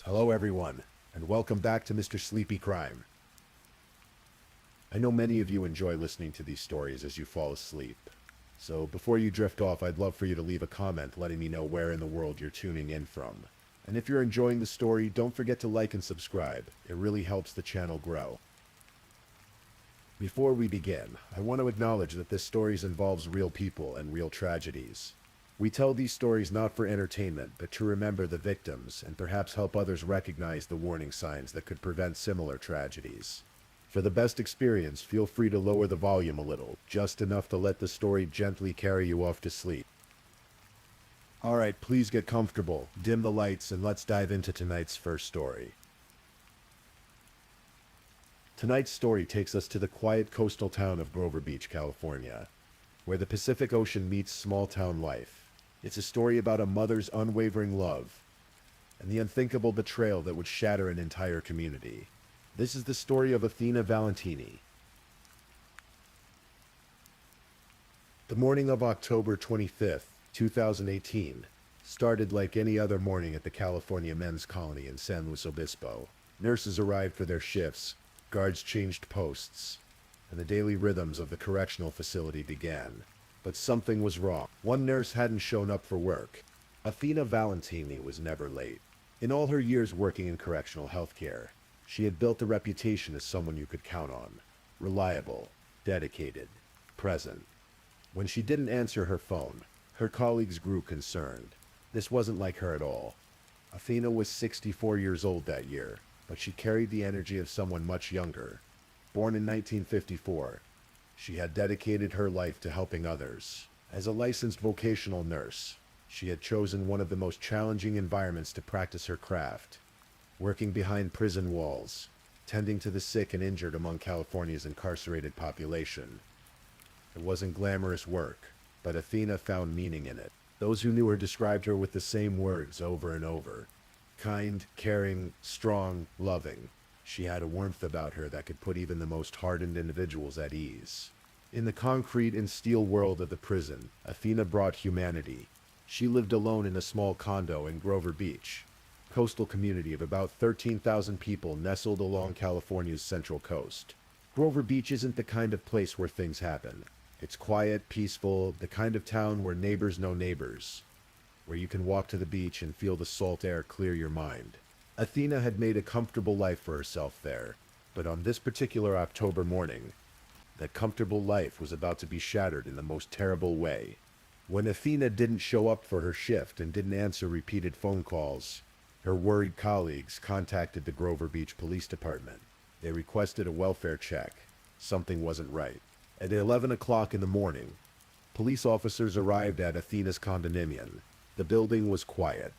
Hello everyone, and welcome back to Mr. Sleepy Crime. I know many of you enjoy listening to these stories as you fall asleep. So before you drift off, I'd love for you to leave a comment letting me know where in the world you're tuning in from. And if you're enjoying the story, don't forget to like and subscribe. It really helps the channel grow. Before we begin, I want to acknowledge that this story involves real people and real tragedies. We tell these stories not for entertainment, but to remember the victims and perhaps help others recognize the warning signs that could prevent similar tragedies. For the best experience, feel free to lower the volume a little, just enough to let the story gently carry you off to sleep. Alright, please get comfortable, dim the lights, and let's dive into tonight's first story. Tonight's story takes us to the quiet coastal town of Grover Beach, California, where the Pacific Ocean meets small-town life. It's a story about a mother's unwavering love and the unthinkable betrayal that would shatter an entire community. This is the story of Athena Valentini. The morning of October 25th, 2018, started like any other morning at the California Men's Colony in San Luis Obispo. Nurses arrived for their shifts, guards changed posts, and the daily rhythms of the correctional facility began. But something was wrong. One nurse hadn't shown up for work. Athena Valentini was never late. In all her years working in correctional healthcare, she had built a reputation as someone you could count on. Reliable, dedicated, present. When she didn't answer her phone, her colleagues grew concerned. This wasn't like her at all. Athena was 64 years old that year, but she carried the energy of someone much younger. Born in 1954, she had dedicated her life to helping others. As a licensed vocational nurse, she had chosen one of the most challenging environments to practice her craft, working behind prison walls, tending to the sick and injured among California's incarcerated population. It wasn't glamorous work, but Athena found meaning in it. Those who knew her described her with the same words over and over. Kind, caring, strong, loving. She had a warmth about her that could put even the most hardened individuals at ease. In the concrete and steel world of the prison, Athena brought humanity. She lived alone in a small condo in Grover Beach, a coastal community of about 13,000 people nestled along California's central coast. Grover Beach isn't the kind of place where things happen. It's quiet, peaceful, the kind of town where neighbors know neighbors, where you can walk to the beach and feel the salt air clear your mind. Athena had made a comfortable life for herself there, but on this particular October morning, that comfortable life was about to be shattered in the most terrible way. When Athena didn't show up for her shift and didn't answer repeated phone calls, her worried colleagues contacted the Grover Beach Police Department. They requested a welfare check. Something wasn't right. At 11 o'clock in the morning, police officers arrived at Athena's condominium. The building was quiet.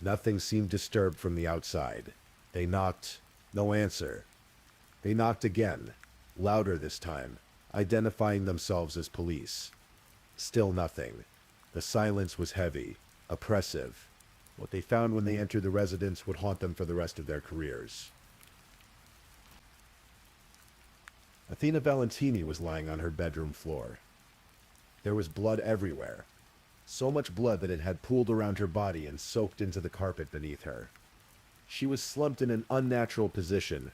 Nothing seemed disturbed from the outside. They knocked. No answer. They knocked again, louder this time, identifying themselves as police. Still nothing. The silence was heavy, oppressive. What they found when they entered the residence would haunt them for the rest of their careers. Athena Valentini was lying on her bedroom floor. There was blood everywhere. So much blood that it had pooled around her body and soaked into the carpet beneath her. She was slumped in an unnatural position,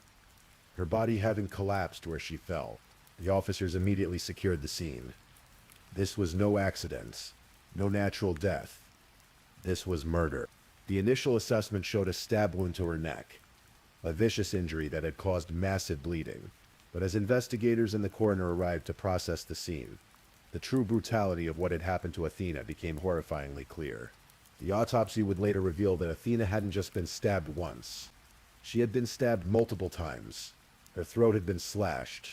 her body having collapsed where she fell. The officers immediately secured the scene. This was no accident, no natural death. This was murder. The initial assessment showed a stab wound to her neck, a vicious injury that had caused massive bleeding. But as investigators and the coroner arrived to process the scene, the true brutality of what had happened to Athena became horrifyingly clear. The autopsy would later reveal that Athena hadn't just been stabbed once. She had been stabbed multiple times. Her throat had been slashed.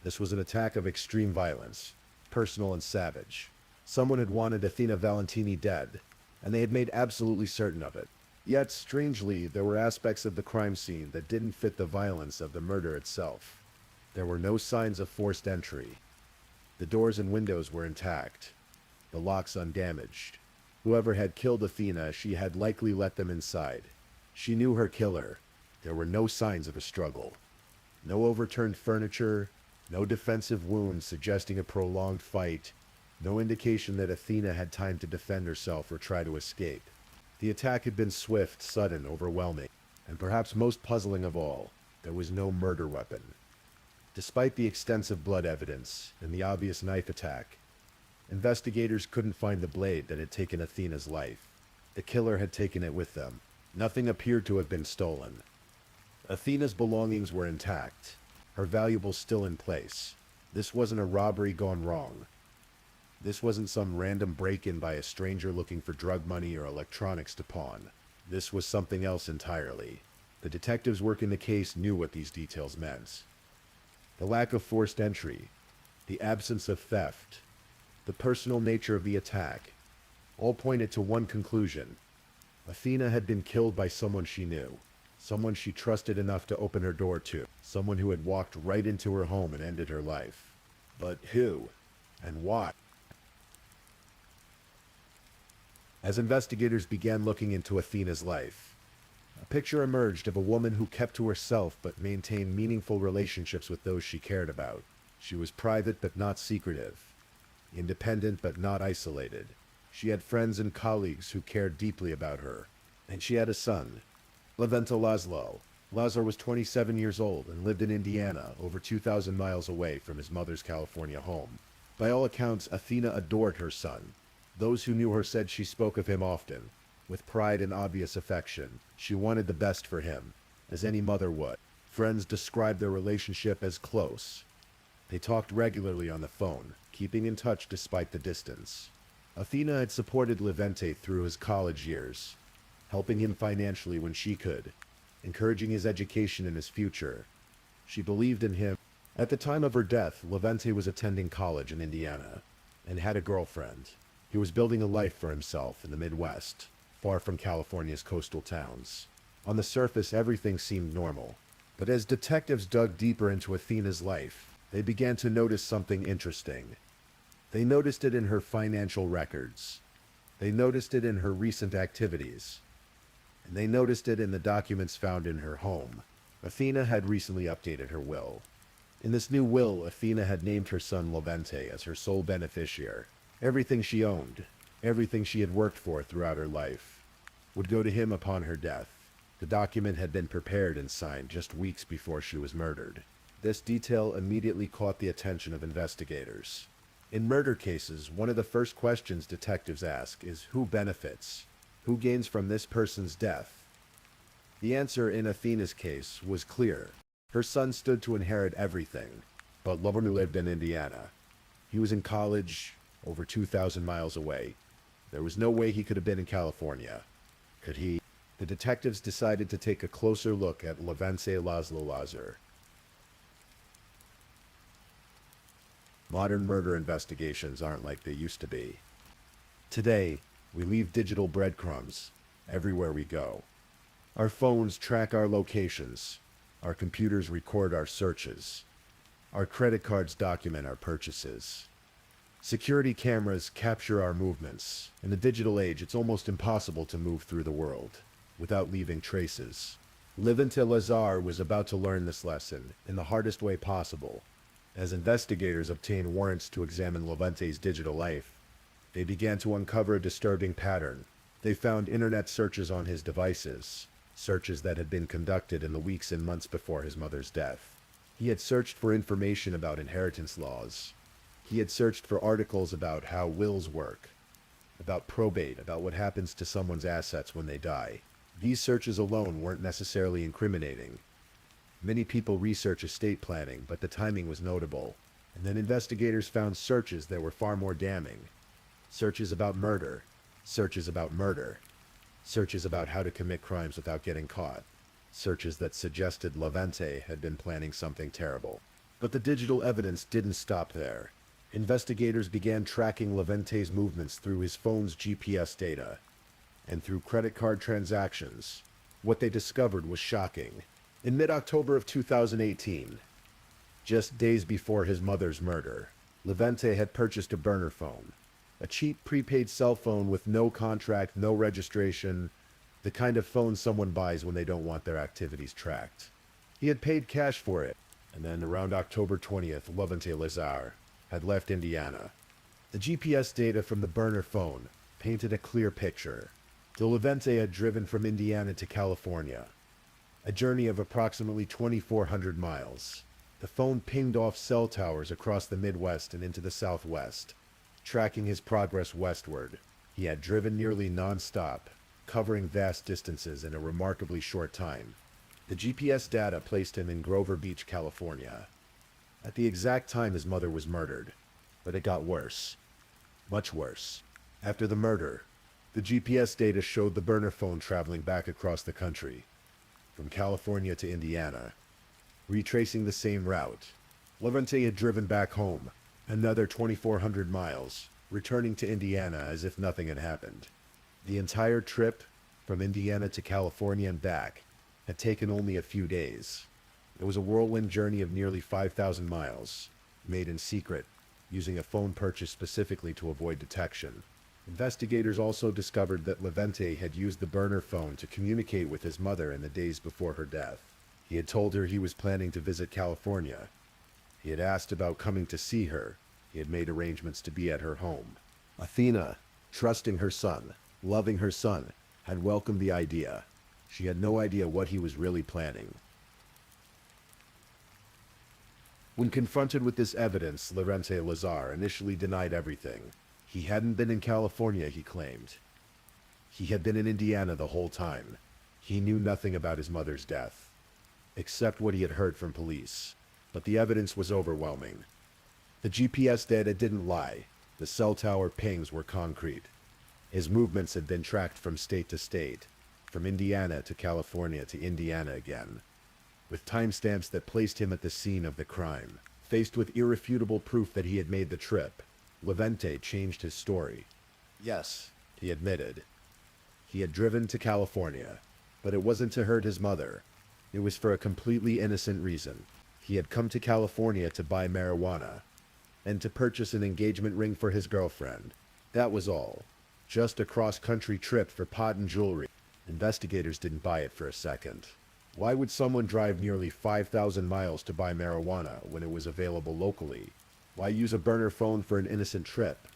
This was an attack of extreme violence, personal and savage. Someone had wanted Athena Valentini dead, and they had made absolutely certain of it. Yet, strangely, there were aspects of the crime scene that didn't fit the violence of the murder itself. There were no signs of forced entry. The doors and windows were intact, the locks undamaged. Whoever had killed Athena, she had likely let them inside. She knew her killer. There were no signs of a struggle. No overturned furniture, no defensive wounds suggesting a prolonged fight, no indication that Athena had time to defend herself or try to escape. The attack had been swift, sudden, overwhelming, and perhaps most puzzling of all, there was no murder weapon. Despite the extensive blood evidence and the obvious knife attack, investigators couldn't find the blade that had taken Athena's life. The killer had taken it with them. Nothing appeared to have been stolen. Athena's belongings were intact, her valuables still in place. This wasn't a robbery gone wrong. This wasn't some random break-in by a stranger looking for drug money or electronics to pawn. This was something else entirely. The detectives working the case knew what these details meant. The lack of forced entry, the absence of theft, the personal nature of the attack, all pointed to one conclusion. Athena had been killed by someone she knew, someone she trusted enough to open her door to, someone who had walked right into her home and ended her life. But who? And why? As investigators began looking into Athena's life, a picture emerged of a woman who kept to herself but maintained meaningful relationships with those she cared about. She was private but not secretive, independent but not isolated. She had friends and colleagues who cared deeply about her, and she had a son, Levente Laszlo. Lazar was 27 years old and lived in Indiana, over 2,000 miles away from his mother's California home. By all accounts, Athena adored her son. Those who knew her said she spoke of him often, with pride and obvious affection. She wanted the best for him, as any mother would. Friends described their relationship as close. They talked regularly on the phone, keeping in touch despite the distance. Athena had supported Levente through his college years, helping him financially when she could, encouraging his education and his future. She believed in him. At the time of her death, Levente was attending college in Indiana and had a girlfriend. He was building a life for himself in the Midwest, far from California's coastal towns. On the surface, everything seemed normal. But as detectives dug deeper into Athena's life, they began to notice something interesting. They noticed it in her financial records. They noticed it in her recent activities. And they noticed it in the documents found in her home. Athena had recently updated her will. In this new will, Athena had named her son Levente as her sole beneficiary. Everything she owned, everything she had worked for throughout her life, would go to him upon her death. The document had been prepared and signed just weeks before she was murdered. This detail immediately caught the attention of investigators. In murder cases, one of the first questions detectives ask is who benefits? Who gains from this person's death? The answer in Athena's case was clear. Her son stood to inherit everything, but Lover lived in Indiana. He was in college, over 2,000 miles away. There was no way he could have been in California. Could he? The detectives decided to take a closer look at Levente Laszlo Lazar. Modern murder investigations aren't like they used to be. Today, we leave digital breadcrumbs everywhere we go. Our phones track our locations. Our computers record our searches. Our credit cards document our purchases. Security cameras capture our movements. In the digital age, it's almost impossible to move through the world without leaving traces. Levente Lazar was about to learn this lesson in the hardest way possible. As investigators obtained warrants to examine Levente's digital life, they began to uncover a disturbing pattern. They found internet searches on his devices, searches that had been conducted in the weeks and months before his mother's death. He had searched for information about inheritance laws. He had searched for articles about how wills work, about probate, about what happens to someone's assets when they die. These searches alone weren't necessarily incriminating. Many people research estate planning, but the timing was notable. And then investigators found searches that were far more damning. Searches about murder. Searches about murder. Searches about how to commit crimes without getting caught. Searches that suggested Levente had been planning something terrible. But the digital evidence didn't stop there. Investigators began tracking Levente's movements through his phone's GPS data and through credit card transactions. What they discovered was shocking. In mid-October of 2018, just days before his mother's murder, Levente had purchased a burner phone, a cheap prepaid cell phone with no contract, no registration, the kind of phone someone buys when they don't want their activities tracked. He had paid cash for it, and then around October 20th, Levente Lazar had left Indiana. The GPS data from the burner phone painted a clear picture. The Levante had driven from Indiana to California, a journey of approximately 2,400 miles. The phone pinged off cell towers across the Midwest and into the Southwest, tracking his progress westward. He had driven nearly non-stop, covering vast distances in a remarkably short time. The GPS data placed him in Grover Beach, California, at the exact time his mother was murdered. But it got worse. Much worse. After the murder, the GPS data showed the burner phone traveling back across the country, from California to Indiana, retracing the same route. Levante had driven back home, another 2,400 miles, returning to Indiana as if nothing had happened. The entire trip, from Indiana to California and back, had taken only a few days. It was a whirlwind journey of nearly 5,000 miles, made in secret, using a phone purchased specifically to avoid detection. Investigators also discovered that Levante had used the burner phone to communicate with his mother in the days before her death. He had told her he was planning to visit California. He had asked about coming to see her. He had made arrangements to be at her home. Athena, trusting her son, loving her son, had welcomed the idea. She had no idea what he was really planning. When confronted with this evidence, Levante Lazar initially denied everything. He hadn't been in California, he claimed. He had been in Indiana the whole time. He knew nothing about his mother's death, except what he had heard from police. But the evidence was overwhelming. The GPS data didn't lie. The cell tower pings were concrete. His movements had been tracked from state to state, from Indiana to California to Indiana again, with timestamps that placed him at the scene of the crime. Faced with irrefutable proof that he had made the trip, Levante changed his story. Yes, he admitted. He had driven to California, but it wasn't to hurt his mother. It was for a completely innocent reason. He had come to California to buy marijuana, and to purchase an engagement ring for his girlfriend. That was all. Just a cross-country trip for pot and jewelry. Investigators didn't buy it for a second. Why would someone drive nearly 5,000 miles to buy marijuana when it was available locally? Why use a burner phone for an innocent trip?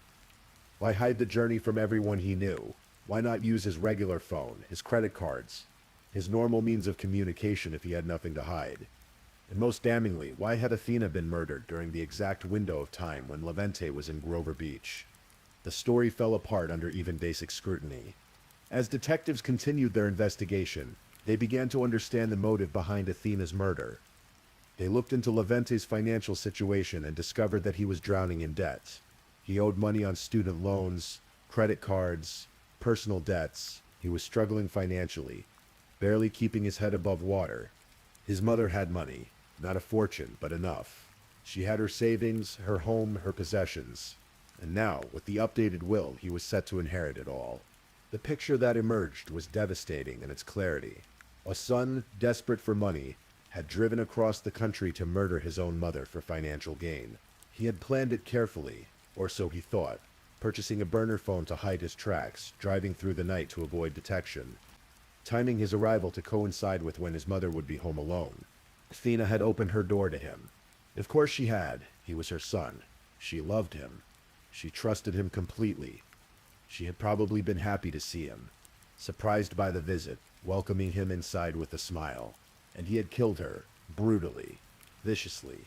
Why hide the journey from everyone he knew? Why not use his regular phone, his credit cards, his normal means of communication if he had nothing to hide? And most damningly, why had Athena been murdered during the exact window of time when Levante was in Grover Beach? The story fell apart under even basic scrutiny. As detectives continued their investigation, they began to understand the motive behind Athena's murder. They looked into Levante's financial situation and discovered that he was drowning in debt. He owed money on student loans, credit cards, personal debts. He was struggling financially, barely keeping his head above water. His mother had money, not a fortune, but enough. She had her savings, her home, her possessions. And now, with the updated will, he was set to inherit it all. The picture that emerged was devastating in its clarity. A son, desperate for money, had driven across the country to murder his own mother for financial gain. He had planned it carefully, or so he thought, purchasing a burner phone to hide his tracks, driving through the night to avoid detection, timing his arrival to coincide with when his mother would be home alone. Athena had opened her door to him. Of course she had. He was her son. She loved him. She trusted him completely. She had probably been happy to see him, surprised by the visit, welcoming him inside with a smile. And he had killed her, brutally, viciously,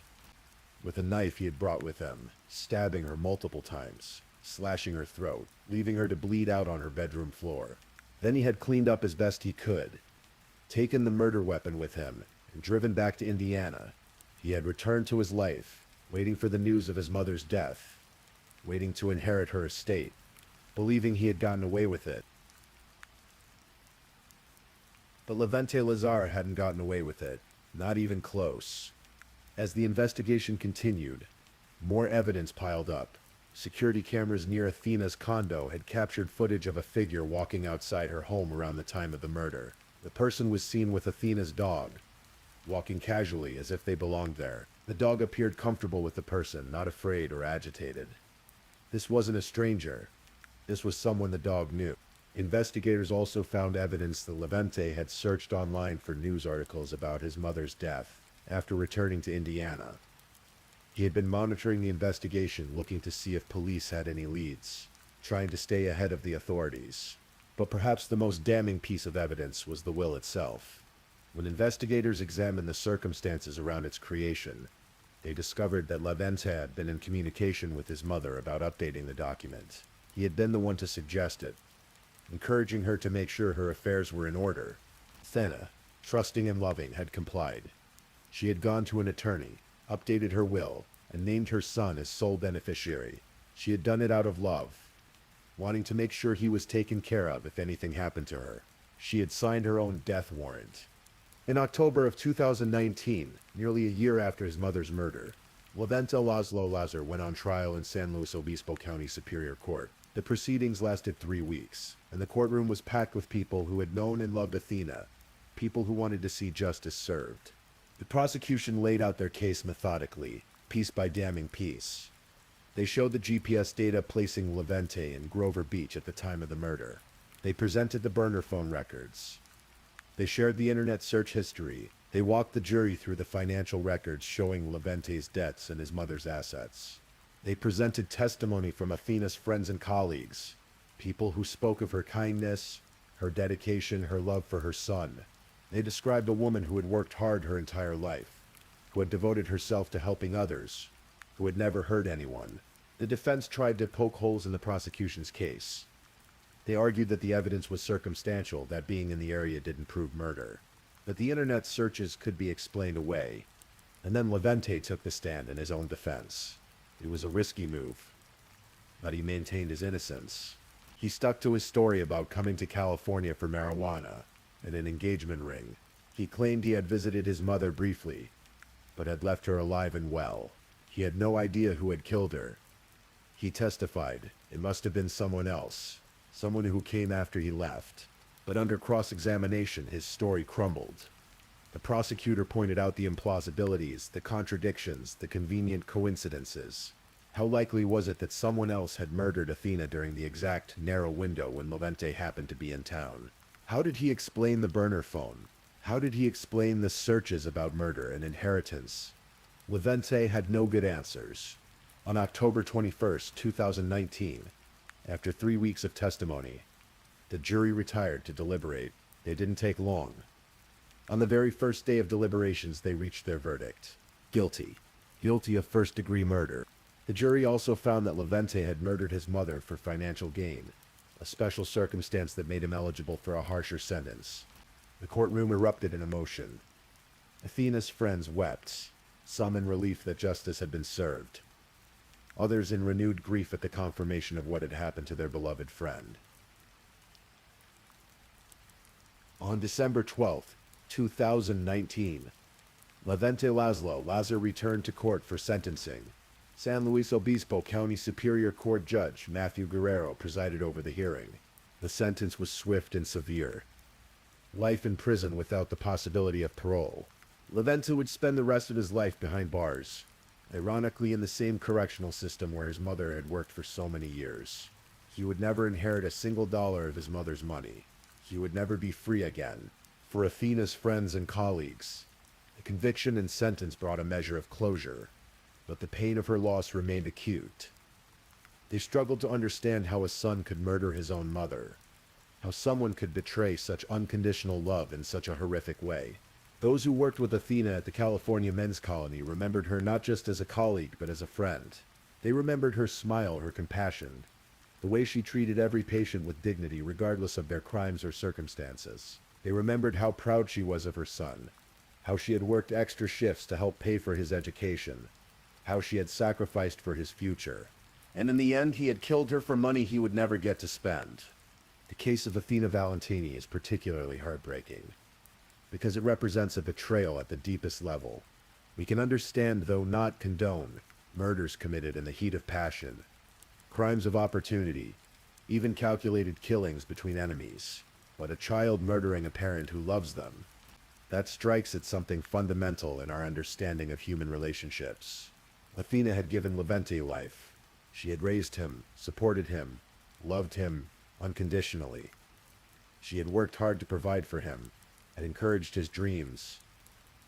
with a knife he had brought with him, stabbing her multiple times, slashing her throat, leaving her to bleed out on her bedroom floor. Then he had cleaned up as best he could, taken the murder weapon with him, and driven back to Indiana. He had returned to his life, waiting for the news of his mother's death, waiting to inherit her estate, believing he had gotten away with it. But Levante Lazar hadn't gotten away with it, not even close. As the investigation continued, more evidence piled up. Security cameras near Athena's condo had captured footage of a figure walking outside her home around the time of the murder. The person was seen with Athena's dog, walking casually as if they belonged there. The dog appeared comfortable with the person, not afraid or agitated. This wasn't a stranger. This was someone the dog knew. Investigators also found evidence that Levante had searched online for news articles about his mother's death after returning to Indiana. He had been monitoring the investigation, looking to see if police had any leads, trying to stay ahead of the authorities. But perhaps the most damning piece of evidence was the will itself. When investigators examined the circumstances around its creation, they discovered that Levente had been in communication with his mother about updating the document. He had been the one to suggest it, encouraging her to make sure her affairs were in order. Thena, trusting and loving, had complied. She had gone to an attorney, updated her will, and named her son as sole beneficiary. She had done it out of love, wanting to make sure he was taken care of if anything happened to her. She had signed her own death warrant. In October of 2019, nearly a year after his mother's murder, Levente Laszlo Lazar went on trial in San Luis Obispo County Superior Court. The proceedings lasted 3 weeks, and the courtroom was packed with people who had known and loved Athena, people who wanted to see justice served. The prosecution laid out their case methodically, piece by damning piece. They showed the GPS data placing Levente in Grover Beach at the time of the murder. They presented the burner phone records. They shared the internet search history. They walked the jury through the financial records showing Levente's debts and his mother's assets. They presented testimony from Athena's friends and colleagues, people who spoke of her kindness, her dedication, her love for her son. They described a woman who had worked hard her entire life, who had devoted herself to helping others, who had never hurt anyone. The defense tried to poke holes in the prosecution's case. They argued that the evidence was circumstantial, that being in the area didn't prove murder, that the internet searches could be explained away. And then Levente took the stand in his own defense. It was a risky move, but he maintained his innocence. He stuck to his story about coming to California for marijuana and an engagement ring. He claimed he had visited his mother briefly, but had left her alive and well. He had no idea who had killed her. He testified it must have been someone else, someone who came after he left. But under cross-examination, his story crumbled. The prosecutor pointed out the implausibilities, the contradictions, the convenient coincidences. How likely was it that someone else had murdered Athena during the exact narrow window when Levente happened to be in town? How did he explain the burner phone? How did he explain the searches about murder and inheritance? Levente had no good answers. On October 21st, 2019, after 3 weeks of testimony, the jury retired to deliberate. They didn't take long. On the very first day of deliberations, they reached their verdict. Guilty. Guilty of first-degree murder. The jury also found that Levente had murdered his mother for financial gain, a special circumstance that made him eligible for a harsher sentence. The courtroom erupted in emotion. Athena's friends wept, some in relief that justice had been served, others in renewed grief at the confirmation of what had happened to their beloved friend. On December 12th, 2019, Levente Laszlo Lazar returned to court for sentencing. San Luis Obispo County Superior Court Judge Matthew Guerrero presided over the hearing. The sentence was swift and severe. Life in prison without the possibility of parole. Levente would spend the rest of his life behind bars, ironically in the same correctional system where his mother had worked for so many years. He would never inherit a single dollar of his mother's money. He would never be free again. For Athena's friends and colleagues, the conviction and sentence brought a measure of closure, but the pain of her loss remained acute. They struggled to understand how a son could murder his own mother, how someone could betray such unconditional love in such a horrific way. Those who worked with Athena at the California Men's Colony remembered her not just as a colleague, but as a friend. They remembered her smile, her compassion, the way she treated every patient with dignity regardless of their crimes or circumstances. They remembered how proud she was of her son, how she had worked extra shifts to help pay for his education, how she had sacrificed for his future. And in the end, he had killed her for money he would never get to spend. The case of Athena Valentini is particularly heartbreaking, because it represents a betrayal at the deepest level. We can understand, though not condone, murders committed in the heat of passion, crimes of opportunity, even calculated killings between enemies. But a child murdering a parent who loves them, that strikes at something fundamental in our understanding of human relationships. Athena had given Levente life. She had raised him, supported him, loved him unconditionally. She had worked hard to provide for him, had encouraged his dreams,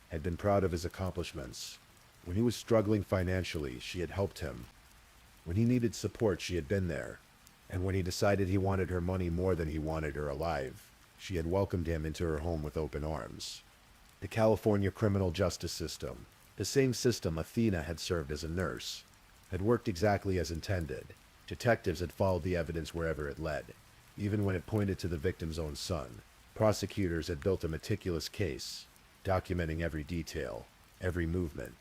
had been proud of his accomplishments. When he was struggling financially, she had helped him. When he needed support, she had been there. And when he decided he wanted her money more than he wanted her alive, she had welcomed him into her home with open arms. The California criminal justice system, the same system Athena had served as a nurse, had worked exactly as intended. Detectives had followed the evidence wherever it led, even when it pointed to the victim's own son. Prosecutors had built a meticulous case, documenting every detail, every movement,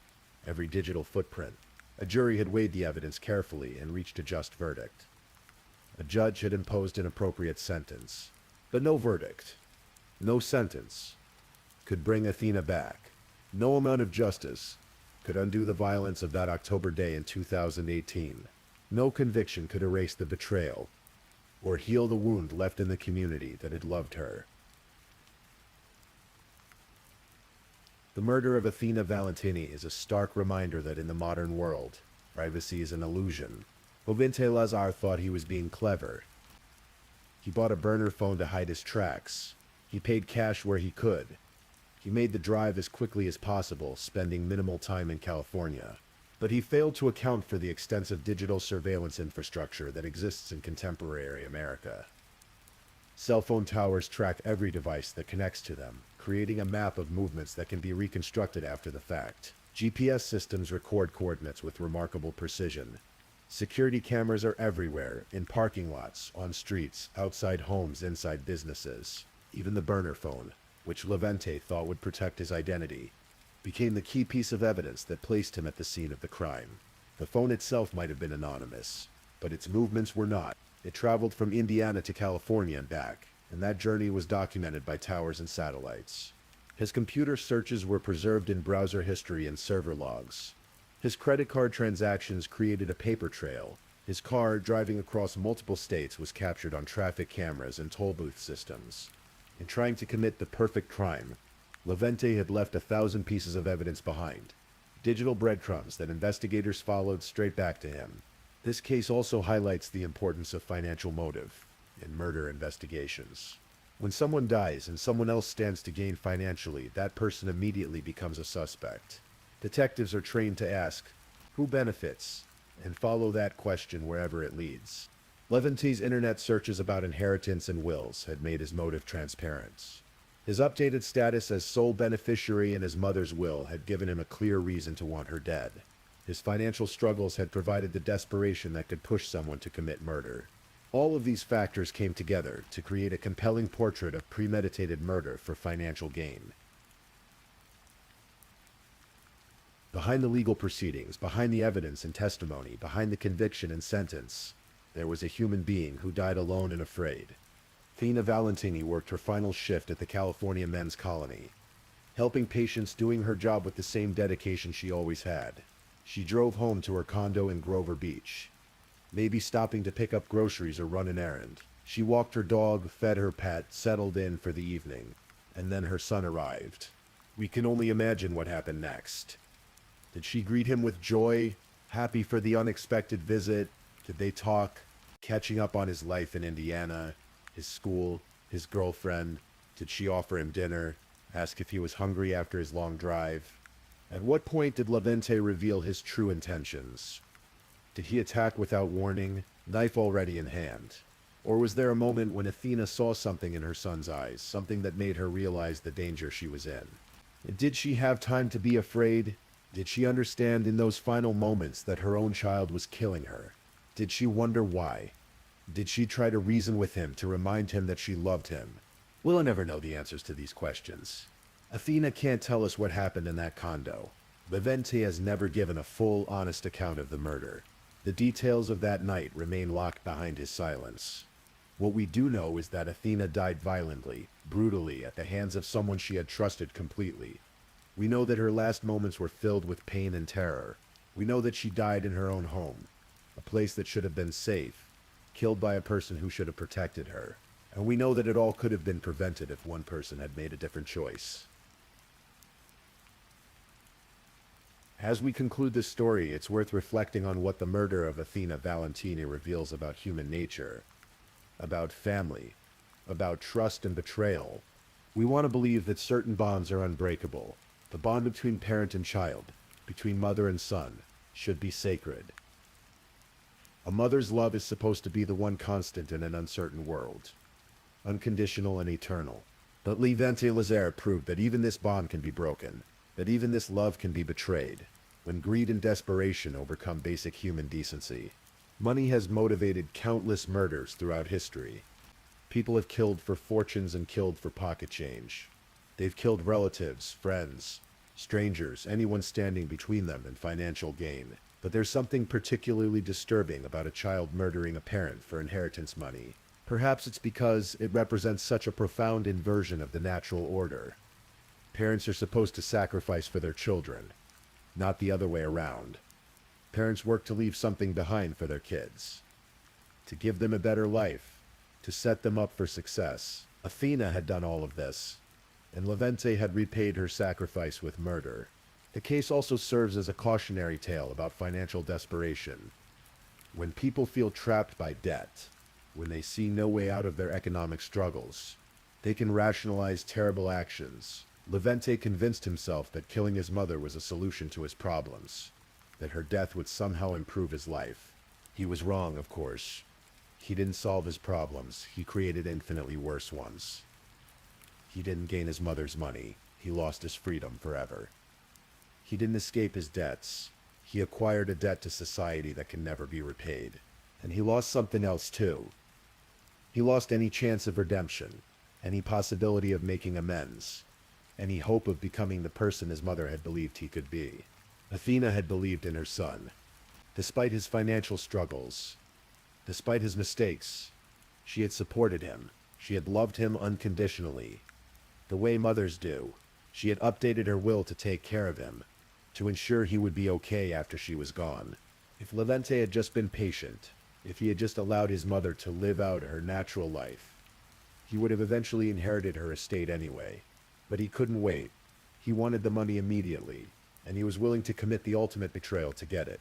every digital footprint. A jury had weighed the evidence carefully and reached a just verdict. A judge had imposed an appropriate sentence, but no verdict, no sentence, could bring Athena back. No amount of justice could undo the violence of that October day in 2018. No conviction could erase the betrayal or heal the wound left in the community that had loved her. The murder of Athena Valentini is a stark reminder that in the modern world, privacy is an illusion. Levente Lazar thought he was being clever. He bought a burner phone to hide his tracks. He paid cash where he could. He made the drive as quickly as possible, spending minimal time in California. But he failed to account for the extensive digital surveillance infrastructure that exists in contemporary America. Cell phone towers track every device that connects to them, creating a map of movements that can be reconstructed after the fact. GPS systems record coordinates with remarkable precision. Security cameras are everywhere, in parking lots, on streets, outside homes, inside businesses. Even the burner phone, which Levente thought would protect his identity, became the key piece of evidence that placed him at the scene of the crime. The phone itself might have been anonymous, but its movements were not. It traveled from Indiana to California and back, and that journey was documented by towers and satellites. His computer searches were preserved in browser history and server logs. His credit card transactions created a paper trail. His car, driving across multiple states, was captured on traffic cameras and toll booth systems. In trying to commit the perfect crime, Levente had left 1,000 pieces of evidence behind, digital breadcrumbs that investigators followed straight back to him. This case also highlights the importance of financial motive in murder investigations. When someone dies and someone else stands to gain financially, that person immediately becomes a suspect. Detectives are trained to ask, who benefits, and follow that question wherever it leads. Levente's internet searches about inheritance and wills had made his motive transparent. His updated status as sole beneficiary in his mother's will had given him a clear reason to want her dead. His financial struggles had provided the desperation that could push someone to commit murder. All of these factors came together to create a compelling portrait of premeditated murder for financial gain. Behind the legal proceedings, behind the evidence and testimony, behind the conviction and sentence, there was a human being who died alone and afraid. Athena Valentini worked her final shift at the California Men's Colony, helping patients, doing her job with the same dedication she always had. She drove home to her condo in Grover Beach, maybe stopping to pick up groceries or run an errand. She walked her dog, fed her pet, settled in for the evening, and then her son arrived. We can only imagine what happened next. Did she greet him with joy, happy for the unexpected visit? Did they talk, catching up on his life in Indiana, his school, his girlfriend? Did she offer him dinner, ask if he was hungry after his long drive? At what point did Levente reveal his true intentions? Did he attack without warning, knife already in hand? Or was there a moment when Athena saw something in her son's eyes, something that made her realize the danger she was in? And did she have time to be afraid? Did she understand in those final moments that her own child was killing her? Did she wonder why? Did she try to reason with him to remind him that she loved him? We'll never know the answers to these questions. Athena can't tell us what happened in that condo. Levente has never given a full, honest account of the murder. The details of that night remain locked behind his silence. What we do know is that Athena died violently, brutally, at the hands of someone she had trusted completely. We know that her last moments were filled with pain and terror. We know that she died in her own home, a place that should have been safe, killed by a person who should have protected her. And we know that it all could have been prevented if one person had made a different choice. As we conclude this story, it's worth reflecting on what the murder of Athena Valentini reveals about human nature, about family, about trust and betrayal. We want to believe that certain bonds are unbreakable. The bond between parent and child, between mother and son, should be sacred. A mother's love is supposed to be the one constant in an uncertain world, unconditional and eternal. But Levante Lazare proved that even this bond can be broken, that even this love can be betrayed, when greed and desperation overcome basic human decency. Money has motivated countless murders throughout history. People have killed for fortunes and killed for pocket change. They've killed relatives, friends, strangers, anyone standing between them and financial gain. But there's something particularly disturbing about a child murdering a parent for inheritance money. Perhaps it's because it represents such a profound inversion of the natural order. Parents are supposed to sacrifice for their children, not the other way around. Parents work to leave something behind for their kids, to give them a better life, to set them up for success. Athena had done all of this, and Levante had repaid her sacrifice with murder. The case also serves as a cautionary tale about financial desperation. When people feel trapped by debt, when they see no way out of their economic struggles, they can rationalize terrible actions. Levante convinced himself that killing his mother was a solution to his problems, that her death would somehow improve his life. He was wrong, of course. He didn't solve his problems. He created infinitely worse ones. He didn't gain his mother's money. He lost his freedom forever. He didn't escape his debts. He acquired a debt to society that can never be repaid. And he lost something else too. He lost any chance of redemption, any possibility of making amends, any hope of becoming the person his mother had believed he could be. Athena had believed in her son. Despite his financial struggles, despite his mistakes, she had supported him. She had loved him unconditionally, the way mothers do. She had updated her will to take care of him, to ensure he would be okay after she was gone. If Levante had just been patient, if he had just allowed his mother to live out her natural life, he would have eventually inherited her estate anyway. But he couldn't wait. He wanted the money immediately, and he was willing to commit the ultimate betrayal to get it.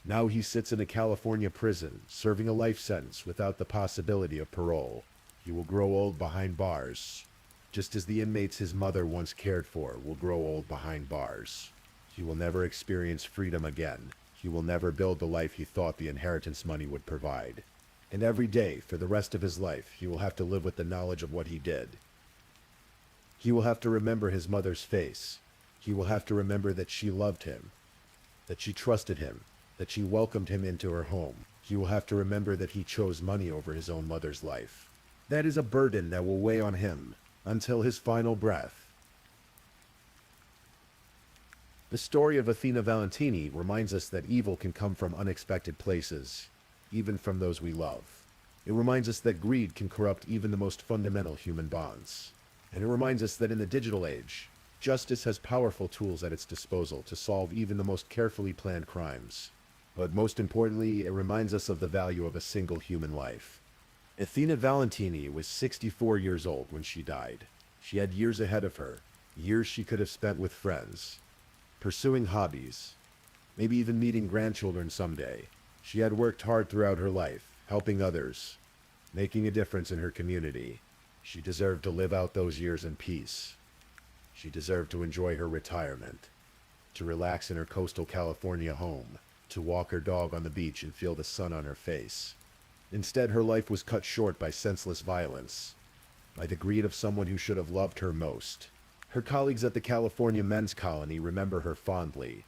Now he sits in a California prison, serving a life sentence without the possibility of parole. He will grow old behind bars, just as the inmates his mother once cared for will grow old behind bars. He will never experience freedom again. He will never build the life he thought the inheritance money would provide. And every day, for the rest of his life, he will have to live with the knowledge of what he did. He will have to remember his mother's face. He will have to remember that she loved him, that she trusted him, that she welcomed him into her home. He will have to remember that he chose money over his own mother's life. That is a burden that will weigh on him until his final breath. The story of Athena Valentini reminds us that evil can come from unexpected places, even from those we love. It reminds us that greed can corrupt even the most fundamental human bonds. And it reminds us that in the digital age, justice has powerful tools at its disposal to solve even the most carefully planned crimes. But most importantly, it reminds us of the value of a single human life. Athena Valentini was 64 years old when she died. She had years ahead of her, years she could have spent with friends, pursuing hobbies, maybe even meeting grandchildren someday. She had worked hard throughout her life, helping others, making a difference in her community. She deserved to live out those years in peace. She deserved to enjoy her retirement, to relax in her coastal California home, to walk her dog on the beach and feel the sun on her face. Instead, her life was cut short by senseless violence, by the greed of someone who should have loved her most. Her colleagues at the California men's colony remember her fondly.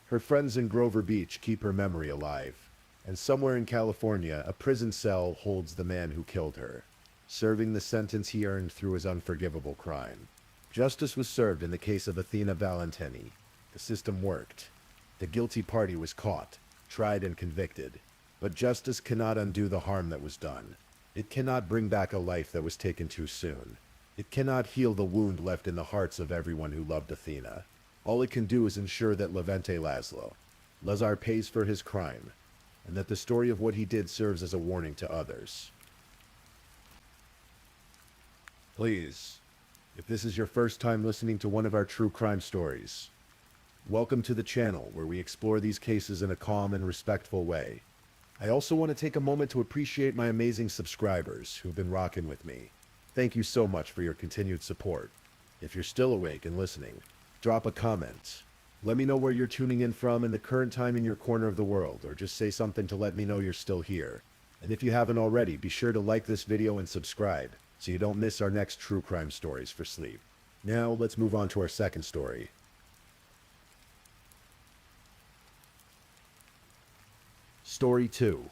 Her friends in Grover Beach keep her memory alive. And somewhere in California, a prison cell holds the man who killed her, serving the sentence he earned through his unforgivable crime. Justice was served in the case of Athena Valentini. The system worked. The guilty party was caught, tried and convicted. But justice cannot undo the harm that was done. It cannot bring back a life that was taken too soon. It cannot heal the wound left in the hearts of everyone who loved Athena. All it can do is ensure that Levante Lazar pays for his crime, and that the story of what he did serves as a warning to others. Please, if this is your first time listening to one of our true crime stories, welcome to the channel where we explore these cases in a calm and respectful way. I also want to take a moment to appreciate my amazing subscribers who've been rocking with me. Thank you so much for your continued support. If you're still awake and listening, drop a comment, Let me know where you're tuning in from and the current time in your corner of the world, or just say something to let me know you're still here. And if you haven't already, be sure to like this video and subscribe so you don't miss our next true crime stories for sleep. Now, let's move on to our second story. Story 2.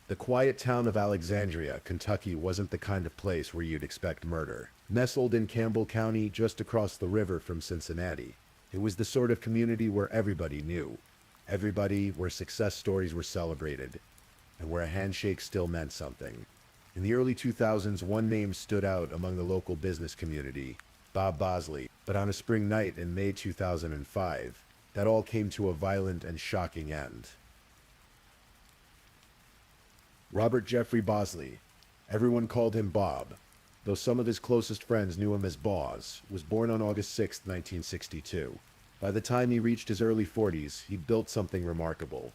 The quiet town of Alexandria, Kentucky wasn't the kind of place where you'd expect murder. Nestled in Campbell County, just across the river from Cincinnati, it was the sort of community where everybody knew. Everybody, where success stories were celebrated, and where a handshake still meant something. In the early 2000s, one name stood out among the local business community, Bob Bosley. But on a spring night in May 2005, that all came to a violent and shocking end. Robert Jeffrey Bosley, everyone called him Bob, though some of his closest friends knew him as Boz, was born on August 6, 1962. By the time he reached his early 40s, he'd built something remarkable.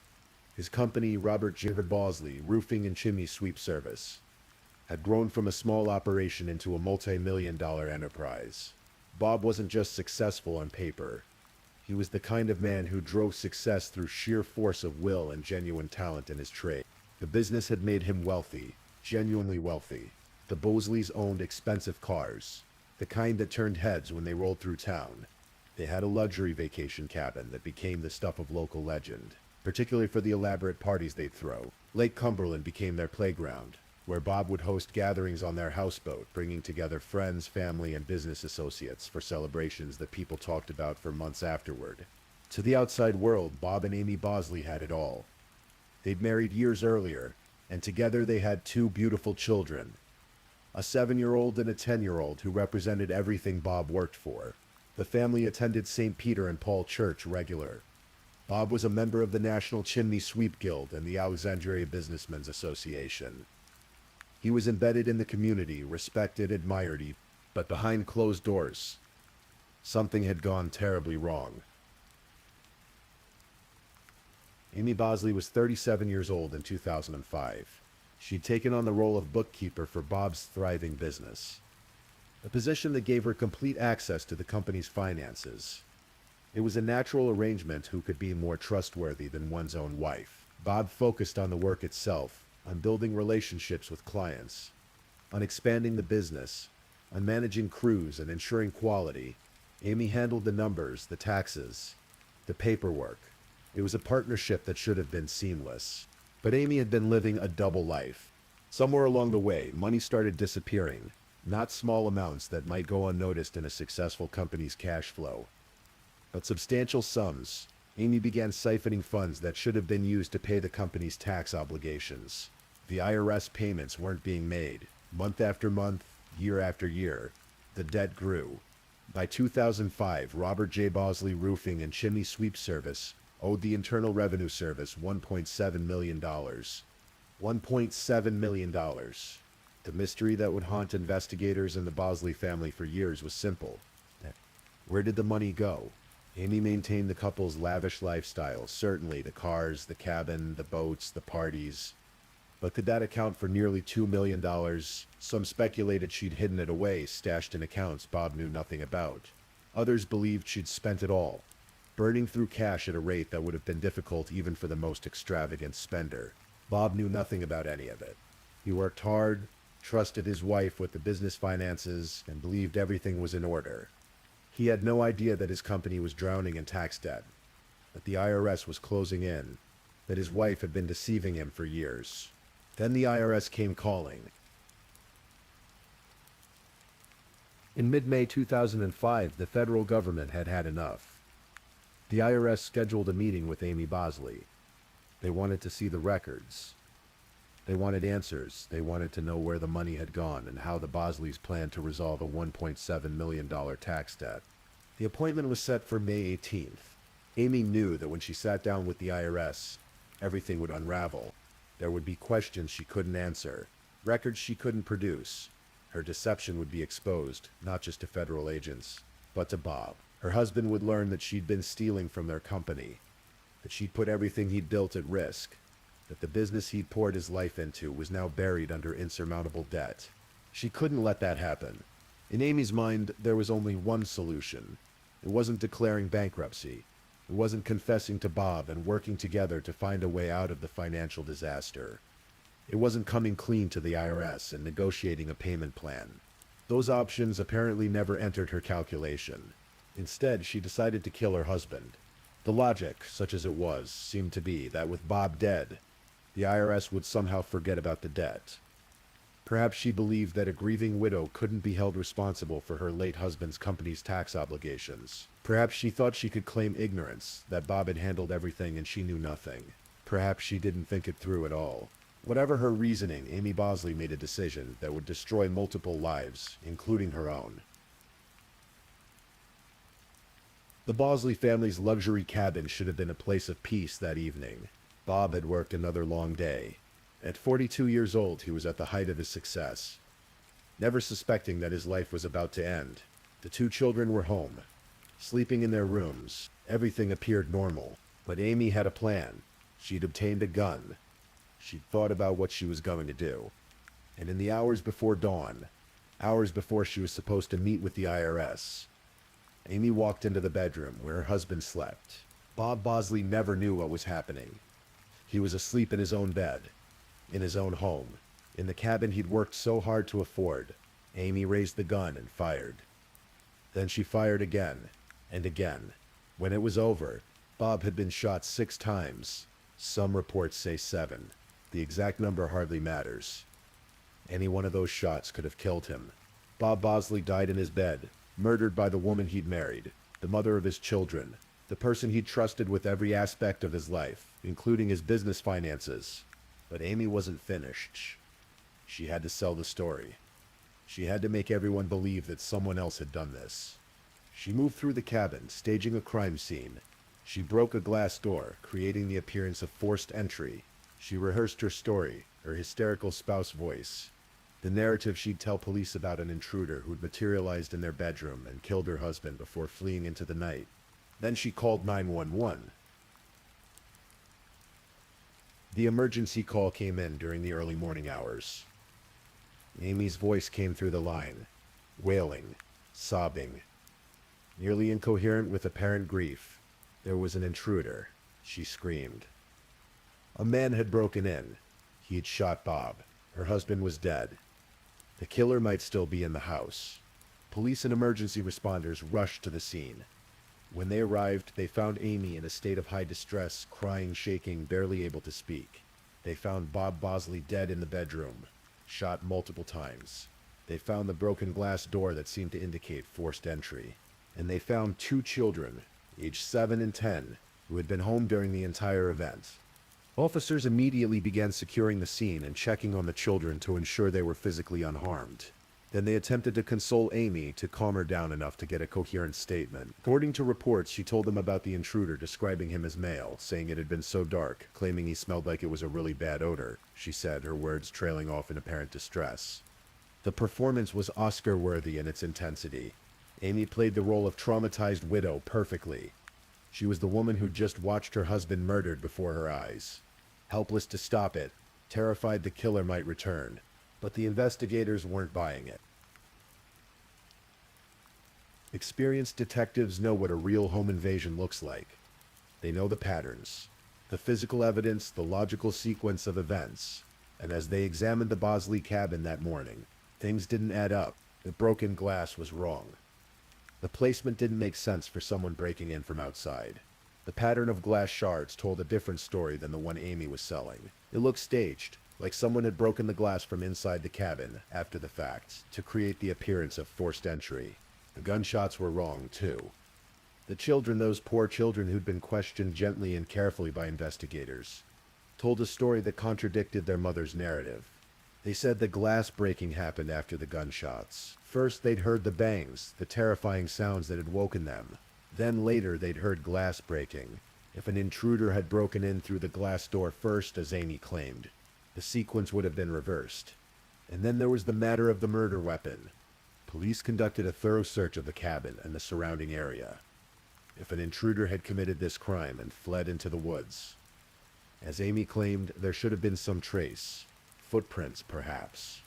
His company, Robert J. Bosley Roofing and Chimney Sweep Service, had grown from a small operation into a multi-million-dollar enterprise. Bob wasn't just successful on paper. He was the kind of man who drove success through sheer force of will and genuine talent in his trade. The business had made him wealthy, genuinely wealthy. The Bosleys owned expensive cars, the kind that turned heads when they rolled through town. They had a luxury vacation cabin that became the stuff of local legend, particularly for the elaborate parties they'd throw. Lake Cumberland became their playground, where Bob would host gatherings on their houseboat, bringing together friends, family, and business associates for celebrations that people talked about for months afterward. To the outside world, Bob and Amy Bosley had it all. They'd married years earlier, and together they had 2 beautiful children, a 7-year-old and a 10-year-old who represented everything Bob worked for. The family attended St. Peter and Paul Church regular. Bob was a member of the National Chimney Sweep Guild and the Alexandria Businessmen's Association. He was embedded in the community, respected, admired, but behind closed doors, something had gone terribly wrong. Amy Bosley was 37 years old in 2005. She'd taken on the role of bookkeeper for Bob's thriving business, a position that gave her complete access to the company's finances. It was a natural arrangement. Who could be more trustworthy than one's own wife? Bob focused on the work itself, on building relationships with clients, on expanding the business, on managing crews and ensuring quality. Amy handled the numbers, the taxes, the paperwork. It was a partnership that should have been seamless. But Amy had been living a double life. Somewhere along the way, money started disappearing. Not small amounts that might go unnoticed in a successful company's cash flow, but substantial sums. Amy began siphoning funds that should have been used to pay the company's tax obligations. The IRS payments weren't being made. Month after month, year after year, the debt grew. By 2005, Robert J. Bosley Roofing and Chimney Sweep Service owed the Internal Revenue Service $1.7 million. $1.7 million. The mystery that would haunt investigators and the Bosley family for years was simple. Where did the money go? Amy maintained the couple's lavish lifestyle, certainly the cars, the cabin, the boats, the parties. But could that account for nearly $2 million? Some speculated she'd hidden it away, stashed in accounts Bob knew nothing about. Others believed she'd spent it all, burning through cash at a rate that would have been difficult even for the most extravagant spender. Bob knew nothing about any of it. He worked hard, trusted his wife with the business finances, and believed everything was in order. He had no idea that his company was drowning in tax debt, that the IRS was closing in, that his wife had been deceiving him for years. Then the IRS came calling. In mid-May 2005, the federal government had had enough. The IRS scheduled a meeting with Amy Bosley. They wanted to see the records. They wanted answers. They wanted to know where the money had gone and how the Bosleys planned to resolve a $1.7 million tax debt. The appointment was set for May 18th. Amy knew that when she sat down with the IRS, everything would unravel. There would be questions she couldn't answer, records she couldn't produce. Her deception would be exposed, not just to federal agents, but to Bob. Her husband would learn that she'd been stealing from their company, that she'd put everything he'd built at risk, that the business he'd poured his life into was now buried under insurmountable debt. She couldn't let that happen. In Amy's mind, there was only one solution: It wasn't declaring bankruptcy. It wasn't confessing to Bob and working together to find a way out of the financial disaster. It wasn't coming clean to the IRS and negotiating a payment plan. Those options apparently never entered her calculation. Instead, she decided to kill her husband. The logic, such as it was, seemed to be that with Bob dead, the IRS would somehow forget about the debt. Perhaps she believed that a grieving widow couldn't be held responsible for her late husband's company's tax obligations. Perhaps she thought she could claim ignorance, that Bob had handled everything and she knew nothing. Perhaps she didn't think it through at all. Whatever her reasoning, Amy Bosley made a decision that would destroy multiple lives, including her own. The Bosley family's luxury cabin should have been a place of peace that evening. Bob had worked another long day. At 42 years old, he was at the height of his success. Never suspecting that his life was about to end, the two children were home, sleeping in their rooms. Everything appeared normal. But Amy had a plan. She'd obtained a gun. She'd thought about what she was going to do. And in the hours before dawn, hours before she was supposed to meet with the IRS, Amy walked into the bedroom where her husband slept. Bob Bosley never knew what was happening. He was asleep in his own bed, in his own home, in the cabin he'd worked so hard to afford. Amy raised the gun and fired. Then she fired again, and again. When it was over, Bob had been shot 6 times. Some reports say 7. The exact number hardly matters. Any one of those shots could have killed him. Bob Bosley died in his bed, murdered by the woman he'd married, the mother of his children, the person he'd trusted with every aspect of his life, including his business finances. But Amy wasn't finished. She had to sell the story. She had to make everyone believe that someone else had done this. She moved through the cabin, staging a crime scene. She broke a glass door, creating the appearance of forced entry. She rehearsed her story, her hysterical spouse voice, the narrative she'd tell police about an intruder who'd materialized in their bedroom and killed her husband before fleeing into the night. Then she called 911. The emergency call came in during the early morning hours. Amy's voice came through the line, wailing, sobbing, nearly incoherent with apparent grief. There was an intruder, she screamed. A man had broken in. He had shot Bob. Her husband was dead. The killer might still be in the house. Police and emergency responders rushed to the scene. When they arrived, they found Amy in a state of high distress, crying, shaking, barely able to speak. They found Bob Bosley dead in the bedroom, shot multiple times. They found the broken glass door that seemed to indicate forced entry. And they found 2 children, aged 7 and 10, who had been home during the entire event. Officers immediately began securing the scene and checking on the children to ensure they were physically unharmed. Then they attempted to console Amy to calm her down enough to get a coherent statement. According to reports, she told them about the intruder, describing him as male, saying it had been so dark, claiming he smelled like it was a really bad odor, she said, her words trailing off in apparent distress. The performance was Oscar-worthy in its intensity. Amy played the role of traumatized widow perfectly. She was the woman who just watched her husband murdered before her eyes. Helpless to stop it, terrified the killer might return. But the investigators weren't buying it. Experienced detectives know what a real home invasion looks like. They know the patterns, the physical evidence, the logical sequence of events. And as they examined the Bosley cabin that morning, things didn't add up. The broken glass was wrong. The placement didn't make sense for someone breaking in from outside. The pattern of glass shards told a different story than the one Amy was selling. It looked staged, like someone had broken the glass from inside the cabin after the fact to create the appearance of forced entry. The gunshots were wrong, too. The children, those poor children who'd been questioned gently and carefully by investigators, told a story that contradicted their mother's narrative. They said the glass breaking happened after the gunshots. First, they'd heard the bangs, the terrifying sounds that had woken them. Then later, they'd heard glass breaking. If an intruder had broken in through the glass door first, as Amy claimed, the sequence would have been reversed. And then there was the matter of the murder weapon. Police conducted a thorough search of the cabin and the surrounding area. If an intruder had committed this crime and fled into the woods, as Amy claimed, there should have been some trace. Footprints, perhaps.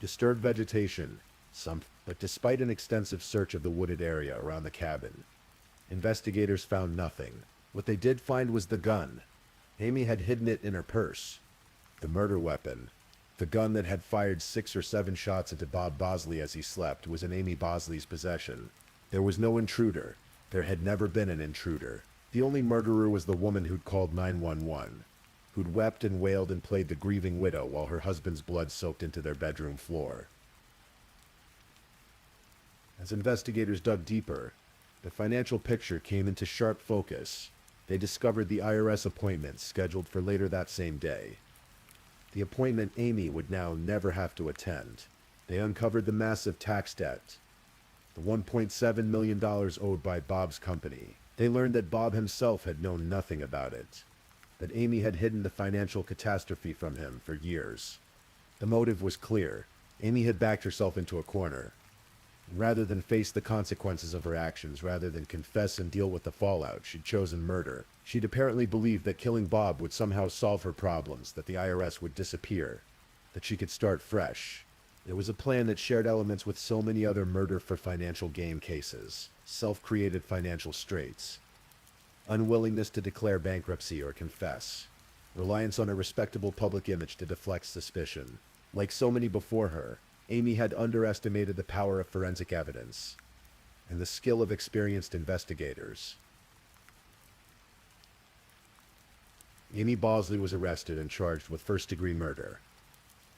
Disturbed vegetation, something But despite an extensive search of the wooded area around the cabin, investigators found nothing. What they did find was the gun. Amy had hidden it in her purse. The murder weapon, the gun that had fired 6 or 7 shots into Bob Bosley as he slept, was in Amy Bosley's possession. There was no intruder. There had never been an intruder. The only murderer was the woman who'd called 911, who'd wept and wailed and played the grieving widow while her husband's blood soaked into their bedroom floor. As investigators dug deeper, the financial picture came into sharp focus. They discovered the IRS appointment scheduled for later that same day. The appointment Amy would now never have to attend. They uncovered the massive tax debt, the $1.7 million owed by Bob's company. They learned that Bob himself had known nothing about it, that Amy had hidden the financial catastrophe from him for years. The motive was clear. Amy had backed herself into a corner. Rather than face the consequences of her actions, rather than confess and deal with the fallout, she'd chosen murder. She'd apparently believed that killing Bob would somehow solve her problems, that the IRS would disappear, that she could start fresh. It was a plan that shared elements with so many other murder for financial gain cases, self-created financial straits, unwillingness to declare bankruptcy or confess, reliance on a respectable public image to deflect suspicion. Like so many before her, Amy had underestimated the power of forensic evidence and the skill of experienced investigators. Amy Bosley was arrested and charged with first-degree murder.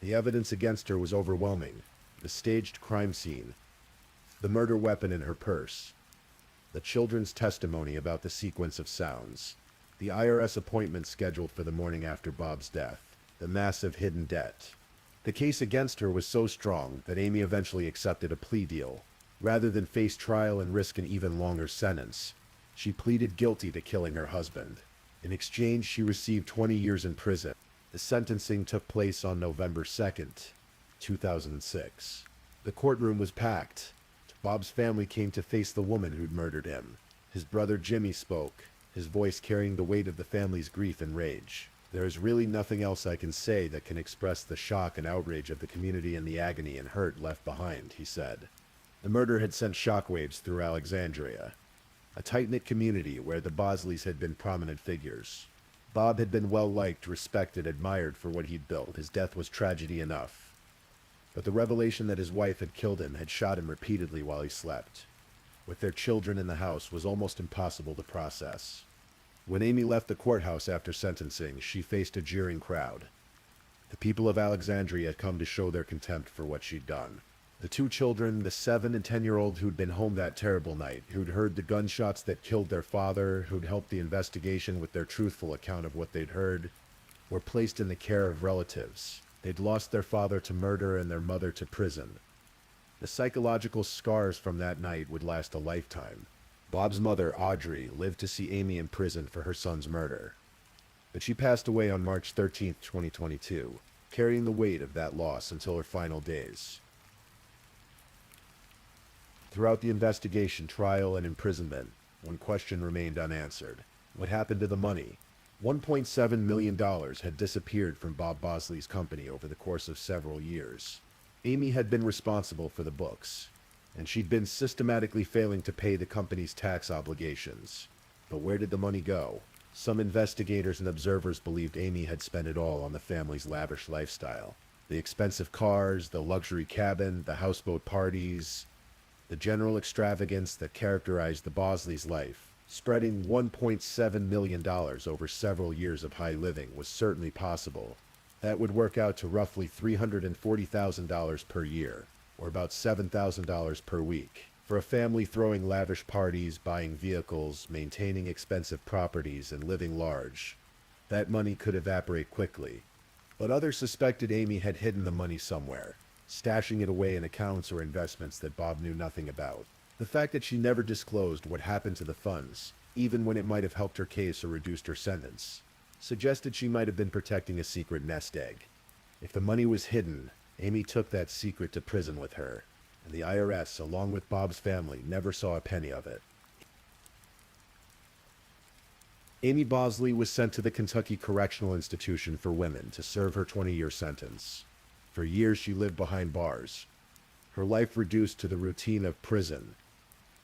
The evidence against her was overwhelming. The staged crime scene, the murder weapon in her purse, the children's testimony about the sequence of sounds, the IRS appointment scheduled for the morning after Bob's death, the massive hidden debt. The case against her was so strong that Amy eventually accepted a plea deal. Rather than face trial and risk an even longer sentence, she pleaded guilty to killing her husband. In exchange, she received 20 years in prison. The sentencing took place on November 2nd, 2006. The courtroom was packed. Bob's family came to face the woman who'd murdered him. His brother Jimmy spoke, his voice carrying the weight of the family's grief and rage. "There is really nothing else I can say that can express the shock and outrage of the community and the agony and hurt left behind," he said. The murder had sent shockwaves through Alexandria, a tight-knit community where the Bosleys had been prominent figures. Bob had been well-liked, respected, admired for what he'd built. His death was tragedy enough. But the revelation that his wife had killed him, had shot him repeatedly while he slept, with their children in the house, was almost impossible to process. When Amy left the courthouse after sentencing, she faced a jeering crowd. The people of Alexandria had come to show their contempt for what she'd done. The 2 children, the 7 and 10-year-old who'd been home that terrible night, who'd heard the gunshots that killed their father, who'd helped the investigation with their truthful account of what they'd heard, were placed in the care of relatives. They'd lost their father to murder and their mother to prison. The psychological scars from that night would last a lifetime. Bob's mother, Audrey, lived to see Amy in prison for her son's murder. But she passed away on March 13, 2022, carrying the weight of that loss until her final days. Throughout the investigation, trial, and imprisonment, one question remained unanswered. What happened to the money? $1.7 million had disappeared from Bob Bosley's company over the course of several years. Amy had been responsible for the books, and she'd been systematically failing to pay the company's tax obligations. But where did the money go? Some investigators and observers believed Amy had spent it all on the family's lavish lifestyle. The expensive cars, the luxury cabin, the houseboat parties, the general extravagance that characterized the Bosleys' life. Spreading $1.7 million over several years of high living was certainly possible. That would work out to roughly $340,000 per year, or about $7,000 per week. For a family throwing lavish parties, buying vehicles, maintaining expensive properties, and living large, that money could evaporate quickly. But others suspected Amy had hidden the money somewhere, stashing it away in accounts or investments that Bob knew nothing about. The fact that she never disclosed what happened to the funds, even when it might have helped her case or reduced her sentence, suggested she might have been protecting a secret nest egg. If the money was hidden, Amy took that secret to prison with her, and the IRS, along with Bob's family, never saw a penny of it. Amy Bosley was sent to the Kentucky Correctional Institution for Women to serve her 20-year sentence. For years she lived behind bars. her life reduced to the routine of prison,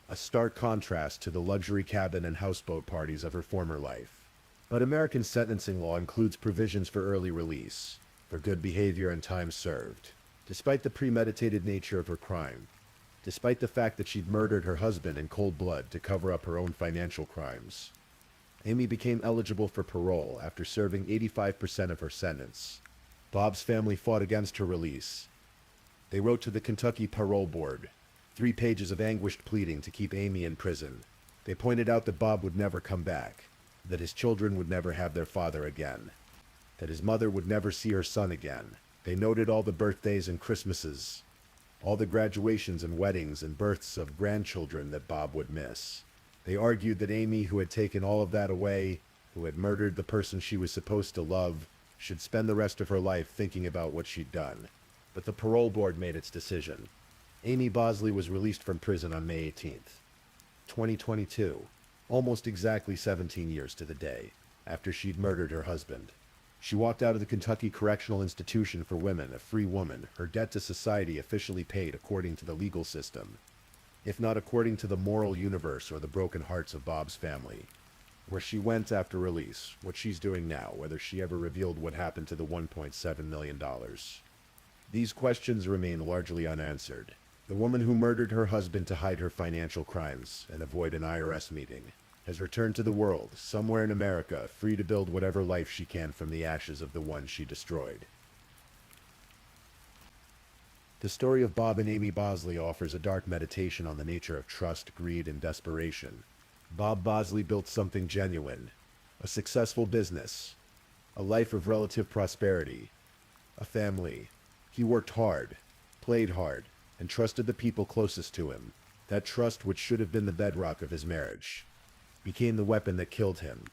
a stark contrast to the luxury cabin and houseboat parties of her former life. But American sentencing law includes provisions for early release, for good behavior and time served. Despite the premeditated nature of her crime, despite the fact that she'd murdered her husband in cold blood to cover up her own financial crimes, Amy became eligible for parole after serving 85% of her sentence. Bob's family fought against her release. They wrote to the Kentucky Parole Board, 3 pages of anguished pleading to keep Amy in prison. They pointed out that Bob would never come back, that his children would never have their father again, that his mother would never see her son again. They noted all the birthdays and Christmases, all the graduations and weddings and births of grandchildren that Bob would miss. They argued that Amy, who had taken all of that away, who had murdered the person she was supposed to love, should spend the rest of her life thinking about what she'd done. But the parole board made its decision. Amy Bosley was released from prison on May 18th, 2022, almost exactly 17 years to the day after she'd murdered her husband. She walked out of the Kentucky Correctional Institution for Women, a free woman, her debt to society officially paid according to the legal system, if not according to the moral universe or the broken hearts of Bob's family. Where she went after release, what she's doing now, whether she ever revealed what happened to the $1.7 million. These questions remain largely unanswered. The woman who murdered her husband to hide her financial crimes and avoid an IRS meeting has returned to the world, somewhere in America, free to build whatever life she can from the ashes of the one she destroyed. The story of Bob and Amy Bosley offers a dark meditation on the nature of trust, greed, and desperation. Bob Bosley built something genuine, a successful business, a life of relative prosperity, a family. He worked hard, played hard, and trusted the people closest to him. That trust, which should have been the bedrock of his marriage, became the weapon that killed him.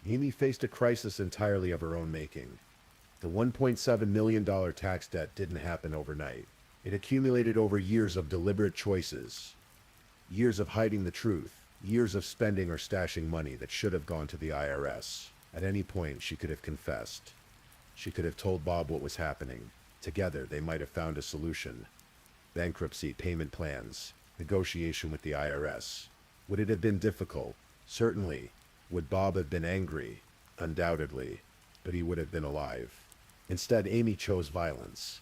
Amy faced a crisis entirely of her own making. The $1.7 million tax debt didn't happen overnight. It accumulated over years of deliberate choices, years of hiding the truth, years of spending or stashing money that should have gone to the IRS. At any point, she could have confessed. She could have told Bob what was happening. Together, they might have found a solution. Bankruptcy, payment plans, negotiation with the IRS. Would it have been difficult? Certainly. Would Bob have been angry? Undoubtedly. But he would have been alive. Instead, Amy chose violence.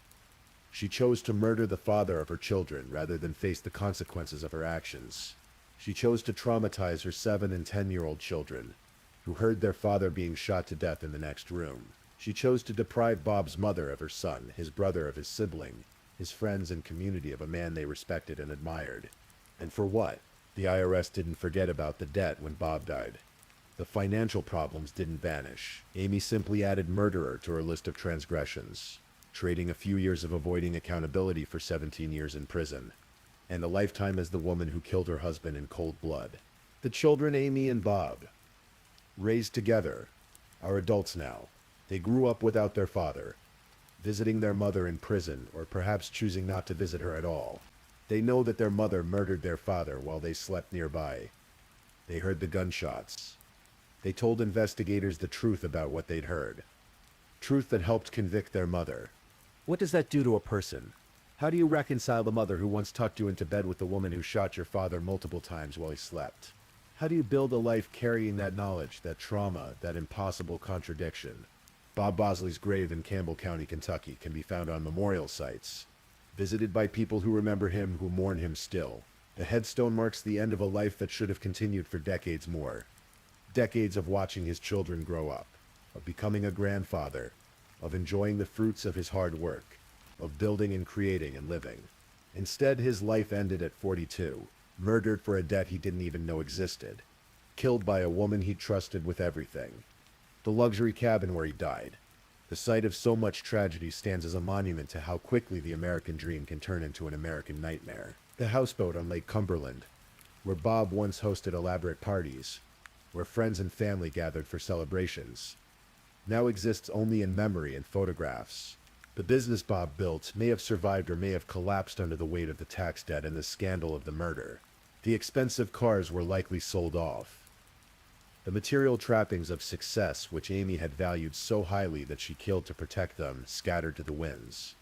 She chose to murder the father of her children rather than face the consequences of her actions. She chose to traumatize her 7 and 10-year-old children, who heard their father being shot to death in the next room. She chose to deprive Bob's mother of her son, his brother of his sibling, his friends and community of a man they respected and admired. And for what? The IRS didn't forget about the debt when Bob died. The financial problems didn't vanish. Amy simply added murderer to her list of transgressions, trading a few years of avoiding accountability for 17 years in prison, and a lifetime as the woman who killed her husband in cold blood. The children Amy and Bob raised together are adults now. They grew up without their father, visiting their mother in prison, or perhaps choosing not to visit her at all. They know that their mother murdered their father while they slept nearby. They heard the gunshots. They told investigators the truth about what they'd heard. Truth that helped convict their mother. What does that do to a person? How do you reconcile the mother who once tucked you into bed with the woman who shot your father multiple times while he slept? How do you build a life carrying that knowledge, that trauma, that impossible contradiction? Bob Bosley's grave in Campbell County, Kentucky can be found on memorial sites, visited by people who remember him, who mourn him still. The headstone marks the end of a life that should have continued for decades more. Decades of watching his children grow up, of becoming a grandfather, of enjoying the fruits of his hard work, of building and creating and living. Instead, his life ended at 42, murdered for a debt he didn't even know existed, killed by a woman he trusted with everything. The luxury cabin where he died, the site of so much tragedy, stands as a monument to how quickly the American dream can turn into an American nightmare. The houseboat on Lake Cumberland, where Bob once hosted elaborate parties, where friends and family gathered for celebrations, now exists only in memory and photographs. The business Bob built may have survived or may have collapsed under the weight of the tax debt and the scandal of the murder. The expensive cars were likely sold off. The material trappings of success, which Amy had valued so highly that she killed to protect them, scattered to the winds.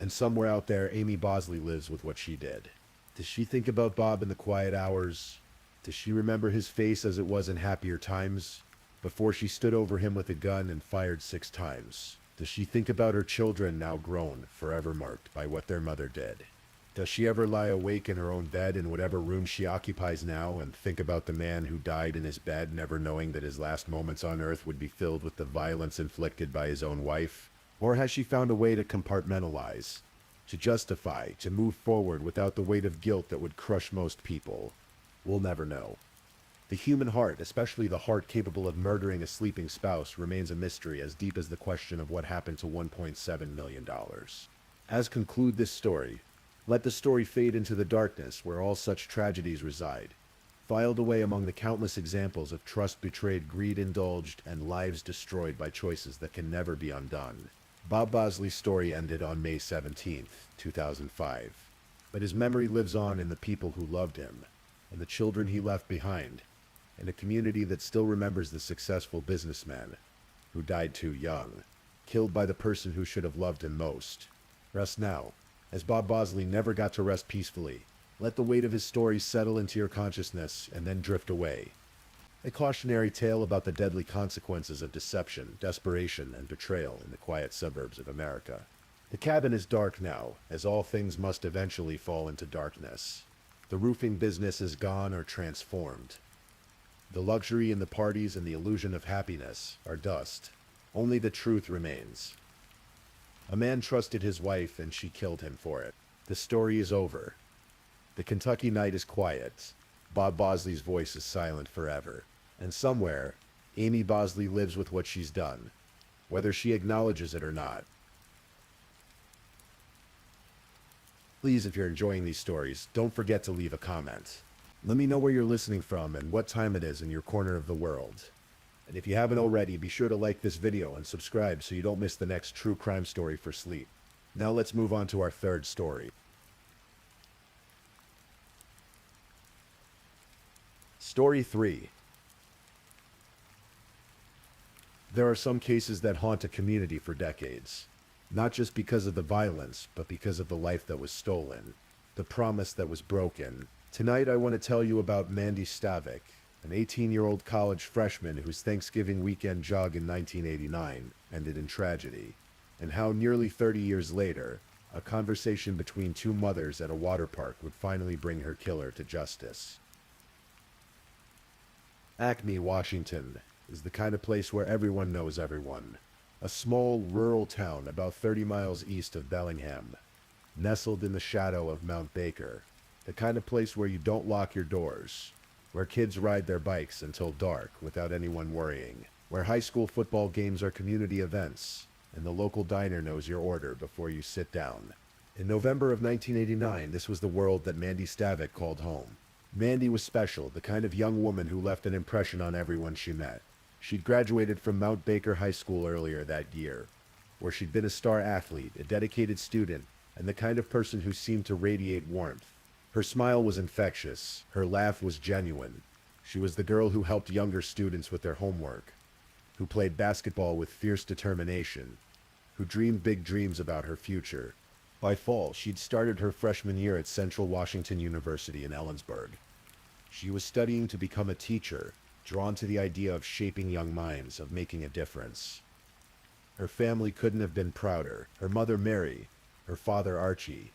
And somewhere out there, Amy Bosley lives with what she did. Does she think about Bob in the quiet hours? Does she remember his face as it was in happier times, before she stood over him with a gun and fired 6 times? Does she think about her children now grown, forever marked by what their mother did? Does she ever lie awake in her own bed in whatever room she occupies now and think about the man who died in his bed, never knowing that his last moments on earth would be filled with the violence inflicted by his own wife? Or has she found a way to compartmentalize, to justify, to move forward without the weight of guilt that would crush most people? We'll never know. The human heart, especially the heart capable of murdering a sleeping spouse, remains a mystery as deep as the question of what happened to $1.7 million. As conclude this story, let the story fade into the darkness where all such tragedies reside, filed away among the countless examples of trust betrayed, greed indulged, and lives destroyed by choices that can never be undone. Bob Bosley's story ended on May 17, 2005, but his memory lives on in the people who loved him, and the children he left behind, and a community that still remembers the successful businessman who died too young, killed by the person who should have loved him most. Rest now, as Bob Bosley never got to rest peacefully. Let the weight of his story settle into your consciousness and then drift away. A cautionary tale about the deadly consequences of deception, desperation, and betrayal in the quiet suburbs of America. The cabin is dark now, as all things must eventually fall into darkness. The roofing business is gone or transformed. The luxury in the parties and the illusion of happiness are dust. Only the truth remains. A man trusted his wife and she killed him for it. The story is over. The Kentucky night is quiet. Bob Bosley's voice is silent forever. And somewhere, Amy Bosley lives with what she's done, whether she acknowledges it or not. Please, if you're enjoying these stories, don't forget to leave a comment. Let me know where you're listening from and what time it is in your corner of the world. And if you haven't already, be sure to like this video and subscribe so you don't miss the next true crime story for sleep. Now let's move on to our third story. Story 3. There are some cases that haunt a community for decades, not just because of the violence, but because of the life that was stolen, the promise that was broken. Tonight I want to tell you about Mandy Stavik, an 18-year-old college freshman whose Thanksgiving weekend jog in 1989 ended in tragedy, and how nearly 30 years later, a conversation between 2 mothers at a water park would finally bring her killer to justice. Acme, Washington, is the kind of place where everyone knows everyone. A small, rural town about 30 miles east of Bellingham, nestled in the shadow of Mount Baker. The kind of place where you don't lock your doors, where kids ride their bikes until dark without anyone worrying, where high school football games are community events, and the local diner knows your order before you sit down. In November of 1989, this was the world that Mandy Stavik called home. Mandy was special, the kind of young woman who left an impression on everyone she met. She'd graduated from Mount Baker High School earlier that year, where she'd been a star athlete, a dedicated student, and the kind of person who seemed to radiate warmth. Her smile was infectious. Her laugh was genuine. She was the girl who helped younger students with their homework, who played basketball with fierce determination, who dreamed big dreams about her future. By fall, she'd started her freshman year at Central Washington University in Ellensburg. She was studying to become a teacher, drawn to the idea of shaping young minds, of making a difference. Her family couldn't have been prouder. Her mother, Mary, her father, Archie.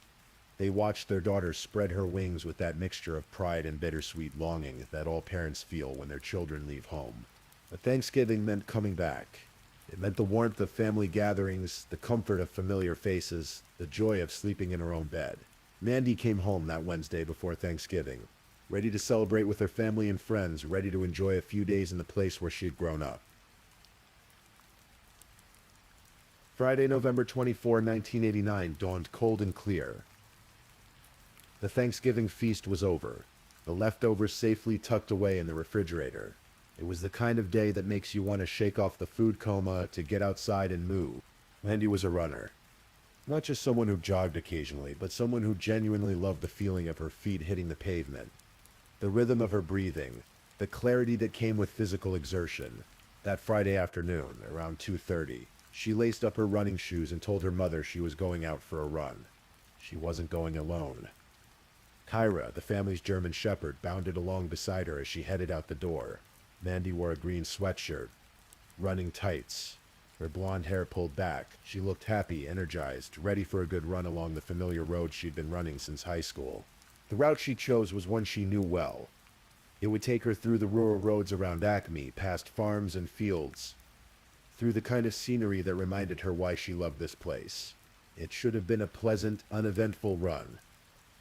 They watched their daughter spread her wings with that mixture of pride and bittersweet longing that all parents feel when their children leave home. But Thanksgiving meant coming back. It meant the warmth of family gatherings, the comfort of familiar faces, the joy of sleeping in her own bed. Mandy came home that Wednesday before Thanksgiving, ready to celebrate with her family and friends, ready to enjoy a few days in the place where she had grown up. Friday, November 24, 1989, dawned cold and clear. The Thanksgiving feast was over, the leftovers safely tucked away in the refrigerator. It was the kind of day that makes you want to shake off the food coma, to get outside and move. Mandy was a runner. Not just someone who jogged occasionally, but someone who genuinely loved the feeling of her feet hitting the pavement, the rhythm of her breathing, the clarity that came with physical exertion. That Friday afternoon, around 2:30, She laced up her running shoes and told her mother she was going out for a run. She wasn't going alone. Kyra, the family's German shepherd, bounded along beside her as she headed out the door. Mandy wore a green sweatshirt, running tights, her blonde hair pulled back. She looked happy, energized, ready for a good run along the familiar road she'd been running since high school. The route she chose was one she knew well. It would take her through the rural roads around Acme, past farms and fields, through the kind of scenery that reminded her why she loved this place. It should have been a pleasant, uneventful run,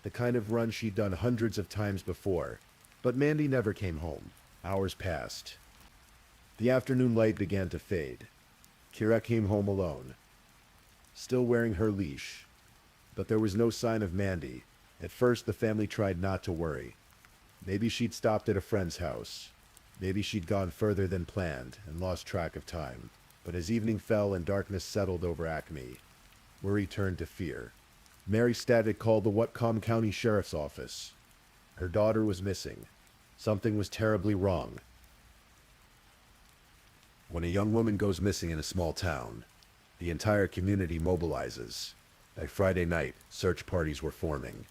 the kind of run she'd done hundreds of times before. But Mandy never came home. Hours passed. The afternoon light began to fade. Kira came home alone, still wearing her leash, but there was no sign of Mandy. At first, the family tried not to worry. Maybe she'd stopped at a friend's house. Maybe she'd gone further than planned and lost track of time. But as evening fell and darkness settled over Acme, worry turned to fear. Mary Static called the Whatcom County Sheriff's Office. Her daughter was missing. Something was terribly wrong. When a young woman goes missing in a small town, the entire community mobilizes. By Friday night, search parties were forming.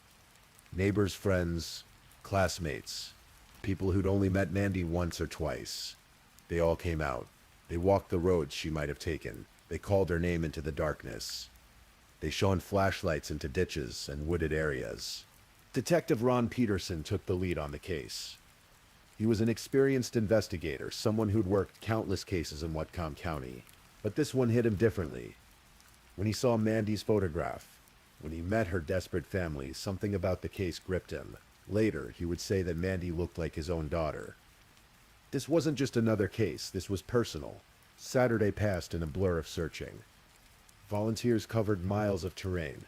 Neighbors, friends, classmates, people who'd only met Mandy once or twice. They all came out. They walked the roads she might have taken. They called her name into the darkness. They shone flashlights into ditches and wooded areas. Detective Ron Peterson took the lead on the case. He was an experienced investigator, someone who'd worked countless cases in Whatcom County. But this one hit him differently. When he saw Mandy's photograph, when he met her desperate family, something about the case gripped him. Later, he would say that Mandy looked like his own daughter. This wasn't just another case, this was personal. Saturday passed in a blur of searching. Volunteers covered miles of terrain.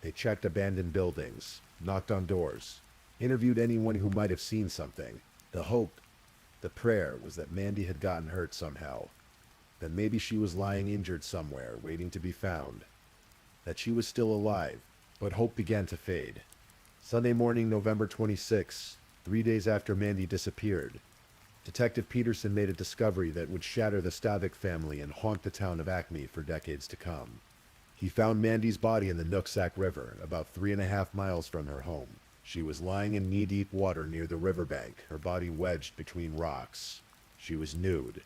They checked abandoned buildings, knocked on doors, interviewed anyone who might have seen something. The hope, the prayer, was that Mandy had gotten hurt somehow. That maybe she was lying injured somewhere, waiting to be found. That she was still alive, but hope began to fade. Sunday morning, November 26, 3 days after Mandy disappeared, Detective Peterson made a discovery that would shatter the Stavik family and haunt the town of Acme for decades to come. He found Mandy's body in the Nooksack River, about 3.5 miles from her home. She was lying in knee-deep water near the riverbank, her body wedged between rocks. She was nude.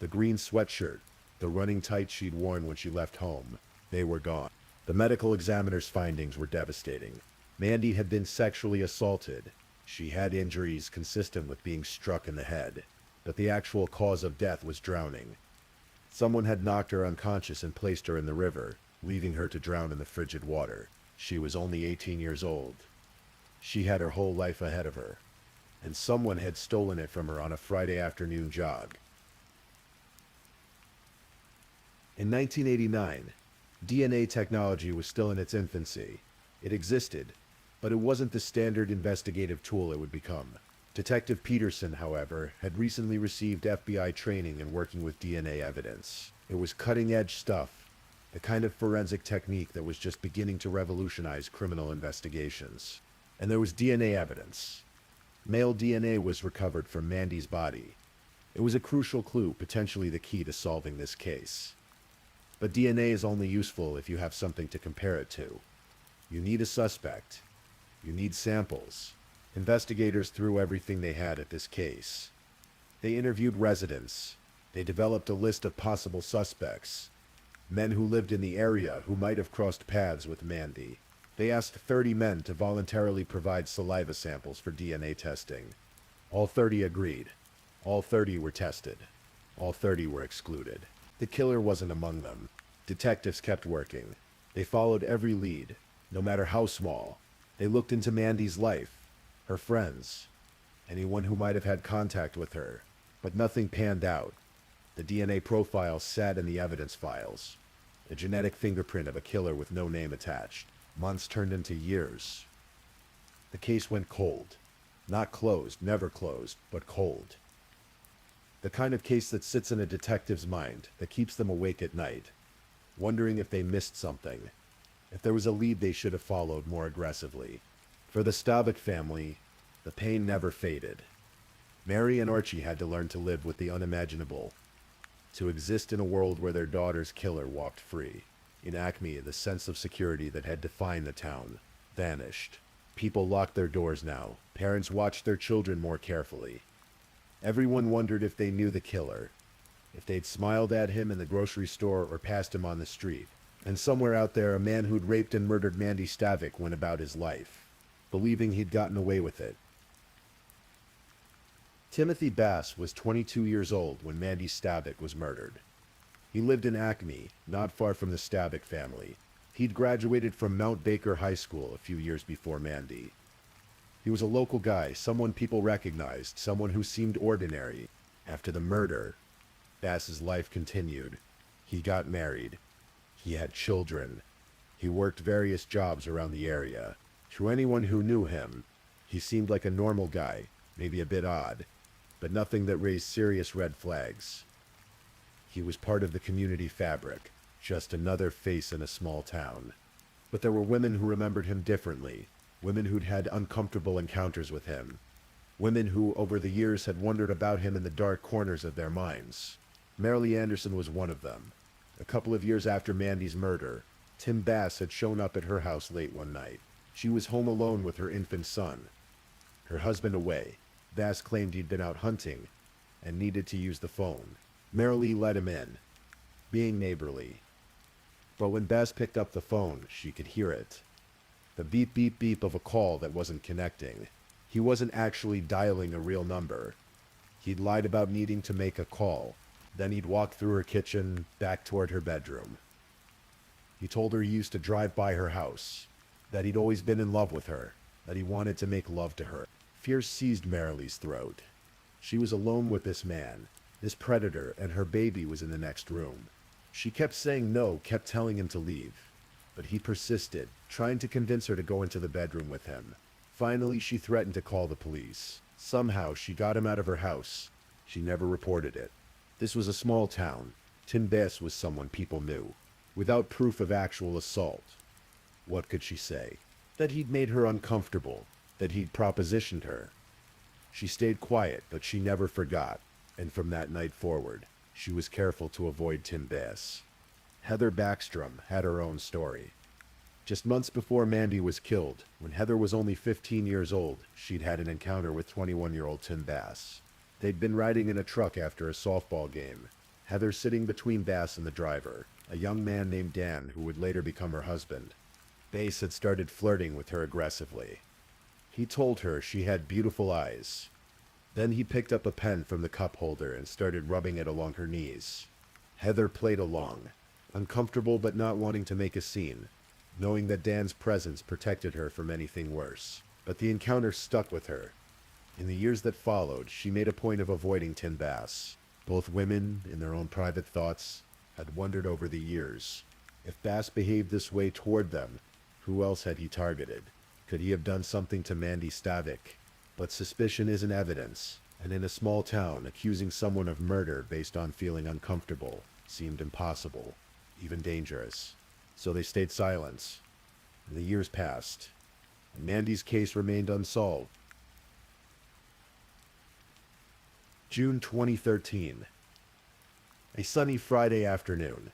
The green sweatshirt, the running tights she'd worn when she left home, they were gone. The medical examiner's findings were devastating. Mandy had been sexually assaulted. She had injuries consistent with being struck in the head, but the actual cause of death was drowning. Someone had knocked her unconscious and placed her in the river, leaving her to drown in the frigid water. She was only 18 years old. She had her whole life ahead of her, and someone had stolen it from her on a Friday afternoon jog. In 1989, DNA technology was still in its infancy. It existed, but it wasn't the standard investigative tool it would become. Detective Peterson, however, had recently received FBI training in working with DNA evidence. It was cutting-edge stuff, the kind of forensic technique that was just beginning to revolutionize criminal investigations. And there was DNA evidence. Male DNA was recovered from Mandy's body. It was a crucial clue, potentially the key to solving this case. But DNA is only useful if you have something to compare it to. You need a suspect. You need samples. Investigators threw everything they had at this case. They interviewed residents. They developed a list of possible suspects. Men who lived in the area who might have crossed paths with Mandy. They asked 30 men to voluntarily provide saliva samples for DNA testing. All 30 agreed. All 30 were tested. All 30 were excluded. The killer wasn't among them. Detectives kept working. They followed every lead, no matter how small. They looked into Mandy's life, her friends, anyone who might have had contact with her, but nothing panned out. The DNA profile sat in the evidence files, a genetic fingerprint of a killer with no name attached. Months turned into years. The case went cold. Not closed, never closed, but cold. The kind of case that sits in a detective's mind, that keeps them awake at night, wondering if they missed something, if there was a lead they should have followed more aggressively. For the Stavik family, the pain never faded. Mary and Archie had to learn to live with the unimaginable. to exist in a world where their daughter's killer walked free. In Acme, the sense of security that had defined the town vanished. People locked their doors now. Parents watched their children more carefully. Everyone wondered if they knew the killer, if they'd smiled at him in the grocery store or passed him on the street. And somewhere out there, a man who'd raped and murdered Mandy Stavik went about his life, believing he'd gotten away with it. Timothy Bass was 22 years old when Mandy Stavik was murdered. He lived in Acme, not far from the Stavik family. He'd graduated from Mount Baker High School a few years before Mandy. He was a local guy, someone people recognized, someone who seemed ordinary. After the murder, Bass's life continued. He got married. He had children. He worked various jobs around the area. To anyone who knew him, he seemed like a normal guy, maybe a bit odd, but nothing that raised serious red flags. He was part of the community fabric, just another face in a small town. But there were women who remembered him differently, women who'd had uncomfortable encounters with him, women who over the years had wondered about him in the dark corners of their minds. Marilee Anderson was one of them. A couple of years after Mandy's murder, Tim Bass had shown up at her house late one night. She was home alone with her infant son, her husband away. Bass claimed he'd been out hunting and needed to use the phone. Marilee let him in, being neighborly. But when Bass picked up the phone, she could hear it. The beep beep beep of a call that wasn't connecting. He wasn't actually dialing a real number. He'd lied about needing to make a call. Then he'd walk through her kitchen, back toward her bedroom. He told her he used to drive by her house, that he'd always been in love with her, that he wanted to make love to her. Fear seized Marilee's throat. She was alone with this man, this predator, and her baby was in the next room. She kept saying no, kept telling him to leave. But he persisted, trying to convince her to go into the bedroom with him. Finally, she threatened to call the police. Somehow, she got him out of her house. She never reported it. This was a small town. Tim Bass was someone people knew. Without proof of actual assault, what could she say? That he'd made her uncomfortable, that he'd propositioned her. She stayed quiet, but she never forgot, and from that night forward, she was careful to avoid Tim Bass. Heather Backstrom had her own story. Just months before Mandy was killed, when Heather was only 15 years old, she'd had an encounter with 21-year-old Tim Bass. They'd been riding in a truck after a softball game, Heather sitting between Bass and the driver, a young man named Dan who would later become her husband. Bass had started flirting with her aggressively. He told her she had beautiful eyes. Then he picked up a pen from the cup holder and started rubbing it along her knees. Heather played along, uncomfortable but not wanting to make a scene, knowing that Dan's presence protected her from anything worse. But the encounter stuck with her. In the years that followed, she made a point of avoiding Tim Bass. Both women, in their own private thoughts, had wondered over the years. If Bass behaved this way toward them, who else had he targeted? Could he have done something to Mandy Stavik? But suspicion isn't evidence, and in a small town, accusing someone of murder based on feeling uncomfortable seemed impossible, even dangerous. So they stayed silent. And the years passed, and Mandy's case remained unsolved. June 2013. A sunny Friday afternoon.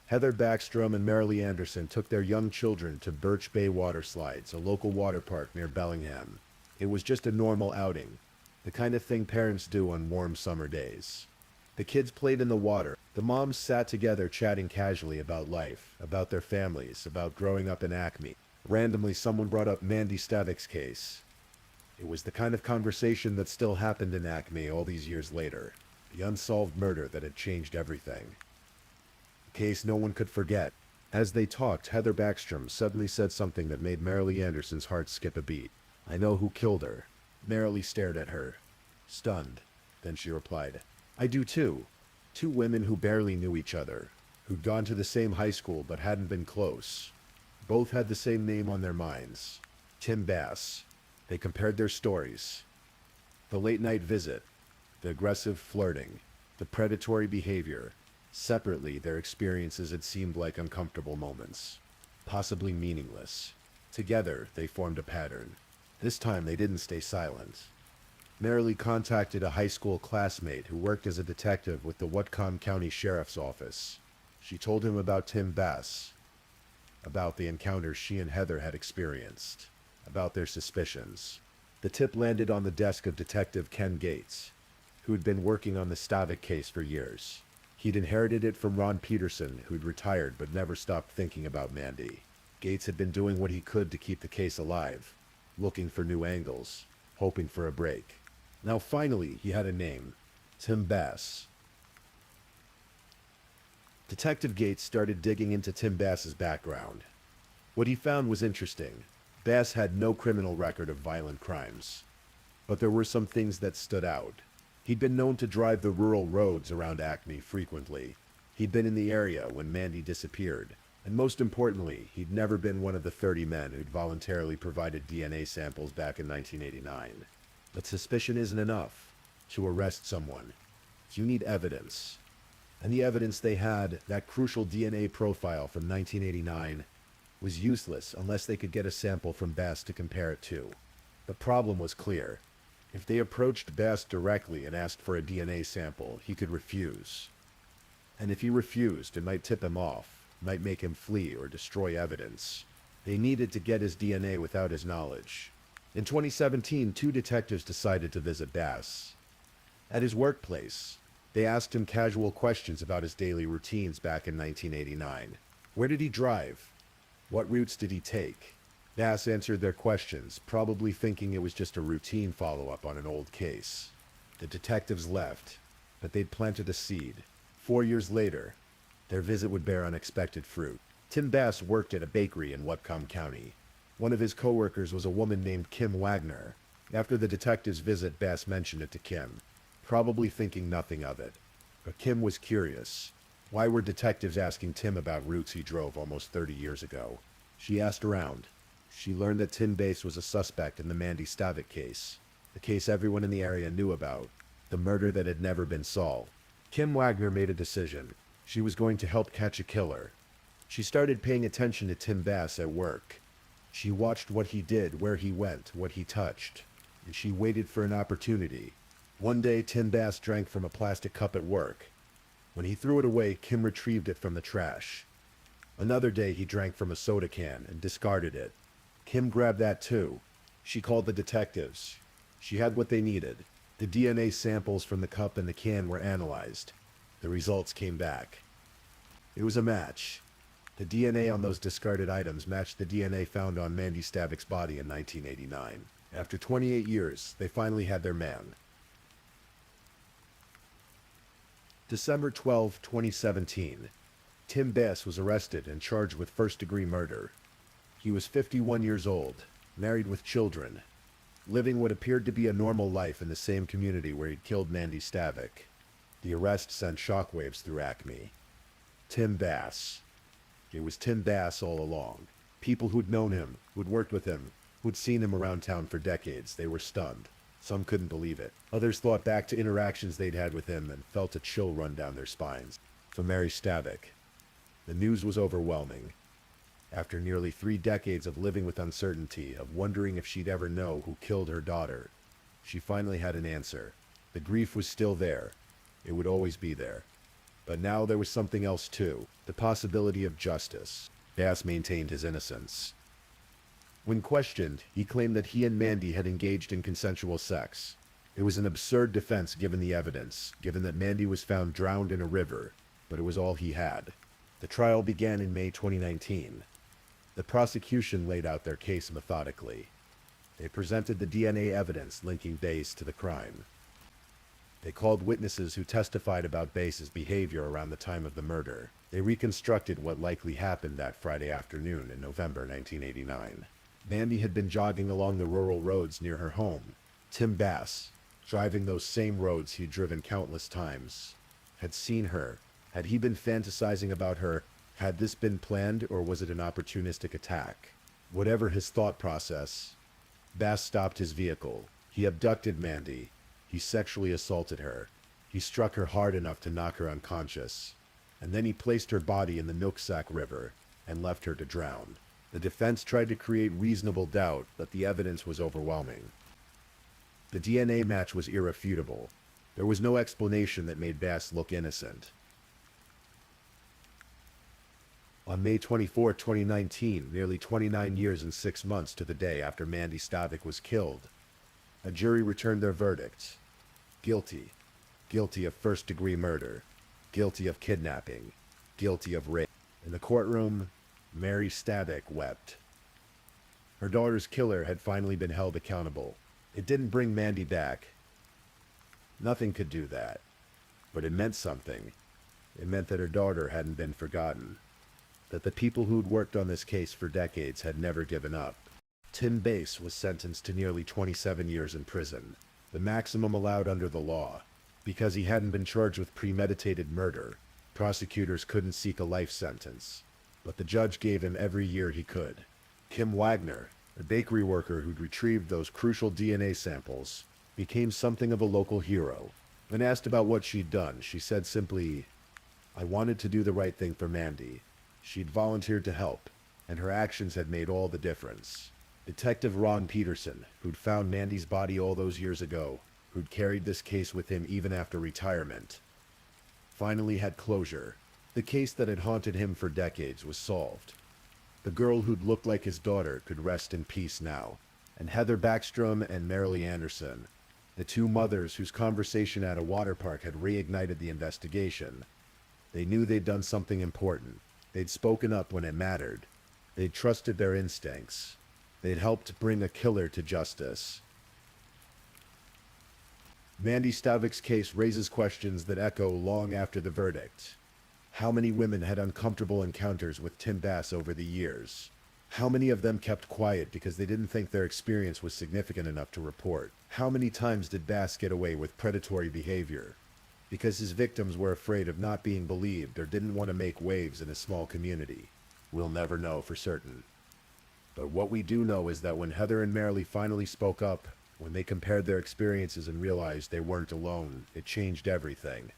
Heather Backstrom and Marilee Anderson took their young children to Birch Bay Water Slides, a local water park near Bellingham. It was just a normal outing, the kind of thing parents do on warm summer days. The kids played in the water. The moms sat together chatting casually about life, about their families, about growing up in Acme. Randomly, someone brought up Mandy Stavik's case. It was the kind of conversation that still happened in Acme all these years later. The unsolved murder that had changed everything. A case no one could forget. As they talked, Heather Backstrom suddenly said something that made Marilee Anderson's heart skip a beat. "I know who killed her." Marilee stared at her, stunned. Then she replied, "I do too." Two women who barely knew each other, who'd gone to the same high school but hadn't been close. Both had the same name on their minds, Tim Bass. They compared their stories. The late-night visit, the aggressive flirting, the predatory behavior. Separately, their experiences had seemed like uncomfortable moments, possibly meaningless. Together, they formed a pattern. This time, they didn't stay silent. merely contacted a high school classmate who worked as a detective with the Whatcom County Sheriff's Office. She told him about Tim Bass, about the encounter she and Heather had experienced, about their suspicions. The tip landed on the desk of Detective Ken Gates, who had been working on the Stavic case for years. He'd inherited it from Ron Peterson, who'd retired but never stopped thinking about Mandy. Gates had been doing what he could to keep the case alive, looking for new angles, hoping for a break. Now finally, he had a name: Tim Bass. Detective Gates started digging into Tim Bass's background. What he found was interesting. Bass had no criminal record of violent crimes, but there were some things that stood out. He'd been known to drive the rural roads around Acme frequently. He'd been in the area when Mandy disappeared. And most importantly, he'd never been one of the 30 men who'd voluntarily provided DNA samples back in 1989. But suspicion isn't enough to arrest someone. You need evidence. And the evidence they had, that crucial DNA profile from 1989, was useless unless they could get a sample from Bass to compare it to. The problem was clear. If they approached Bass directly and asked for a DNA sample, he could refuse. And if he refused, it might tip him off, might make him flee or destroy evidence. They needed to get his DNA without his knowledge. In 2017, 2 detectives decided to visit Bass. At his workplace, they asked him casual questions about his daily routines back in 1989. Where did he drive? What routes did he take? Bass answered their questions, probably thinking it was just a routine follow-up on an old case. The detectives left, but they'd planted a seed. 4 years later, their visit would bear unexpected fruit. Tim Bass worked at a bakery in Whatcom County. One of his co-workers was a woman named Kim Wagner. After the detectives' visit, Bass mentioned it to Kim, probably thinking nothing of it. But Kim was curious. Why were detectives asking Tim about routes he drove almost 30 years ago? She asked around. She learned that Tim Bass was a suspect in the Mandy Stavic case, the case everyone in the area knew about, the murder that had never been solved. Kim Wagner made a decision. She was going to help catch a killer. She started paying attention to Tim Bass at work. She watched what he did, where he went, what he touched, and she waited for an opportunity. One day, Tim Bass drank from a plastic cup at work. When he threw it away, Kim retrieved it from the trash. Another day, he drank from a soda can and discarded it. Kim grabbed that too. She called the detectives. She had what they needed. The DNA samples from the cup and the can were analyzed. The results came back. It was a match. The DNA on those discarded items matched the DNA found on Mandy Stavic's body in 1989. After 28 years, they finally had their man. December 12, 2017. Tim Bass was arrested and charged with first-degree murder. He was 51 years old, married with children, living what appeared to be a normal life in the same community where he'd killed Mandy Stavic. The arrest sent shockwaves through Acme. Tim Bass. It was Tim Bass all along. People who'd known him, who'd worked with him, who'd seen him around town for decades, they were stunned. Some couldn't believe it. Others thought back to interactions they'd had with him and felt a chill run down their spines. For Mary Stavic, the news was overwhelming. After nearly 3 decades of living with uncertainty, of wondering if she'd ever know who killed her daughter, she finally had an answer. The grief was still there. It would always be there. But now there was something else too, the possibility of justice. Bass maintained his innocence. When questioned, he claimed that he and Mandy had engaged in consensual sex. It was an absurd defense given the evidence, given that Mandy was found drowned in a river, but it was all he had. The trial began in May 2019. The prosecution laid out their case methodically. They presented the DNA evidence linking Bass to the crime. They called witnesses who testified about Bass's behavior around the time of the murder. They reconstructed what likely happened that Friday afternoon in November 1989. Mandy had been jogging along the rural roads near her home. Tim Bass, driving those same roads he'd driven countless times, had seen her. Had he been fantasizing about her? Had this been planned, or was it an opportunistic attack? Whatever his thought process, Bass stopped his vehicle. He abducted Mandy. He sexually assaulted her. He struck her hard enough to knock her unconscious. And then he placed her body in the Nooksack River and left her to drown. The defense tried to create reasonable doubt, but the evidence was overwhelming. The DNA match was irrefutable. There was no explanation that made Bass look innocent. On May 24, 2019, nearly 29 years and 6 months to the day after Mandy Stavik was killed, a jury returned their verdict. Guilty. Guilty of first-degree murder. Guilty of kidnapping. Guilty of rape. In the courtroom, Mary Stavik wept. Her daughter's killer had finally been held accountable. It didn't bring Mandy back. Nothing could do that. But it meant something. It meant that her daughter hadn't been forgotten. That the people who'd worked on this case for decades had never given up. Tim Bass was sentenced to nearly 27 years in prison, the maximum allowed under the law. Because he hadn't been charged with premeditated murder, prosecutors couldn't seek a life sentence. But the judge gave him every year he could. Kim Wagner, a bakery worker who'd retrieved those crucial DNA samples, became something of a local hero. When asked about what she'd done, she said simply, "I wanted to do the right thing for Mandy." She'd volunteered to help, and her actions had made all the difference. Detective Ron Peterson, who'd found Mandy's body all those years ago, who'd carried this case with him even after retirement, finally had closure. The case that had haunted him for decades was solved. The girl who'd looked like his daughter could rest in peace now. And Heather Backstrom and Marilee Anderson, the two mothers whose conversation at a water park had reignited the investigation, they knew they'd done something important. They'd spoken up when it mattered. They'd trusted their instincts. They'd helped bring a killer to justice. Mandy Stavik's case raises questions that echo long after the verdict. How many women had uncomfortable encounters with Tim Bass over the years? How many of them kept quiet because they didn't think their experience was significant enough to report? How many times did Bass get away with predatory behavior because his victims were afraid of not being believed or didn't want to make waves in a small community? We'll never know for certain. But what we do know is that when Heather and Marilee finally spoke up, when they compared their experiences and realized they weren't alone, it changed everything.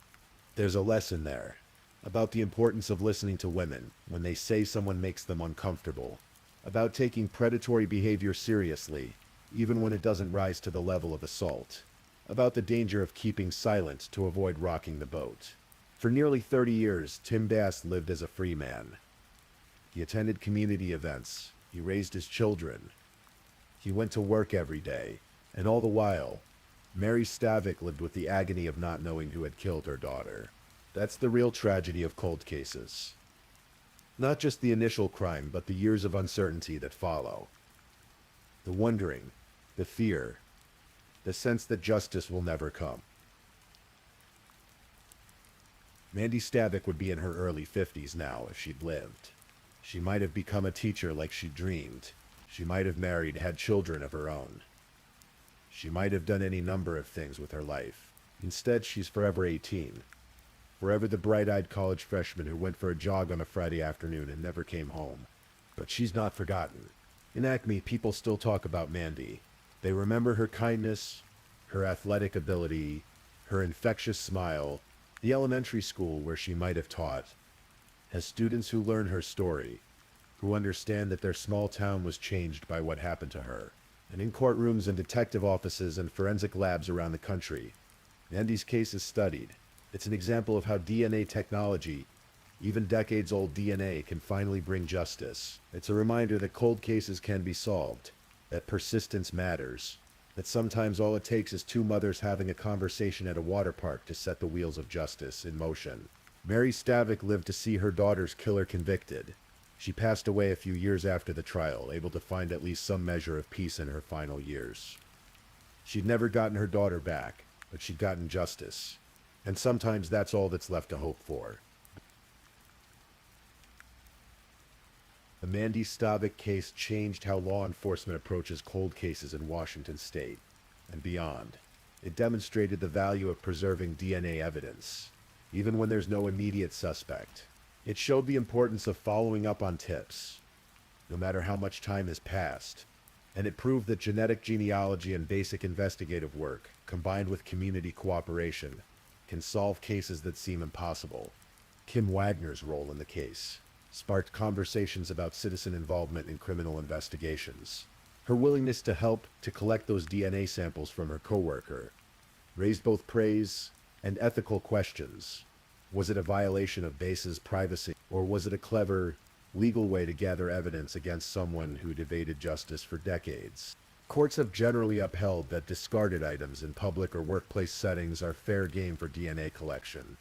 There's a lesson there about the importance of listening to women when they say someone makes them uncomfortable, about taking predatory behavior seriously, even when it doesn't rise to the level of assault, about the danger of keeping silent to avoid rocking the boat. For nearly 30 years, Tim Bass lived as a free man. He attended community events. He raised his children. He went to work every day. And all the while, Mary Stavik lived with the agony of not knowing who had killed her daughter. That's the real tragedy of cold cases. Not just the initial crime, but the years of uncertainty that follow. The wondering, the fear, the sense that justice will never come. Mandy Stavik would be in her early 50s now if she'd lived. She might have become a teacher like she dreamed. She might have married, had children of her own. She might have done any number of things with her life. Instead, she's forever 18. Forever the bright-eyed college freshman who went for a jog on a Friday afternoon and never came home. But she's not forgotten. In Acme, people still talk about Mandy. They remember her kindness, her athletic ability, her infectious smile, the elementary school where she might have taught. As students who learn her story, who understand that their small town was changed by what happened to her. And in courtrooms and detective offices and forensic labs around the country, Mandy's case is studied. It's an example of how DNA technology, even decades-old DNA, can finally bring justice. It's a reminder that cold cases can be solved, that persistence matters, that sometimes all it takes is two mothers having a conversation at a water park to set the wheels of justice in motion. Mary Stavik lived to see her daughter's killer convicted. She passed away a few years after the trial, able to find at least some measure of peace in her final years. She'd never gotten her daughter back, but she'd gotten justice. And sometimes that's all that's left to hope for. The Mandy Stavik case changed how law enforcement approaches cold cases in Washington state and beyond. It demonstrated the value of preserving DNA evidence, even when there's no immediate suspect. It showed the importance of following up on tips, no matter how much time has passed. And it proved that genetic genealogy and basic investigative work, combined with community cooperation, can solve cases that seem impossible. Kim Wagner's role in the case sparked conversations about citizen involvement in criminal investigations. Her willingness to help to collect those DNA samples from her coworker raised both praise and ethical questions. Was it a violation of Bass's privacy, or was it a clever, legal way to gather evidence against someone who'd evaded justice for decades? Courts have generally upheld that discarded items in public or workplace settings are fair game for DNA collection.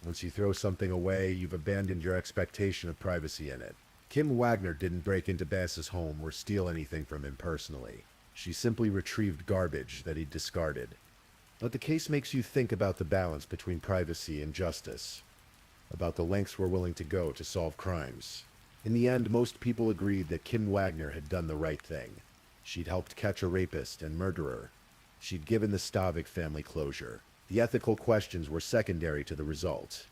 Once you throw something away, you've abandoned your expectation of privacy in it. Kim Wagner didn't break into Bass's home or steal anything from him personally. She simply retrieved garbage that he'd discarded. But the case makes you think about the balance between privacy and justice, about the lengths we're willing to go to solve crimes. In the end, most people agreed that Kim Wagner had done the right thing. She'd helped catch a rapist and murderer. She'd given the Stavik family closure. The ethical questions were secondary to the result.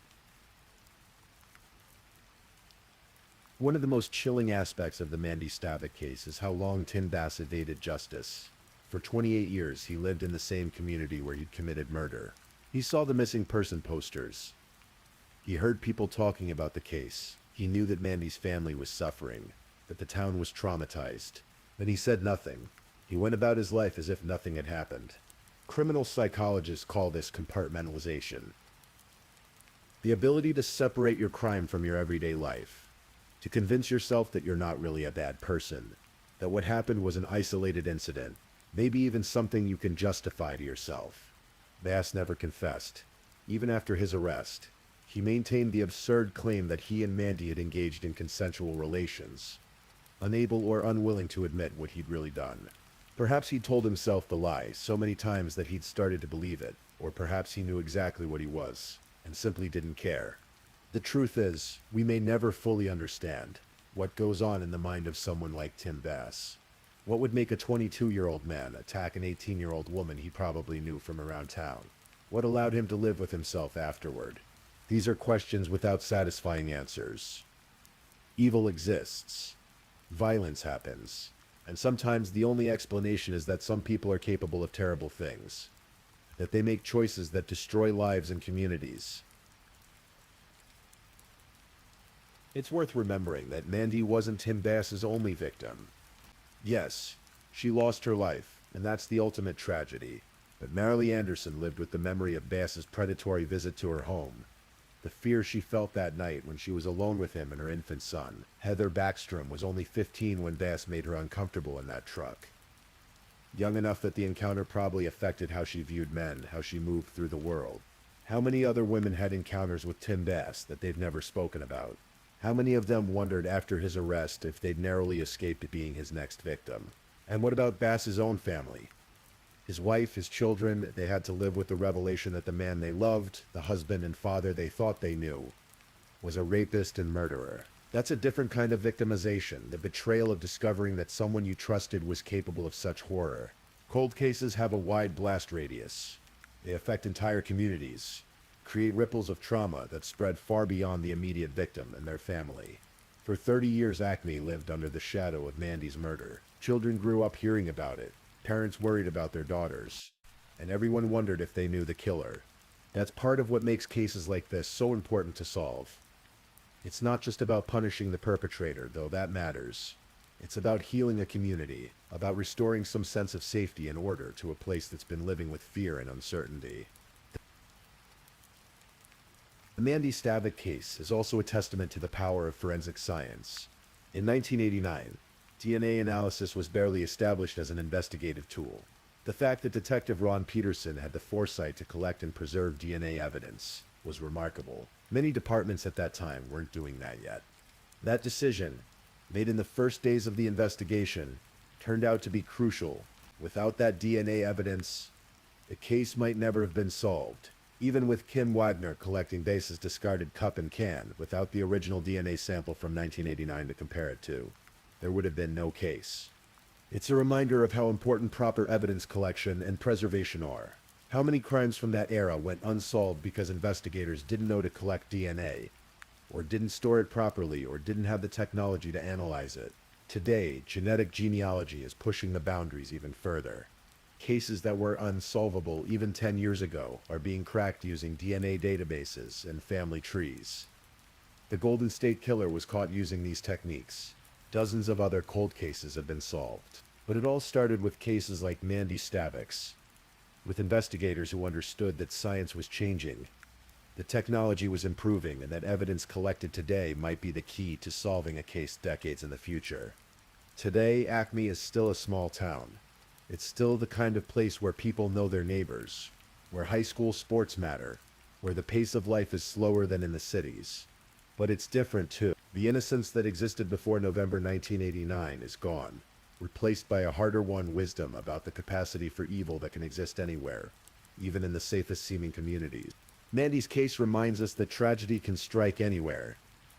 One of the most chilling aspects of the Mandy Stavik case is how long Tim Bass evaded justice. For 28 years, he lived in the same community where he'd committed murder. He saw the missing person posters. He heard people talking about the case. He knew that Mandy's family was suffering, that the town was traumatized. But he said nothing. He went about his life as if nothing had happened. Criminal psychologists call this compartmentalization. The ability to separate your crime from your everyday life. To convince yourself that you're not really a bad person. That what happened was an isolated incident. Maybe even something you can justify to yourself. Bass never confessed. Even after his arrest, he maintained the absurd claim that he and Mandy had engaged in consensual relations, unable or unwilling to admit what he'd really done. Perhaps he'd told himself the lie so many times that he'd started to believe it, or perhaps he knew exactly what he was, and simply didn't care. The truth is, we may never fully understand what goes on in the mind of someone like Tim Bass. What would make a 22-year-old man attack an 18-year-old woman he probably knew from around town? What allowed him to live with himself afterward? These are questions without satisfying answers. Evil exists. Violence happens. And sometimes the only explanation is that some people are capable of terrible things. That they make choices that destroy lives and communities. It's worth remembering that Mandy wasn't Tim Bass's only victim. Yes, she lost her life, and that's the ultimate tragedy. But Marilee Anderson lived with the memory of Bass's predatory visit to her home. The fear she felt that night when she was alone with him and her infant son. Heather Backstrom was only 15 when Bass made her uncomfortable in that truck. Young enough that the encounter probably affected how she viewed men, how she moved through the world. How many other women had encounters with Tim Bass that they've never spoken about? How many of them wondered after his arrest if they'd narrowly escaped being his next victim? And what about Bass's own family? His wife, his children, they had to live with the revelation that the man they loved, the husband and father they thought they knew, was a rapist and murderer. That's a different kind of victimization, the betrayal of discovering that someone you trusted was capable of such horror. Cold cases have a wide blast radius. They affect entire communities, create ripples of trauma that spread far beyond the immediate victim and their family. For 30 years, Acme lived under the shadow of Mandy's murder. Children grew up hearing about it. Parents worried about their daughters. And everyone wondered if they knew the killer. That's part of what makes cases like this so important to solve. It's not just about punishing the perpetrator, though that matters. It's about healing a community, about restoring some sense of safety and order to a place that's been living with fear and uncertainty. The Mandy Stavik case is also a testament to the power of forensic science. In 1989, DNA analysis was barely established as an investigative tool. The fact that Detective Ron Peterson had the foresight to collect and preserve DNA evidence was remarkable. Many departments at that time weren't doing that yet. That decision, made in the first days of the investigation, turned out to be crucial. Without that DNA evidence, the case might never have been solved. Even with Kim Wagner collecting Bass's discarded cup and can, without the original DNA sample from 1989 to compare it to, there would have been no case. It's a reminder of how important proper evidence collection and preservation are. How many crimes from that era went unsolved because investigators didn't know to collect DNA, or didn't store it properly, or didn't have the technology to analyze it. Today, genetic genealogy is pushing the boundaries even further. Cases that were unsolvable even 10 years ago are being cracked using DNA databases and family trees. The Golden State Killer was caught using these techniques. Dozens of other cold cases have been solved. But it all started with cases like Mandy Stavix, with investigators who understood that science was changing, that technology was improving, and that evidence collected today might be the key to solving a case decades in the future. Today, Acme is still a small town. It's still the kind of place where people know their neighbors, where high school sports matter, where the pace of life is slower than in the cities. But it's different too. The innocence that existed before November 1989 is gone, replaced by a harder-won wisdom about the capacity for evil that can exist anywhere, even in the safest seeming communities. Mandy's case reminds us that tragedy can strike anywhere,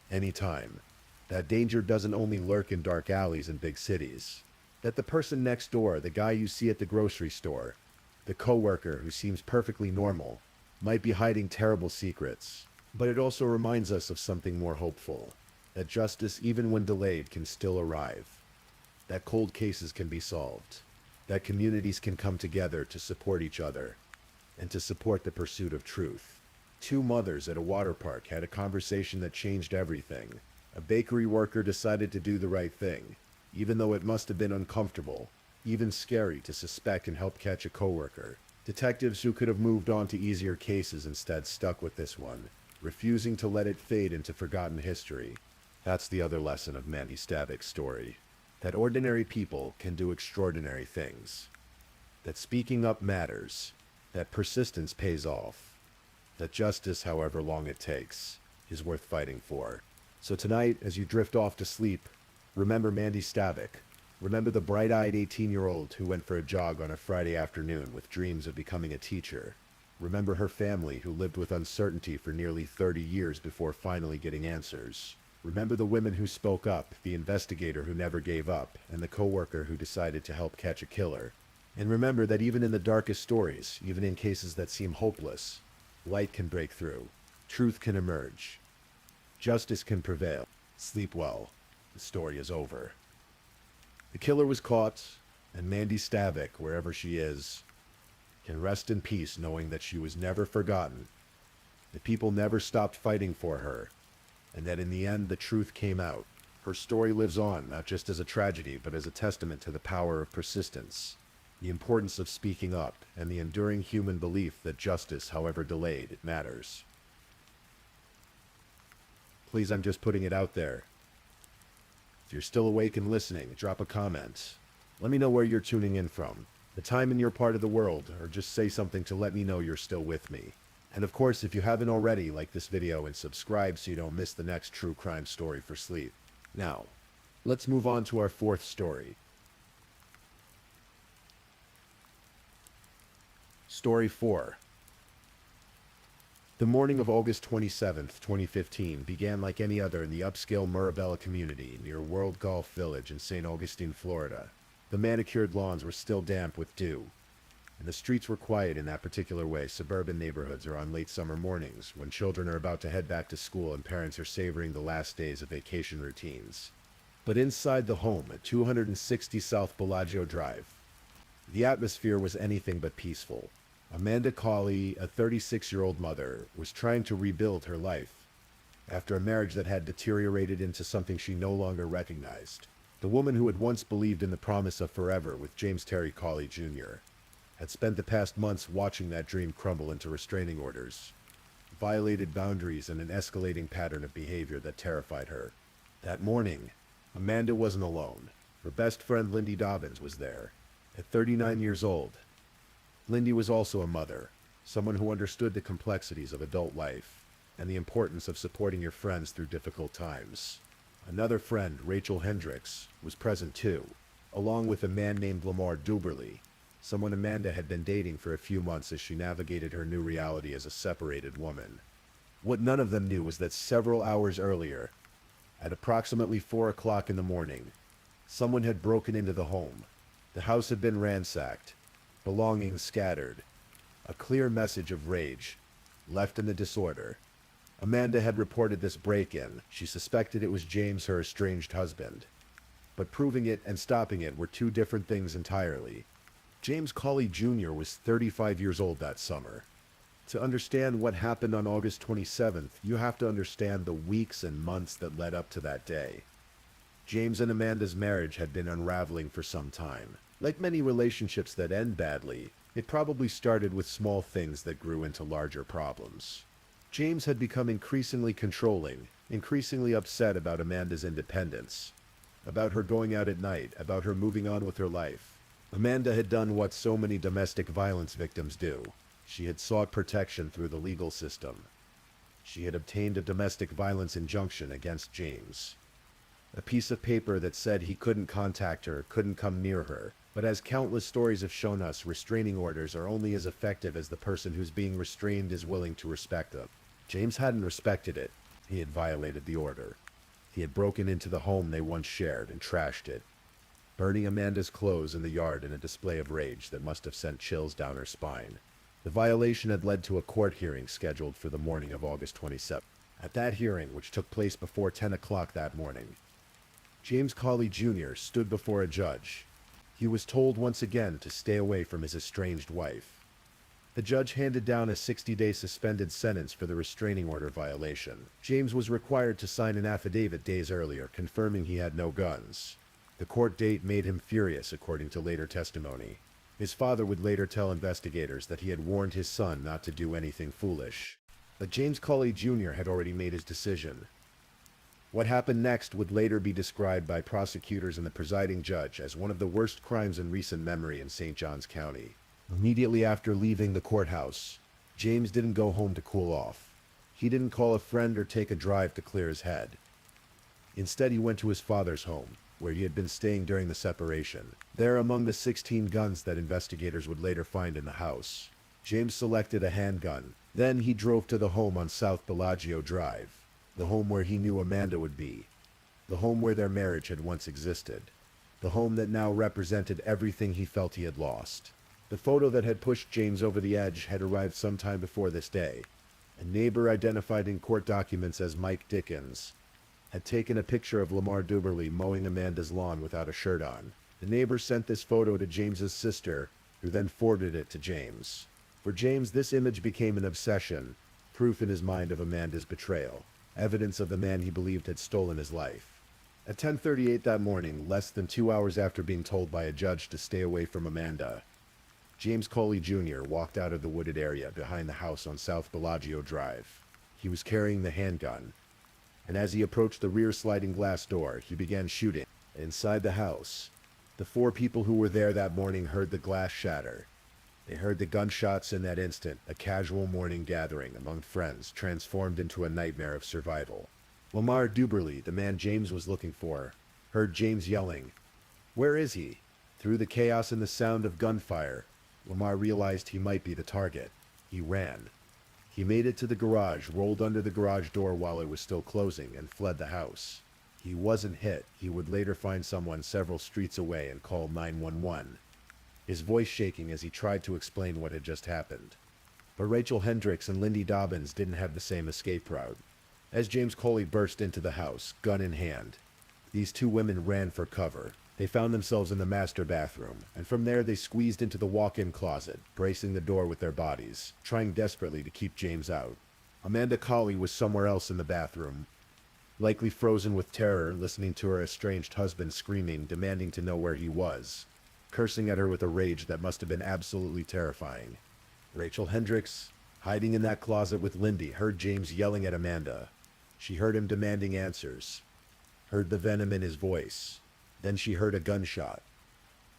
anytime. That danger doesn't only lurk in dark alleys in big cities. That the person next door, the guy you see at the grocery store, the coworker who seems perfectly normal, might be hiding terrible secrets. But it also reminds us of something more hopeful. That justice, even when delayed, can still arrive. That cold cases can be solved. That communities can come together to support each other and to support the pursuit of truth. Two mothers at a water park had a conversation that changed everything. A bakery worker decided to do the right thing, even though it must have been uncomfortable, even scary to suspect and help catch a coworker. Detectives who could have moved on to easier cases instead stuck with this one, refusing to let it fade into forgotten history. That's the other lesson of Mandy Stavix's story. That ordinary people can do extraordinary things. That speaking up matters. That persistence pays off. That justice, however long it takes, is worth fighting for. So tonight, as you drift off to sleep, remember Mandy Stavik. Remember the bright-eyed 18-year-old who went for a jog on a Friday afternoon with dreams of becoming a teacher. Remember her family who lived with uncertainty for nearly 30 years before finally getting answers. Remember the women who spoke up, the investigator who never gave up, and the coworker who decided to help catch a killer. And remember that even in the darkest stories, even in cases that seem hopeless, light can break through. Truth can emerge. Justice can prevail. Sleep well. The story is over. The killer was caught, and Mandy Stavik, wherever she is, can rest in peace knowing that she was never forgotten, that people never stopped fighting for her, and that in the end the truth came out. Her story lives on, not just as a tragedy, but as a testament to the power of persistence, the importance of speaking up, and the enduring human belief that justice, however delayed, matters. Please, I'm just putting it out there. If you're still awake and listening, drop a comment. Let me know where you're tuning in from, the time in your part of the world, or just say something to let me know you're still with me. And of course, if you haven't already, like this video and subscribe so you don't miss the next true crime story for sleep. Now, let's move on to our fourth story. Story 4. The morning of August 27th, 2015 began like any other in the upscale Mirabella community near World Golf Village in St. Augustine, Florida. The manicured lawns were still damp with dew, and the streets were quiet in that particular way suburban neighborhoods are on late summer mornings when children are about to head back to school and parents are savoring the last days of vacation routines. But inside the home at 260 South Bellagio Drive, the atmosphere was anything but peaceful. Amanda Cawley, a 36-year-old mother, was trying to rebuild her life after a marriage that had deteriorated into something she no longer recognized. The woman who had once believed in the promise of forever with James Terry Cawley Jr. had spent the past months watching that dream crumble into restraining orders, violated boundaries, and an escalating pattern of behavior that terrified her. That morning, Amanda wasn't alone. Her best friend Lindy Dobbins was there. At 39 years old, Lindy was also a mother, someone who understood the complexities of adult life and the importance of supporting your friends through difficult times. Another friend, Rachel Hendricks, was present too, along with a man named Lamar Duberly, someone Amanda had been dating for a few months as she navigated her new reality as a separated woman. What none of them knew was that several hours earlier, at approximately 4 o'clock in the morning, someone had broken into the home. The house had been ransacked, belongings scattered, a clear message of rage left in the disorder. Amanda had reported this break-in. She suspected it was James, her estranged husband. But proving it and stopping it were two different things entirely. James Cawley Jr. was 35 years old that summer. To understand what happened on August 27th, you have to understand the weeks and months that led up to that day. James and Amanda's marriage had been unraveling for some time. Like many relationships that end badly, it probably started with small things that grew into larger problems. James had become increasingly controlling, increasingly upset about Amanda's independence, about her going out at night, about her moving on with her life. Amanda had done what so many domestic violence victims do. She had sought protection through the legal system. She had obtained a domestic violence injunction against James. A piece of paper that said he couldn't contact her, couldn't come near her. But as countless stories have shown us, restraining orders are only as effective as the person who's being restrained is willing to respect them. James hadn't respected it. He had violated the order. He had broken into the home they once shared and trashed it, burning Amanda's clothes in the yard in a display of rage that must have sent chills down her spine. The violation had led to a court hearing scheduled for the morning of August 27th. At that hearing, which took place before 10 o'clock that morning, James Cawley Jr. stood before a judge. He was told once again to stay away from his estranged wife. The judge handed down a 60-day suspended sentence for the restraining order violation. James was required to sign an affidavit days earlier confirming he had no guns. The court date made him furious, according to later testimony. His father would later tell investigators that he had warned his son not to do anything foolish. But James Cawley Jr. had already made his decision. What happened next would later be described by prosecutors and the presiding judge as one of the worst crimes in recent memory in St. Johns County. Immediately after leaving the courthouse, James didn't go home to cool off. He didn't call a friend or take a drive to clear his head. Instead, he went to his father's home, where he had been staying during the separation. There, among the 16 guns that investigators would later find in the house, James selected a handgun. Then he drove to the home on South Bellagio Drive, the home where he knew Amanda would be, the home where their marriage had once existed, the home that now represented everything he felt he had lost. The photo that had pushed James over the edge had arrived sometime before this day. A neighbor, identified in court documents as Mike Dickens, had taken a picture of Lamar Duberly mowing Amanda's lawn without a shirt on. The neighbor sent this photo to James's sister, who then forwarded it to James. For James, this image became an obsession, proof in his mind of Amanda's betrayal, evidence of the man he believed had stolen his life. At 10:38 that morning, less than 2 hours after being told by a judge to stay away from Amanda, James Cawley Jr. walked out of the wooded area behind the house on South Bellagio Drive. He was carrying the handgun, and as he approached the rear sliding glass door, he began shooting. Inside the house, the 4 people who were there that morning heard the glass shatter. They heard the gunshots in that instant. A casual morning gathering among friends transformed into a nightmare of survival. Lamar Duberly, the man James was looking for, heard James yelling, "Where is he?" Through the chaos and the sound of gunfire, Lamar realized he might be the target. He ran. He made it to the garage, rolled under the garage door while it was still closing, and fled the house. He wasn't hit. He would later find someone several streets away and call 911. His voice shaking as he tried to explain what had just happened. But Rachel Hendricks and Lindy Dobbins didn't have the same escape route. As James Cawley burst into the house, gun in hand, these 2 women ran for cover. They found themselves in the master bathroom, and from there they squeezed into the walk-in closet, bracing the door with their bodies, trying desperately to keep James out. Amanda Cawley was somewhere else in the bathroom, likely frozen with terror, listening to her estranged husband screaming, demanding to know where he was, cursing at her with a rage that must have been absolutely terrifying. Rachel Hendricks, hiding in that closet with Lindy, heard James yelling at Amanda. She heard him demanding answers, heard the venom in his voice. Then she heard a gunshot.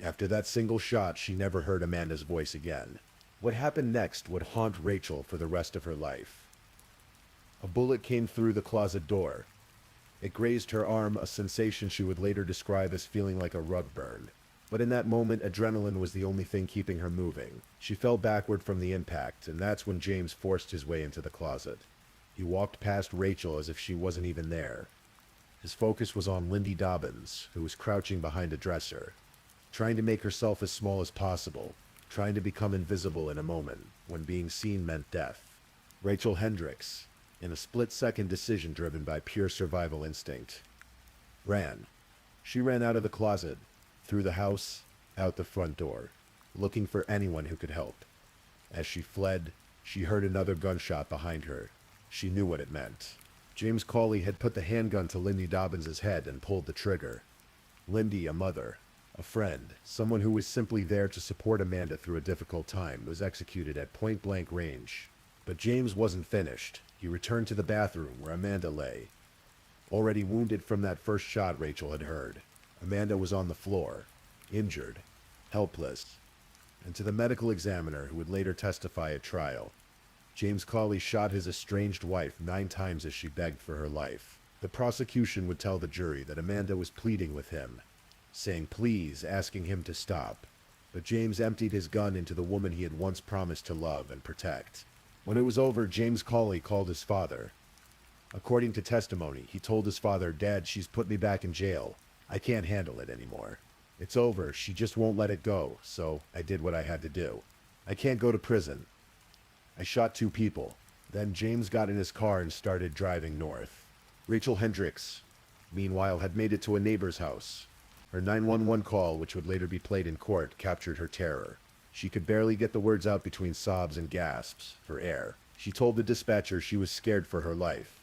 After that single shot, she never heard Amanda's voice again. What happened next would haunt Rachel for the rest of her life. A bullet came through the closet door. It grazed her arm, a sensation she would later describe as feeling like a rug burn. But in that moment, adrenaline was the only thing keeping her moving. She fell backward from the impact, and that's when James forced his way into the closet. He walked past Rachel as if she wasn't even there. His focus was on Lindy Dobbins, who was crouching behind a dresser, trying to make herself as small as possible, trying to become invisible in a moment when being seen meant death. Rachel Hendricks, in a split-second decision driven by pure survival instinct, ran. She ran out of the closet, through the house, out the front door, looking for anyone who could help. As she fled, she heard another gunshot behind her. She knew what it meant. James Cawley had put the handgun to Lindy Dobbins' head and pulled the trigger. Lindy, a mother, a friend, someone who was simply there to support Amanda through a difficult time, was executed at point-blank range. But James wasn't finished. He returned to the bathroom where Amanda lay. Already wounded from that first shot Rachel had heard, Amanda was on the floor, injured, helpless. And to the medical examiner who would later testify at trial, James Cawley shot his estranged wife 9 times as she begged for her life. The prosecution would tell the jury that Amanda was pleading with him, saying please, asking him to stop. But James emptied his gun into the woman he had once promised to love and protect. When it was over, James Cawley called his father. According to testimony, he told his father, "Dad, she's put me back in jail. I can't handle it anymore. It's over. She just won't let it go, so I did what I had to do. I can't go to prison. I shot 2 people. Then James got in his car and started driving north. Rachel Hendricks, meanwhile, had made it to a neighbor's house. Her 911 call, which would later be played in court, captured her terror. She could barely get the words out between sobs and gasps for air. She told the dispatcher she was scared for her life,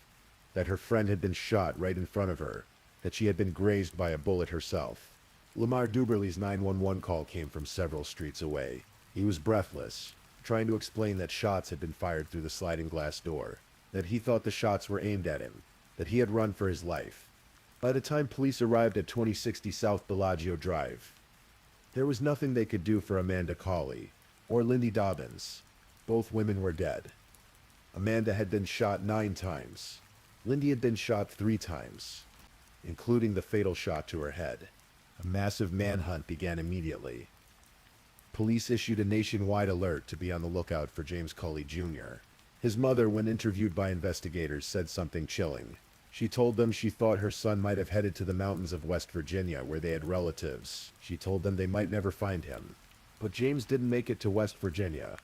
that her friend had been shot right in front of her, that she had been grazed by a bullet herself. Lamar Duberly's 911 call came from several streets away. He was breathless, trying to explain that shots had been fired through the sliding glass door, that he thought the shots were aimed at him, that he had run for his life. By the time police arrived at 2060 South Bellagio Drive, there was nothing they could do for Amanda Cawley or Lindy Dobbins. Both women were dead. Amanda had been shot 9 times. Lindy had been shot 3 times, including the fatal shot to her head. A massive manhunt began immediately. Police issued a nationwide alert to be on the lookout for James Cawley Jr. His mother, when interviewed by investigators, said something chilling. She told them she thought her son might have headed to the mountains of West Virginia where they had relatives. She told them they might never find him. But James didn't make it to West Virginia.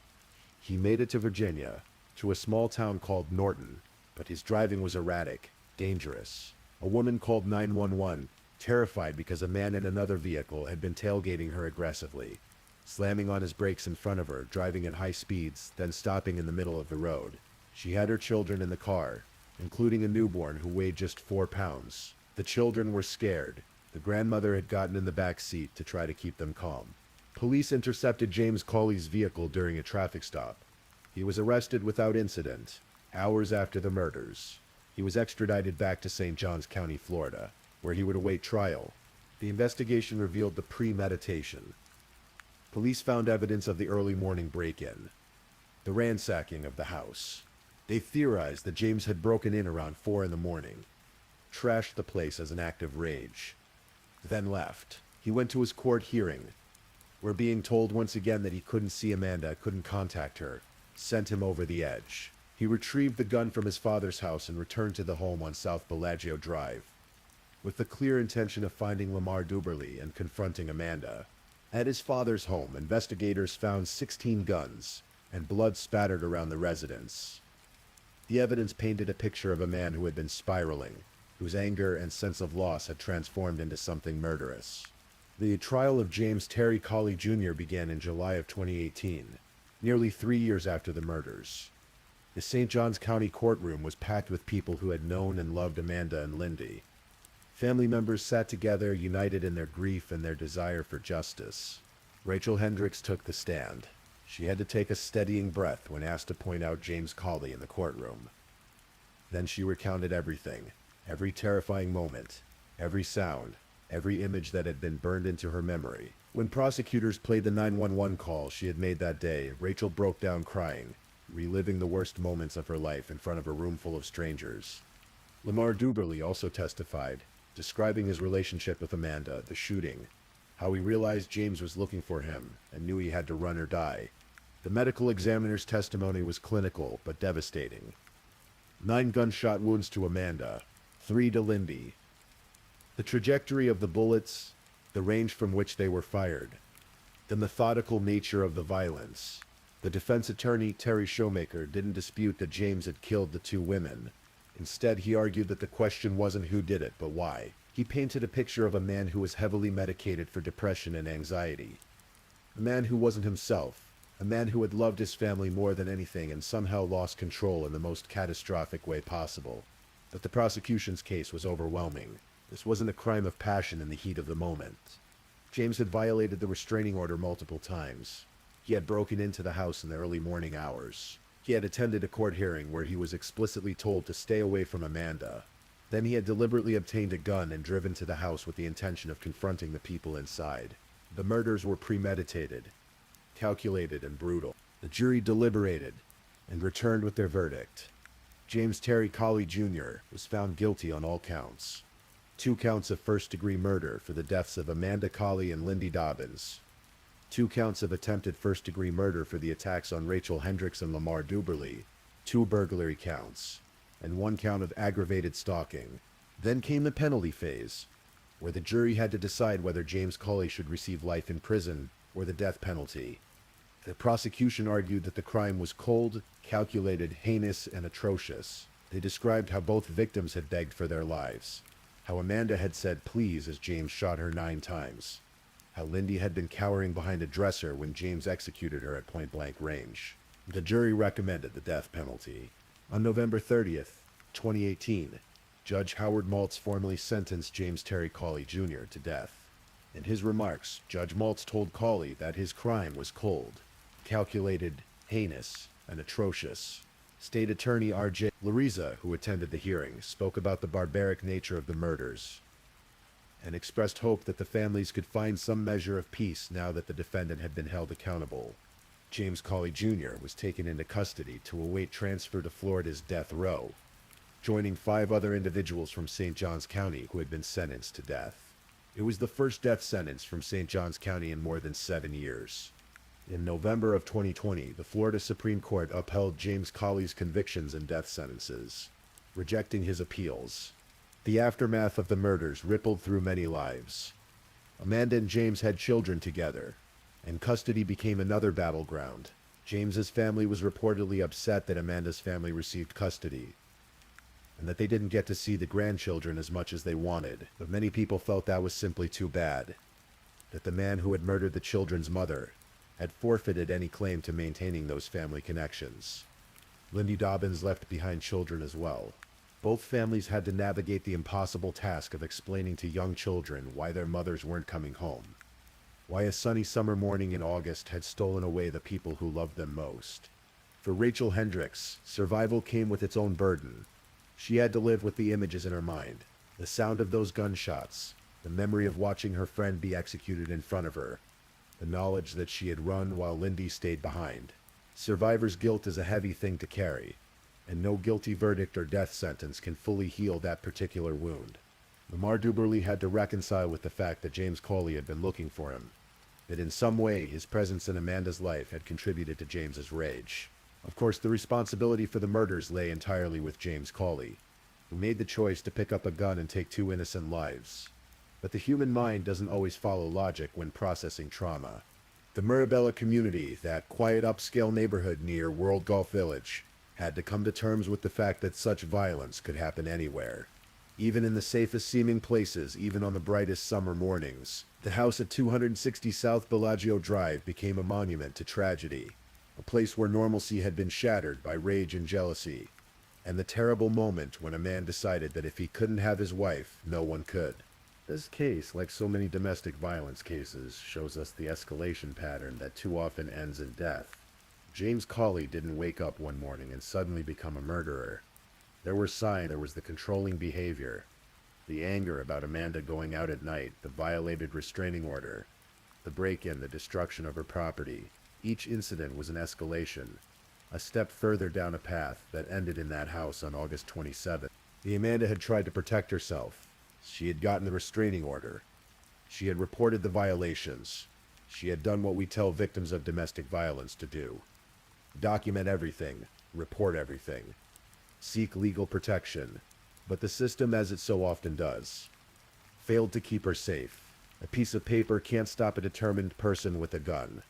He made it to Virginia, to a small town called Norton, but his driving was erratic, dangerous. A woman called 911, terrified because a man in another vehicle had been tailgating her aggressively, slamming on his brakes in front of her, driving at high speeds, then stopping in the middle of the road. She had her children in the car, including a newborn who weighed just 4 pounds. The children were scared. The grandmother had gotten in the back seat to try to keep them calm. Police intercepted James Cawley's vehicle during a traffic stop. He was arrested without incident, hours after the murders. He was extradited back to St. Johns County, Florida, where he would await trial. The investigation revealed the premeditation. Police found evidence of the early morning break-in, the ransacking of the house. They theorized that James had broken in around 4 in the morning, trashed the place as an act of rage, then left. He went to his court hearing, where being told once again that he couldn't see Amanda, couldn't contact her, sent him over the edge. He retrieved the gun from his father's house and returned to the home on South Bellagio Drive, with the clear intention of finding Lamar Duberly and confronting Amanda. At his father's home, investigators found 16 guns and blood spattered around the residence. The evidence painted a picture of a man who had been spiraling, whose anger and sense of loss had transformed into something murderous. The trial of James Terry Cawley Jr. began in July of 2018, nearly 3 years after the murders. The St. Johns County courtroom was packed with people who had known and loved Amanda and Lindy. Family members sat together, united in their grief and their desire for justice. Rachel Hendricks took the stand. She had to take a steadying breath when asked to point out James Cawley in the courtroom. Then she recounted everything, every terrifying moment, every sound, every image that had been burned into her memory. When prosecutors played the 911 call she had made that day, Rachel broke down crying, reliving the worst moments of her life in front of a room full of strangers. Lamar Duberly also testified, describing his relationship with Amanda, the shooting, how he realized James was looking for him and knew he had to run or die. The medical examiner's testimony was clinical but devastating. 9 gunshot wounds to Amanda, 3 to Lindy. The trajectory of the bullets, the range from which they were fired, the methodical nature of the violence. The defense attorney, Terry Showmaker, didn't dispute that James had killed the 2 women. Instead, he argued that the question wasn't who did it, but why. He painted a picture of a man who was heavily medicated for depression and anxiety. A man who wasn't himself. A man who had loved his family more than anything and somehow lost control in the most catastrophic way possible. But the prosecution's case was overwhelming. This wasn't a crime of passion in the heat of the moment. James had violated the restraining order multiple times. He had broken into the house in the early morning hours. He had attended a court hearing where he was explicitly told to stay away from Amanda. Then he had deliberately obtained a gun and driven to the house with the intention of confronting the people inside. The murders were premeditated, calculated, and brutal. The jury deliberated and returned with their verdict. James Terry Colley Jr. was found guilty on all counts. 2 counts of first-degree murder for the deaths of Amanda Colley and Lindy Dobbins. 2 counts of attempted first-degree murder for the attacks on Rachel Hendricks and Lamar Duberly. 2 burglary counts, and 1 count of aggravated stalking. Then came the penalty phase, where the jury had to decide whether James Colley should receive life in prison or the death penalty. The prosecution argued that the crime was cold, calculated, heinous, and atrocious. They described how both victims had begged for their lives, how Amanda had said please as James shot her 9 times, how Lindy had been cowering behind a dresser when James executed her at point-blank range. The jury recommended the death penalty. On November 30th, 2018, Judge Howard Maltz formally sentenced James Terry Colley Jr. to death. In his remarks, Judge Maltz told Colley that his crime was cold, calculated, heinous, and atrocious. State Attorney R.J. Lariza, who attended the hearing, spoke about the barbaric nature of the murders and expressed hope that the families could find some measure of peace now that the defendant had been held accountable. James Colley Jr. was taken into custody to await transfer to Florida's death row, joining 5 other individuals from St. Johns County who had been sentenced to death. It was the first death sentence from St. Johns County in more than 7 years. In November of 2020, the Florida Supreme Court upheld James Colley's convictions and death sentences, rejecting his appeals. The aftermath of the murders rippled through many lives. Amanda and James had children together, and custody became another battleground. James's family was reportedly upset that Amanda's family received custody, and that they didn't get to see the grandchildren as much as they wanted. But many people felt that was simply too bad, that the man who had murdered the children's mother had forfeited any claim to maintaining those family connections. Lindy Dobbins left behind children as well. Both families had to navigate the impossible task of explaining to young children why their mothers weren't coming home, why a sunny summer morning in August had stolen away the people who loved them most. For Rachel Hendricks, survival came with its own burden. She had to live with the images in her mind, the sound of those gunshots, the memory of watching her friend be executed in front of her, the knowledge that she had run while Lindy stayed behind. Survivor's guilt is a heavy thing to carry, and no guilty verdict or death sentence can fully heal that particular wound. Lamar Duberly had to reconcile with the fact that James Colley had been looking for him, that in some way his presence in Amanda's life had contributed to James's rage. Of course, the responsibility for the murders lay entirely with James Colley, who made the choice to pick up a gun and take 2 innocent lives. But the human mind doesn't always follow logic when processing trauma. The Mirabella community, that quiet upscale neighborhood near World Golf Village, had to come to terms with the fact that such violence could happen anywhere. Even in the safest seeming places, even on the brightest summer mornings. The house at 260 South Bellagio Drive became a monument to tragedy, a place where normalcy had been shattered by rage and jealousy, and the terrible moment when a man decided that if he couldn't have his wife, no one could. This case, like so many domestic violence cases, shows us the escalation pattern that too often ends in death. James Colley didn't wake up one morning and suddenly become a murderer. There were signs. There was the controlling behavior, the anger about Amanda going out at night, the violated restraining order, the break-in, the destruction of her property. Each incident was an escalation, a step further down a path that ended in that house on August 27th. The Amanda had tried to protect herself. She had gotten the restraining order. She had reported the violations. She had done what we tell victims of domestic violence to do. Document everything, report everything, seek legal protection. But the system, as it so often does, failed to keep her safe. A piece of paper can't stop a determined person with a gun.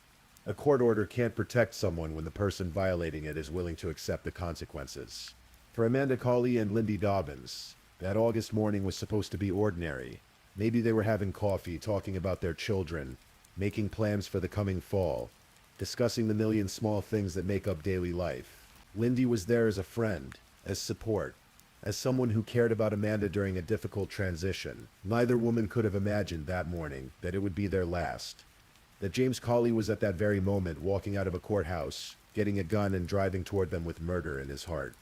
A court order can't protect someone when the person violating it is willing to accept the consequences. For Amanda Colley and Lindy Dobbins, that August morning was supposed to be ordinary. Maybe they were having coffee, talking about their children, making plans for the coming fall, discussing the million small things that make up daily life. Lindy was there as a friend, as support, As someone who cared about Amanda during a difficult transition, neither woman could have imagined that morning that it would be their last. That James Cawley was at that very moment walking out of a courthouse, getting a gun and driving toward them with murder in his heart.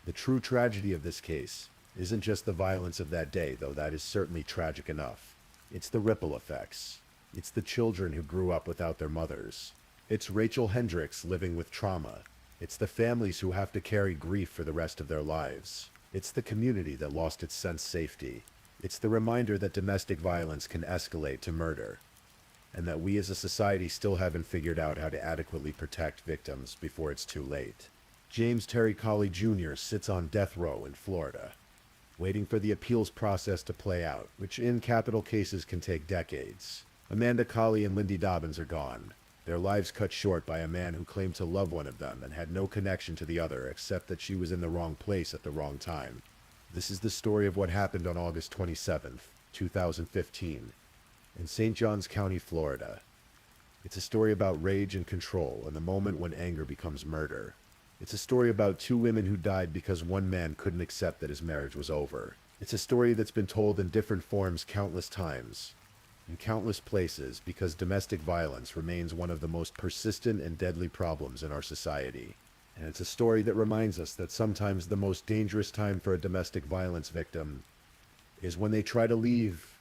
The true tragedy of this case isn't just the violence of that day, though that is certainly tragic enough. It's the ripple effects. It's the children who grew up without their mothers. It's Rachel Hendricks living with trauma. It's the families who have to carry grief for the rest of their lives. It's the community that lost its sense of safety. It's the reminder that domestic violence can escalate to murder, and that we as a society still haven't figured out how to adequately protect victims before it's too late. James Terry Cawley Jr. sits on death row in Florida, waiting for the appeals process to play out, which in capital cases can take decades. Amanda Cawley and Lindy Dobbins are gone, their lives cut short by a man who claimed to love one of them and had no connection to the other except that she was in the wrong place at the wrong time. This is the story of what happened on August 27th, 2015, in St. Johns County, Florida. It's a story about rage and control and the moment when anger becomes murder. It's a story about two women who died because one man couldn't accept that his marriage was over. It's a story that's been told in different forms countless times, in countless places, because domestic violence remains one of the most persistent and deadly problems in our society. And it's a story that reminds us that sometimes the most dangerous time for a domestic violence victim is when they try to leave,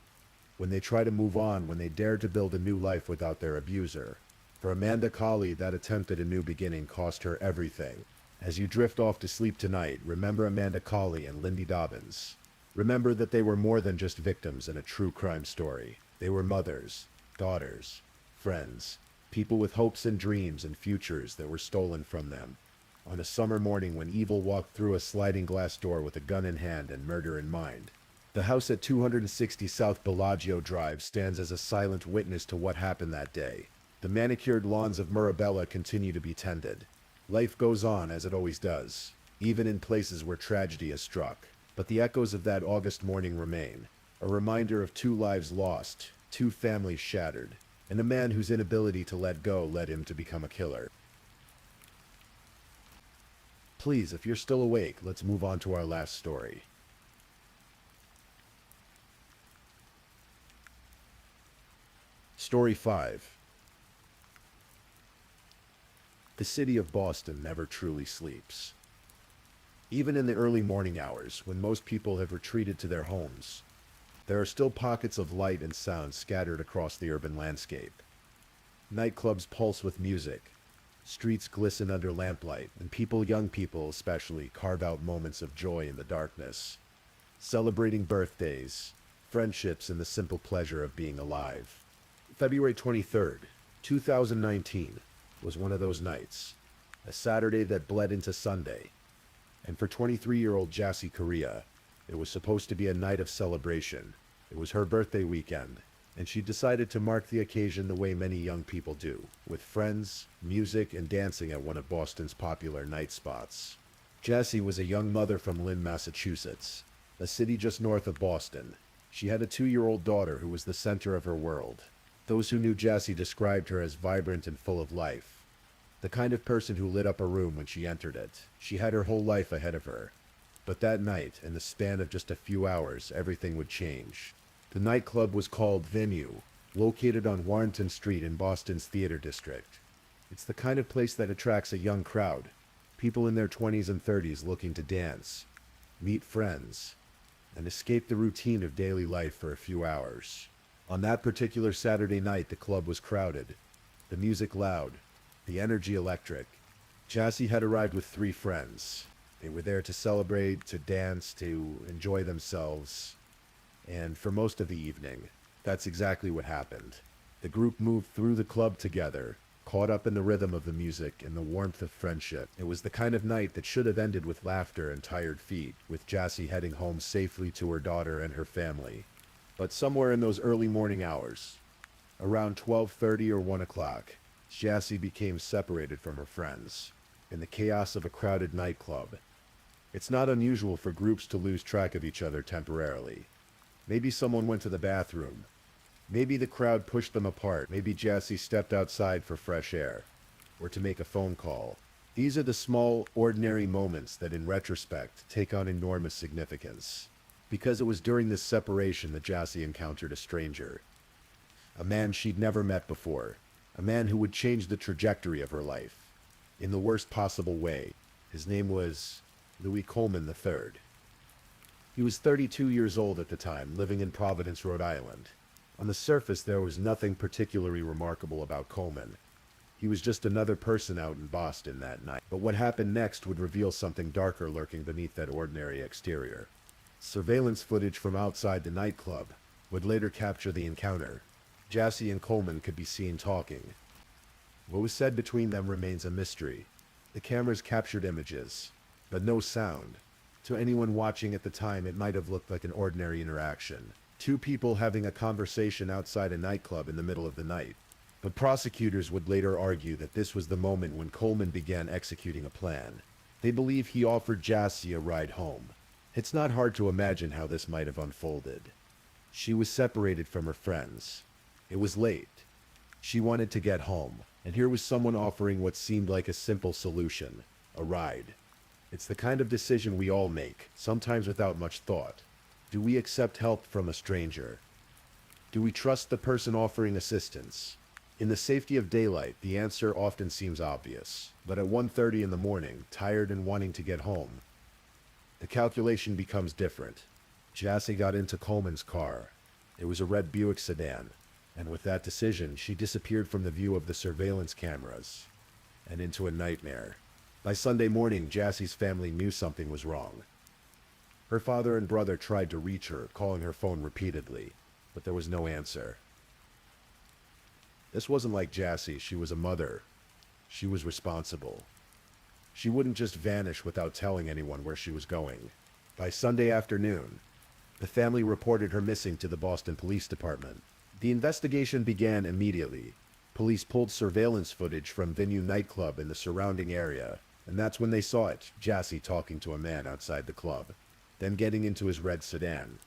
when they try to move on, when they dare to build a new life without their abuser. For Amanda Cawley, that attempt at a new beginning cost her everything. As you drift off to sleep tonight, remember Amanda Cawley and Lindy Dobbins. Remember that they were more than just victims in a true crime story. They were mothers, daughters, friends, people with hopes and dreams and futures that were stolen from them. On a summer morning when evil walked through a sliding glass door with a gun in hand and murder in mind. The house at 260 South Bellagio Drive stands as a silent witness to what happened that day. The manicured lawns of Mirabella continue to be tended. Life goes on as it always does, even in places where tragedy has struck. But the echoes of that August morning remain. A reminder of two lives lost, two families shattered, and a man whose inability to let go led him to become a killer. Please, if you're still awake, let's move on to our last story. Story 5. The city of Boston never truly sleeps. Even in the early morning hours, when most people have retreated to their homes, there are still pockets of light and sound scattered across the urban landscape. Nightclubs pulse with music, streets glisten under lamplight, and people, young people especially, carve out moments of joy in the darkness, celebrating birthdays, friendships, and the simple pleasure of being alive. February 23rd, 2019, was one of those nights, a Saturday that bled into Sunday, and for 23-year-old Jassy Correa, it was supposed to be a night of celebration. It was her birthday weekend, and she decided to mark the occasion the way many young people do, with friends, music, and dancing at one of Boston's popular night spots. Jassy was a young mother from Lynn, Massachusetts, a city just north of Boston. She had a 2-year-old daughter who was the center of her world. Those who knew Jassy described her as vibrant and full of life, the kind of person who lit up a room when she entered it. She had her whole life ahead of her. But that night, in the span of just a few hours, everything would change. The nightclub was called Venue, located on Warrenton Street in Boston's Theater District. It's the kind of place that attracts a young crowd, people in their 20s and 30s looking to dance, meet friends, and escape the routine of daily life for a few hours. On that particular Saturday night, the club was crowded, the music loud, the energy electric. Jassy had arrived with 3 friends. They were there to celebrate, to dance, to enjoy themselves. And for most of the evening, that's exactly what happened. The group moved through the club together, caught up in the rhythm of the music and the warmth of friendship. It was the kind of night that should have ended with laughter and tired feet, with Jassy heading home safely to her daughter and her family. But somewhere in those early morning hours, around 12:30 or 1 o'clock, Jassy became separated from her friends. In the chaos of a crowded nightclub, it's not unusual for groups to lose track of each other temporarily. Maybe someone went to the bathroom. Maybe the crowd pushed them apart. Maybe Jassy stepped outside for fresh air, or to make a phone call. These are the small, ordinary moments that in retrospect take on enormous significance. Because it was during this separation that Jassy encountered a stranger. A man she'd never met before. A man who would change the trajectory of her life. In the worst possible way. His name was Louis Coleman III. He was 32 years old at the time, living in Providence, Rhode Island. On the surface, there was nothing particularly remarkable about Coleman. He was just another person out in Boston that night. But what happened next would reveal something darker lurking beneath that ordinary exterior. Surveillance footage from outside the nightclub would later capture the encounter. Jassy and Coleman could be seen talking. What was said between them remains a mystery. The cameras captured images, but no sound. To anyone watching at the time, it might have looked like an ordinary interaction. Two people having a conversation outside a nightclub in the middle of the night. But prosecutors would later argue that this was the moment when Coleman began executing a plan. They believe he offered Jassy a ride home. It's not hard to imagine how this might have unfolded. She was separated from her friends. It was late. She wanted to get home, and here was someone offering what seemed like a simple solution, a ride. It's the kind of decision we all make, sometimes without much thought. Do we accept help from a stranger? Do we trust the person offering assistance? In the safety of daylight, the answer often seems obvious. But at 1:30 in the morning, tired and wanting to get home, the calculation becomes different. Jassy got into Coleman's car. It was a red Buick sedan. And with that decision, she disappeared from the view of the surveillance cameras and into a nightmare. By Sunday morning, Jassy's family knew something was wrong. Her father and brother tried to reach her, calling her phone repeatedly, but there was no answer. This wasn't like Jassy. She was a mother. She was responsible. She wouldn't just vanish without telling anyone where she was going. By Sunday afternoon, the family reported her missing to the Boston Police Department. The investigation began immediately. Police pulled surveillance footage from Venue nightclub in the surrounding area, and that's when they saw it, Jassy talking to a man outside the club, then getting into his red sedan.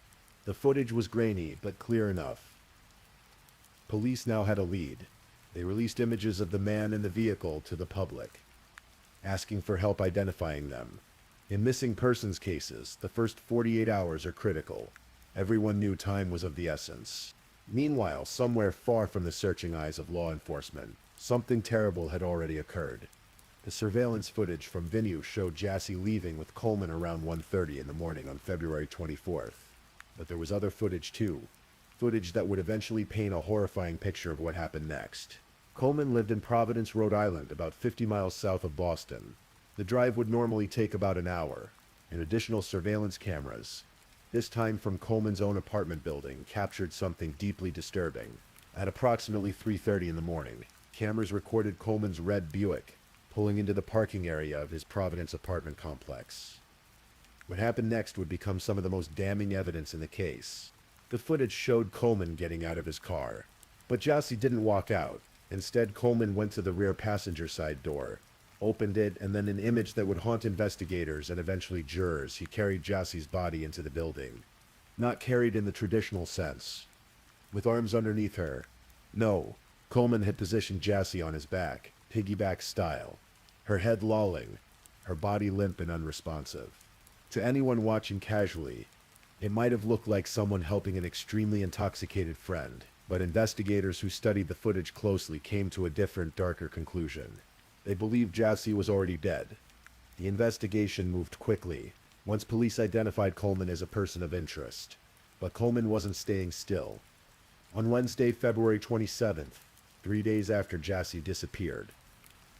The footage was grainy, but clear enough. Police now had a lead. They released images of the man and the vehicle to the public, asking for help identifying them. In missing persons cases, the first 48 hours are critical. Everyone knew time was of the essence. Meanwhile, somewhere far from the searching eyes of law enforcement, something terrible had already occurred. The surveillance footage from Venue showed Jassy leaving with Coleman around 1:30 in the morning on February 24th. But there was other footage too. Footage that would eventually paint a horrifying picture of what happened next. Coleman lived in Providence, Rhode Island, about 50 miles south of Boston. The drive would normally take about an hour, and additional surveillance cameras, this time from Coleman's own apartment building, captured something deeply disturbing. At approximately 3:30 in the morning, cameras recorded Coleman's red Buick pulling into the parking area of his Providence apartment complex. What happened next would become some of the most damning evidence in the case. The footage showed Coleman getting out of his car, but Jassy didn't walk out. Instead, Coleman went to the rear passenger side door, opened it, and then an image that would haunt investigators and eventually jurors, he carried Jassy's body into the building. Not carried in the traditional sense, with arms underneath her. No, Coleman had positioned Jassy on his back, piggyback style, her head lolling, her body limp and unresponsive. To anyone watching casually, it might have looked like someone helping an extremely intoxicated friend, but investigators who studied the footage closely came to a different, darker conclusion. They believed Jassy was already dead. The investigation moved quickly, once police identified Coleman as a person of interest. But Coleman wasn't staying still. On Wednesday, February 27th, 3 days after Jassy disappeared,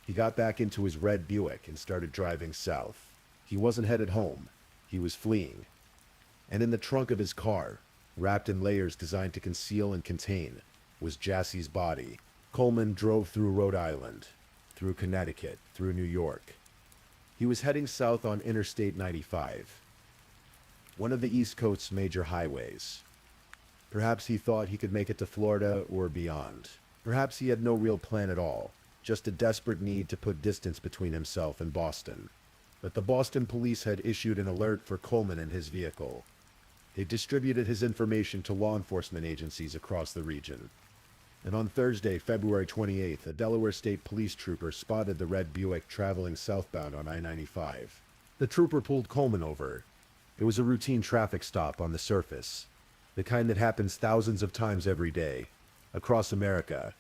he got back into his red Buick and started driving south. He wasn't headed home. He was fleeing. And in the trunk of his car, wrapped in layers designed to conceal and contain, was Jassy's body. Coleman drove through Rhode Island, through Connecticut, through New York. He was heading south on Interstate 95, one of the East Coast's major highways. Perhaps he thought he could make it to Florida or beyond. Perhaps he had no real plan at all, just a desperate need to put distance between himself and Boston. But the Boston police had issued an alert for Coleman and his vehicle. They distributed his information to law enforcement agencies across the region. And on Thursday, February 28th, a Delaware State Police trooper spotted the red Buick traveling southbound on I-95. The trooper pulled Coleman over. It was a routine traffic stop on the surface, the kind that happens thousands of times every day, across America.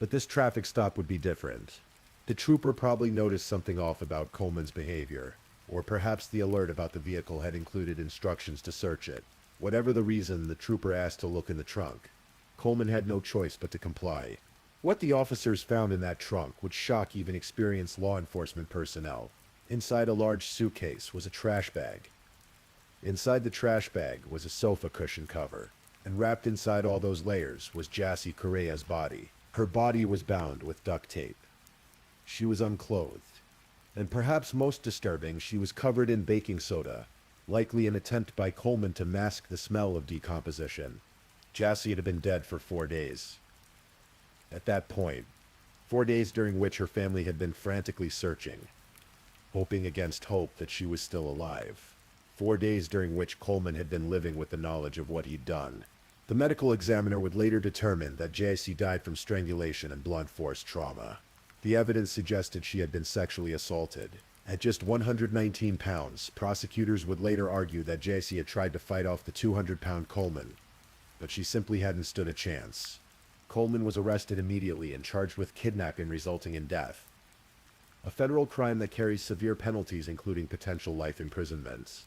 But this traffic stop would be different. The trooper probably noticed something off about Coleman's behavior, or perhaps the alert about the vehicle had included instructions to search it. Whatever the reason, the trooper asked to look in the trunk. Coleman had no choice but to comply. What the officers found in that trunk would shock even experienced law enforcement personnel. Inside a large suitcase was a trash bag. Inside the trash bag was a sofa cushion cover, and wrapped inside all those layers was Jassy Correa's body. Her body was bound with duct tape. She was unclothed, and perhaps most disturbing, she was covered in baking soda, likely an attempt by Coleman to mask the smell of decomposition. Jassy had been dead for 4 days. At that point, 4 days during which her family had been frantically searching, hoping against hope that she was still alive. 4 days during which Coleman had been living with the knowledge of what he'd done. The medical examiner would later determine that Jassy died from strangulation and blunt force trauma. The evidence suggested she had been sexually assaulted. At just 119 pounds, prosecutors would later argue that Jassy had tried to fight off the 200-pound Coleman, but she simply hadn't stood a chance. Coleman was arrested immediately and charged with kidnapping resulting in death, a federal crime that carries severe penalties including potential life imprisonment.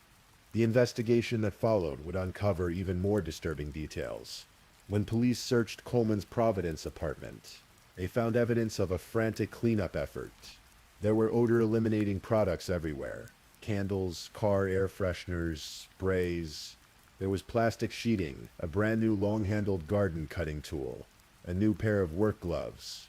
The investigation that followed would uncover even more disturbing details. When police searched Coleman's Providence apartment, they found evidence of a frantic cleanup effort. There were odor-eliminating products everywhere. Candles, car air fresheners, sprays. There was plastic sheeting, a brand new long-handled garden cutting tool, a new pair of work gloves,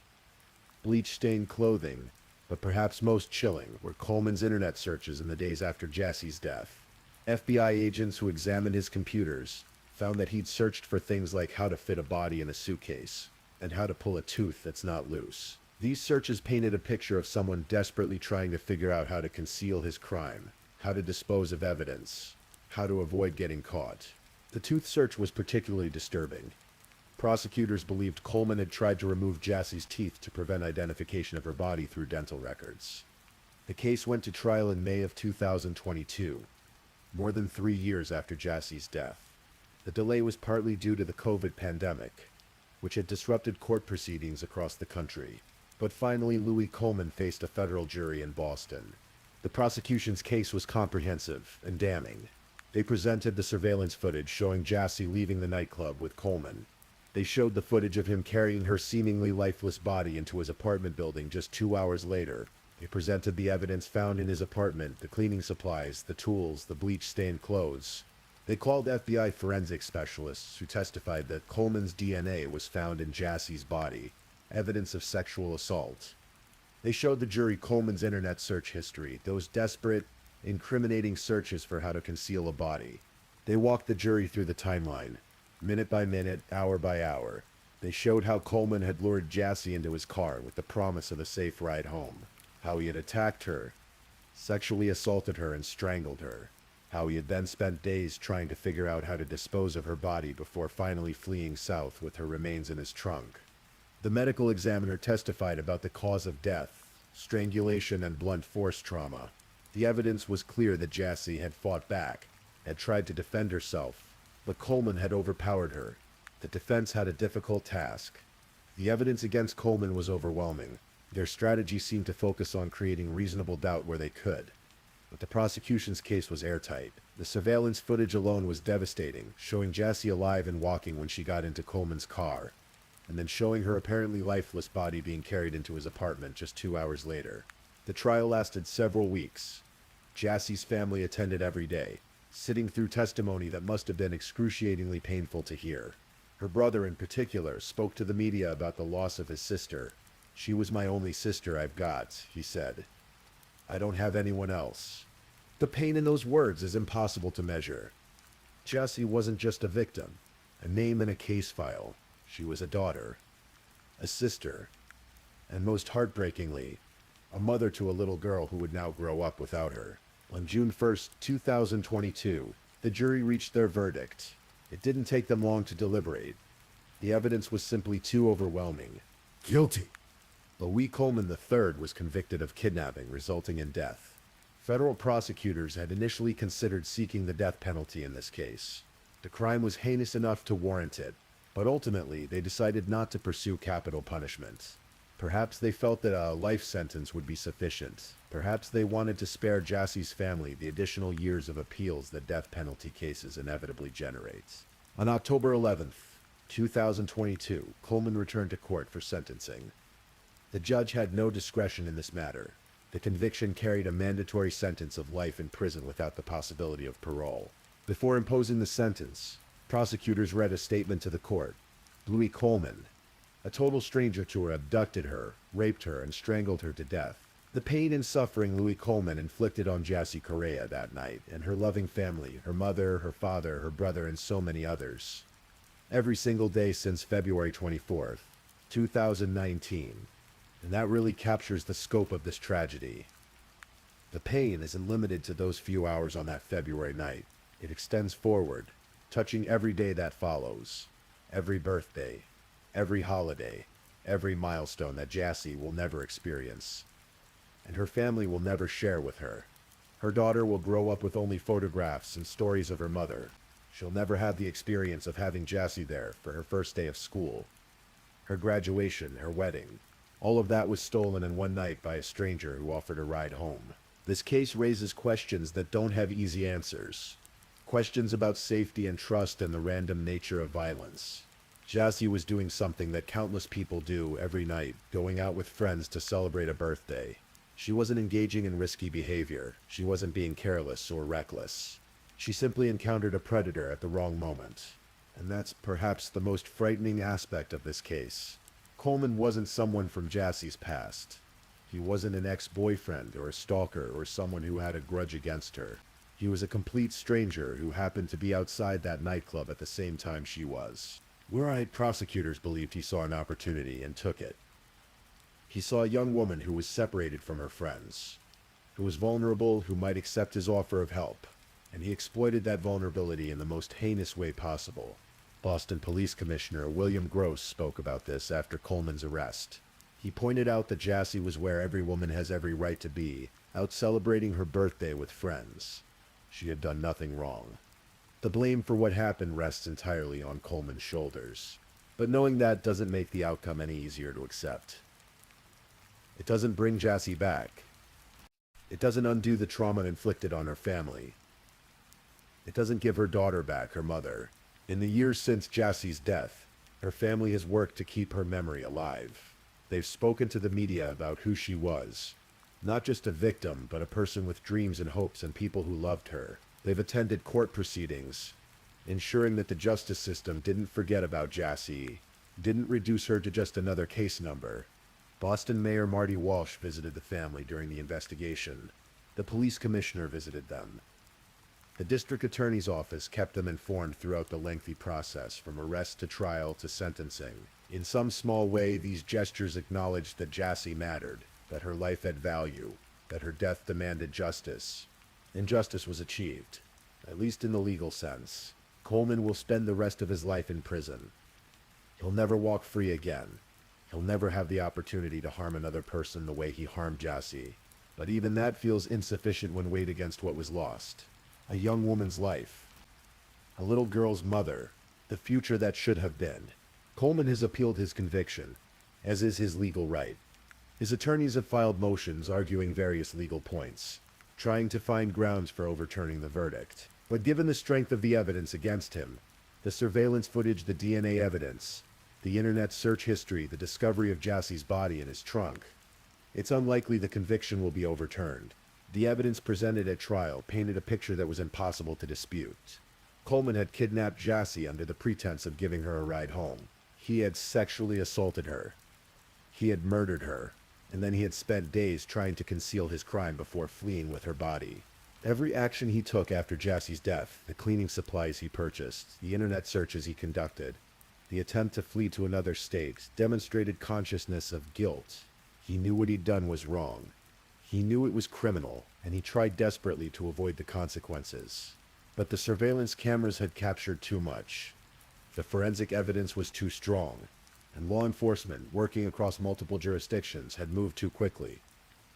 bleach-stained clothing, but perhaps most chilling were Coleman's internet searches in the days after Jassy's death. FBI agents who examined his computers found that he'd searched for things like how to fit a body in a suitcase and how to pull a tooth that's not loose. These searches painted a picture of someone desperately trying to figure out how to conceal his crime, how to dispose of evidence, how to avoid getting caught. The tooth search was particularly disturbing. Prosecutors believed Coleman had tried to remove Jassy's teeth to prevent identification of her body through dental records. The case went to trial in May of 2022, more than 3 years after Jassy's death. The delay was partly due to the COVID pandemic, which had disrupted court proceedings across the country. But finally, Louis Coleman faced a federal jury in Boston. The prosecution's case was comprehensive and damning. They presented the surveillance footage showing Jassy leaving the nightclub with Coleman. They showed the footage of him carrying her seemingly lifeless body into his apartment building just 2 hours later. They presented the evidence found in his apartment, the cleaning supplies, the tools, the bleach-stained clothes. They called FBI forensic specialists who testified that Coleman's DNA was found in Jassy's body, evidence of sexual assault. They showed the jury Coleman's internet search history, those desperate, incriminating searches for how to conceal a body. They walked the jury through the timeline, minute by minute, hour by hour. They showed how Coleman had lured Jassy into his car with the promise of a safe ride home, how he had attacked her, sexually assaulted her and strangled her, how he had then spent days trying to figure out how to dispose of her body before finally fleeing south with her remains in his trunk. The medical examiner testified about the cause of death, strangulation and blunt force trauma. The evidence was clear that Jassy had fought back, had tried to defend herself, but Coleman had overpowered her. The defense had a difficult task. The evidence against Coleman was overwhelming. Their strategy seemed to focus on creating reasonable doubt where they could. But the prosecution's case was airtight. The surveillance footage alone was devastating, showing Jassy alive and walking when she got into Coleman's car, and then showing her apparently lifeless body being carried into his apartment just 2 hours later. The trial lasted several weeks. Jassy's family attended every day, sitting through testimony that must have been excruciatingly painful to hear. Her brother in particular spoke to the media about the loss of his sister. "She was my only sister I've got," he said. "I don't have anyone else." The pain in those words is impossible to measure. Jassy wasn't just a victim, a name in a case file. She was a daughter, a sister, and most heartbreakingly, a mother to a little girl who would now grow up without her. On June 1st, 2022, the jury reached their verdict. It didn't take them long to deliberate. The evidence was simply too overwhelming. Guilty. Louis Coleman III was convicted of kidnapping, resulting in death. Federal prosecutors had initially considered seeking the death penalty in this case. The crime was heinous enough to warrant it, but ultimately they decided not to pursue capital punishment. Perhaps they felt that a life sentence would be sufficient. Perhaps they wanted to spare Jassie's family the additional years of appeals that death penalty cases inevitably generate. On October 11th, 2022, Coleman returned to court for sentencing. The judge had no discretion in this matter. The conviction carried a mandatory sentence of life in prison without the possibility of parole. Before imposing the sentence, prosecutors read a statement to the court. Louis Coleman, a total stranger to her, abducted her, raped her, and strangled her to death. The pain and suffering Louis Coleman inflicted on Jassie Correa that night, and her loving family, her mother, her father, her brother, and so many others. Every single day since February 24th, 2019. And that really captures the scope of this tragedy. The pain isn't limited to those few hours on that February night. It extends forward, touching every day that follows, every birthday, every holiday, every milestone that Jassie will never experience, and her family will never share with her. Her daughter will grow up with only photographs and stories of her mother. She'll never have the experience of having Jassie there for her first day of school, her graduation, her wedding. All of that was stolen in one night by a stranger who offered a ride home. This case raises questions that don't have easy answers. Questions about safety and trust and the random nature of violence. Jassie was doing something that countless people do every night, going out with friends to celebrate a birthday. She wasn't engaging in risky behavior. She wasn't being careless or reckless. She simply encountered a predator at the wrong moment. And that's perhaps the most frightening aspect of this case. Coleman wasn't someone from Jassie's past. He wasn't an ex-boyfriend or a stalker or someone who had a grudge against her. He was a complete stranger who happened to be outside that nightclub at the same time she was. Where-eyed prosecutors believed he saw an opportunity and took it. He saw a young woman who was separated from her friends, who was vulnerable, who might accept his offer of help, and he exploited that vulnerability in the most heinous way possible. Boston Police Commissioner William Gross spoke about this after Coleman's arrest. He pointed out that Jassie was where every woman has every right to be, out celebrating her birthday with friends. She had done nothing wrong. The blame for what happened rests entirely on Coleman's shoulders. But knowing that doesn't make the outcome any easier to accept. It doesn't bring Jassie back. It doesn't undo the trauma inflicted on her family. It doesn't give her daughter back, her mother. In the years since Jassie's death, her family has worked to keep her memory alive. They've spoken to the media about who she was. Not just a victim, but a person with dreams and hopes and people who loved her. They've attended court proceedings, ensuring that the justice system didn't forget about Jassie, didn't reduce her to just another case number. Boston Mayor Marty Walsh visited the family during the investigation. The police commissioner visited them. The district attorney's office kept them informed throughout the lengthy process, from arrest to trial to sentencing. In some small way, these gestures acknowledged that Jassie mattered, that her life had value, that her death demanded justice. And justice was achieved, at least in the legal sense. Coleman will spend the rest of his life in prison. He'll never walk free again. He'll never have the opportunity to harm another person the way he harmed Jassie. But even that feels insufficient when weighed against what was lost. A young woman's life. A little girl's mother. The future that should have been. Coleman has appealed his conviction, as is his legal right. His attorneys have filed motions arguing various legal points, trying to find grounds for overturning the verdict. But given the strength of the evidence against him, the surveillance footage, the DNA evidence, the internet search history, the discovery of Jassie's body in his trunk, it's unlikely the conviction will be overturned. The evidence presented at trial painted a picture that was impossible to dispute. Coleman had kidnapped Jassie under the pretense of giving her a ride home. He had sexually assaulted her. He had murdered her. And then he had spent days trying to conceal his crime before fleeing with her body. Every action he took after Jassie's death, the cleaning supplies he purchased, the internet searches he conducted, the attempt to flee to another state, demonstrated consciousness of guilt. He knew what he'd done was wrong. He knew it was criminal, and he tried desperately to avoid the consequences. But the surveillance cameras had captured too much. The forensic evidence was too strong, and law enforcement, working across multiple jurisdictions, had moved too quickly.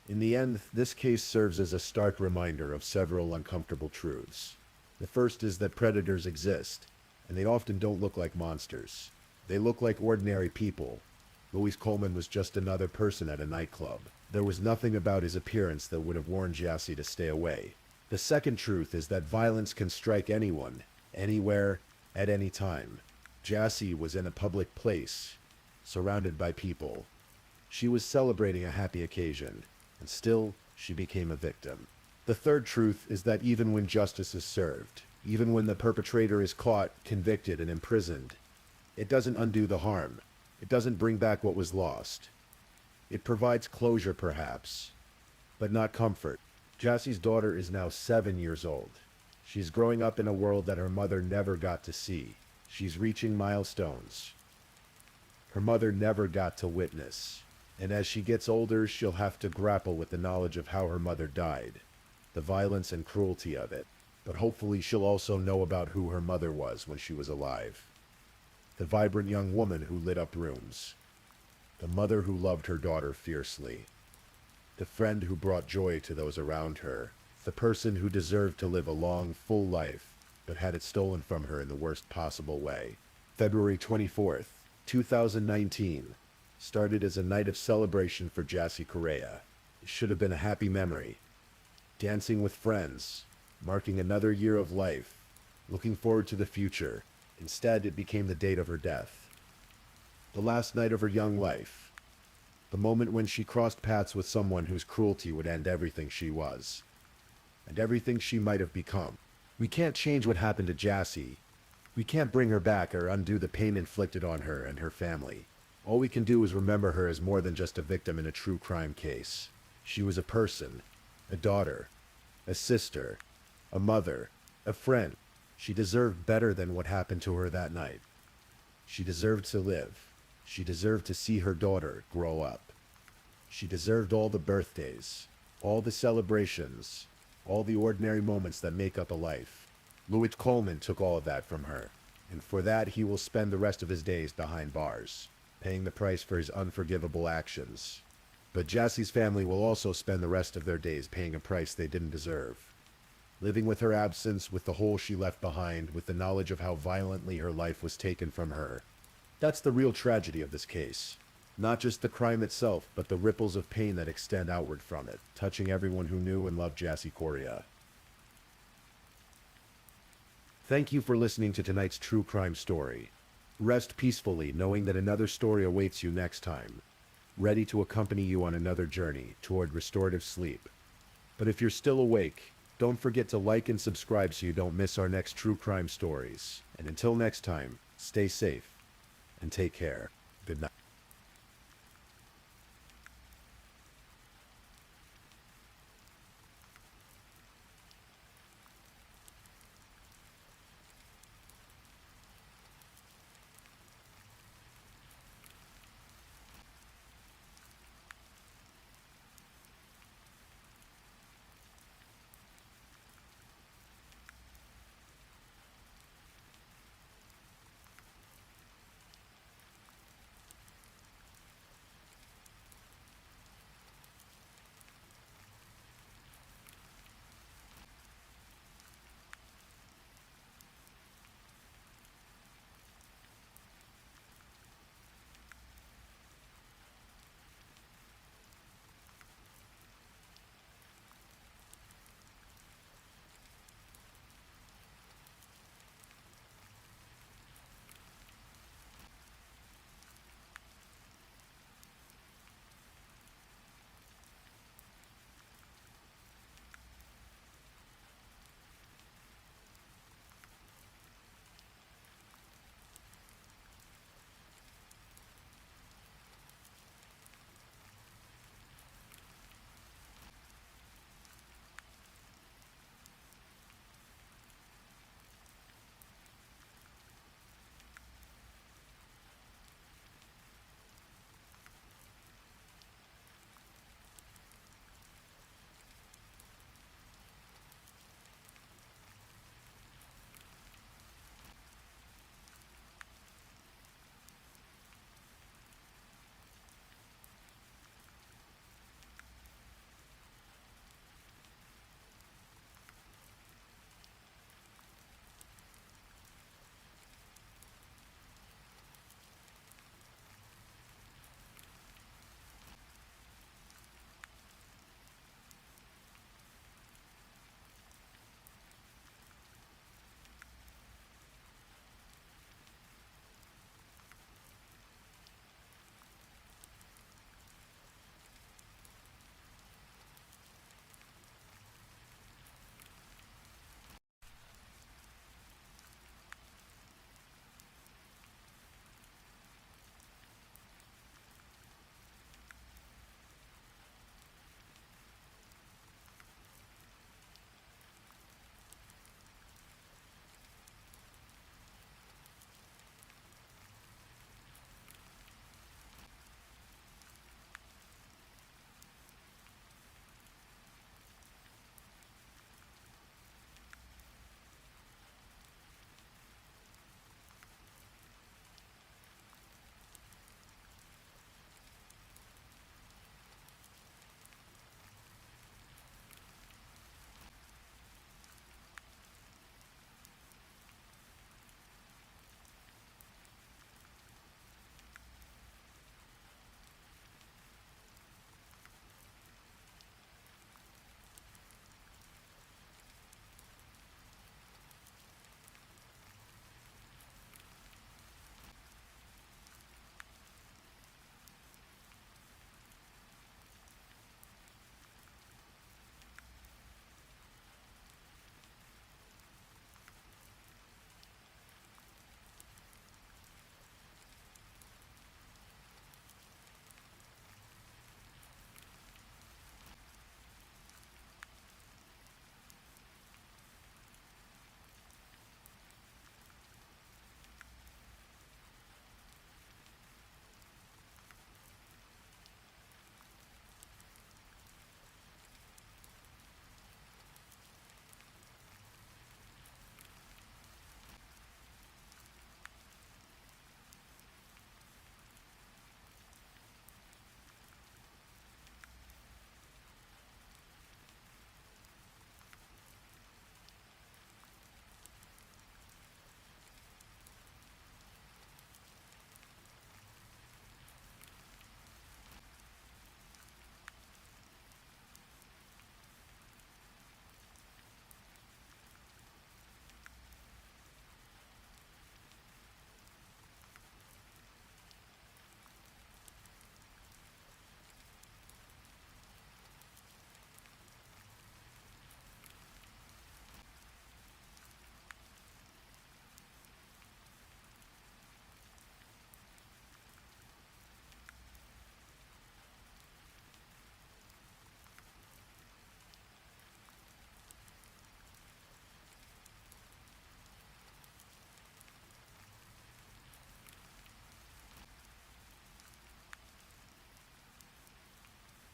In the end, this case serves as a stark reminder of several uncomfortable truths. The first is that predators exist, and they often don't look like monsters. They look like ordinary people. Louis Coleman was just another person at a nightclub. There was nothing about his appearance that would have warned Jassy to stay away. The second truth is that violence can strike anyone, anywhere, at any time. Jassy was in a public place, surrounded by people. She was celebrating a happy occasion, and still she became a victim. The third truth is that even when justice is served, even when the perpetrator is caught, convicted, and imprisoned, it doesn't undo the harm. It doesn't bring back what was lost. It provides closure, perhaps, but not comfort. Jassy's daughter is now 7 years old. She's growing up in a world that her mother never got to see. She's reaching milestones her mother never got to witness. And as she gets older, she'll have to grapple with the knowledge of how her mother died, the violence and cruelty of it. But hopefully she'll also know about who her mother was when she was alive. The vibrant young woman who lit up rooms. The mother who loved her daughter fiercely. The friend who brought joy to those around her. The person who deserved to live a long, full life, but had it stolen from her in the worst possible way. February 24th, 2019, started as a night of celebration for Jassy Correa. It should have been a happy memory. Dancing with friends, marking another year of life, looking forward to the future. Instead, it became the date of her death. The last night of her young life. The moment when she crossed paths with someone whose cruelty would end everything she was, and everything she might have become. We can't change what happened to Jassy. We can't bring her back or undo the pain inflicted on her and her family. All we can do is remember her as more than just a victim in a true crime case. She was a person, a daughter, a sister, a mother, a friend. She deserved better than what happened to her that night. She deserved to live. She deserved to see her daughter grow up. She deserved all the birthdays, all the celebrations, all the ordinary moments that make up a life. Louis Coleman took all of that from her, and for that he will spend the rest of his days behind bars, paying the price for his unforgivable actions. But Jassy's family will also spend the rest of their days paying a price they didn't deserve. Living with her absence, with the hole she left behind, with the knowledge of how violently her life was taken from her. That's the real tragedy of this case. Not just the crime itself, but the ripples of pain that extend outward from it, touching everyone who knew and loved Jassy Correa. Thank you for listening to tonight's true crime story. Rest peacefully knowing that another story awaits you next time, ready to accompany you on another journey toward restorative sleep. But if you're still awake, don't forget to like and subscribe so you don't miss our next true crime stories. And until next time, stay safe and take care. Good night.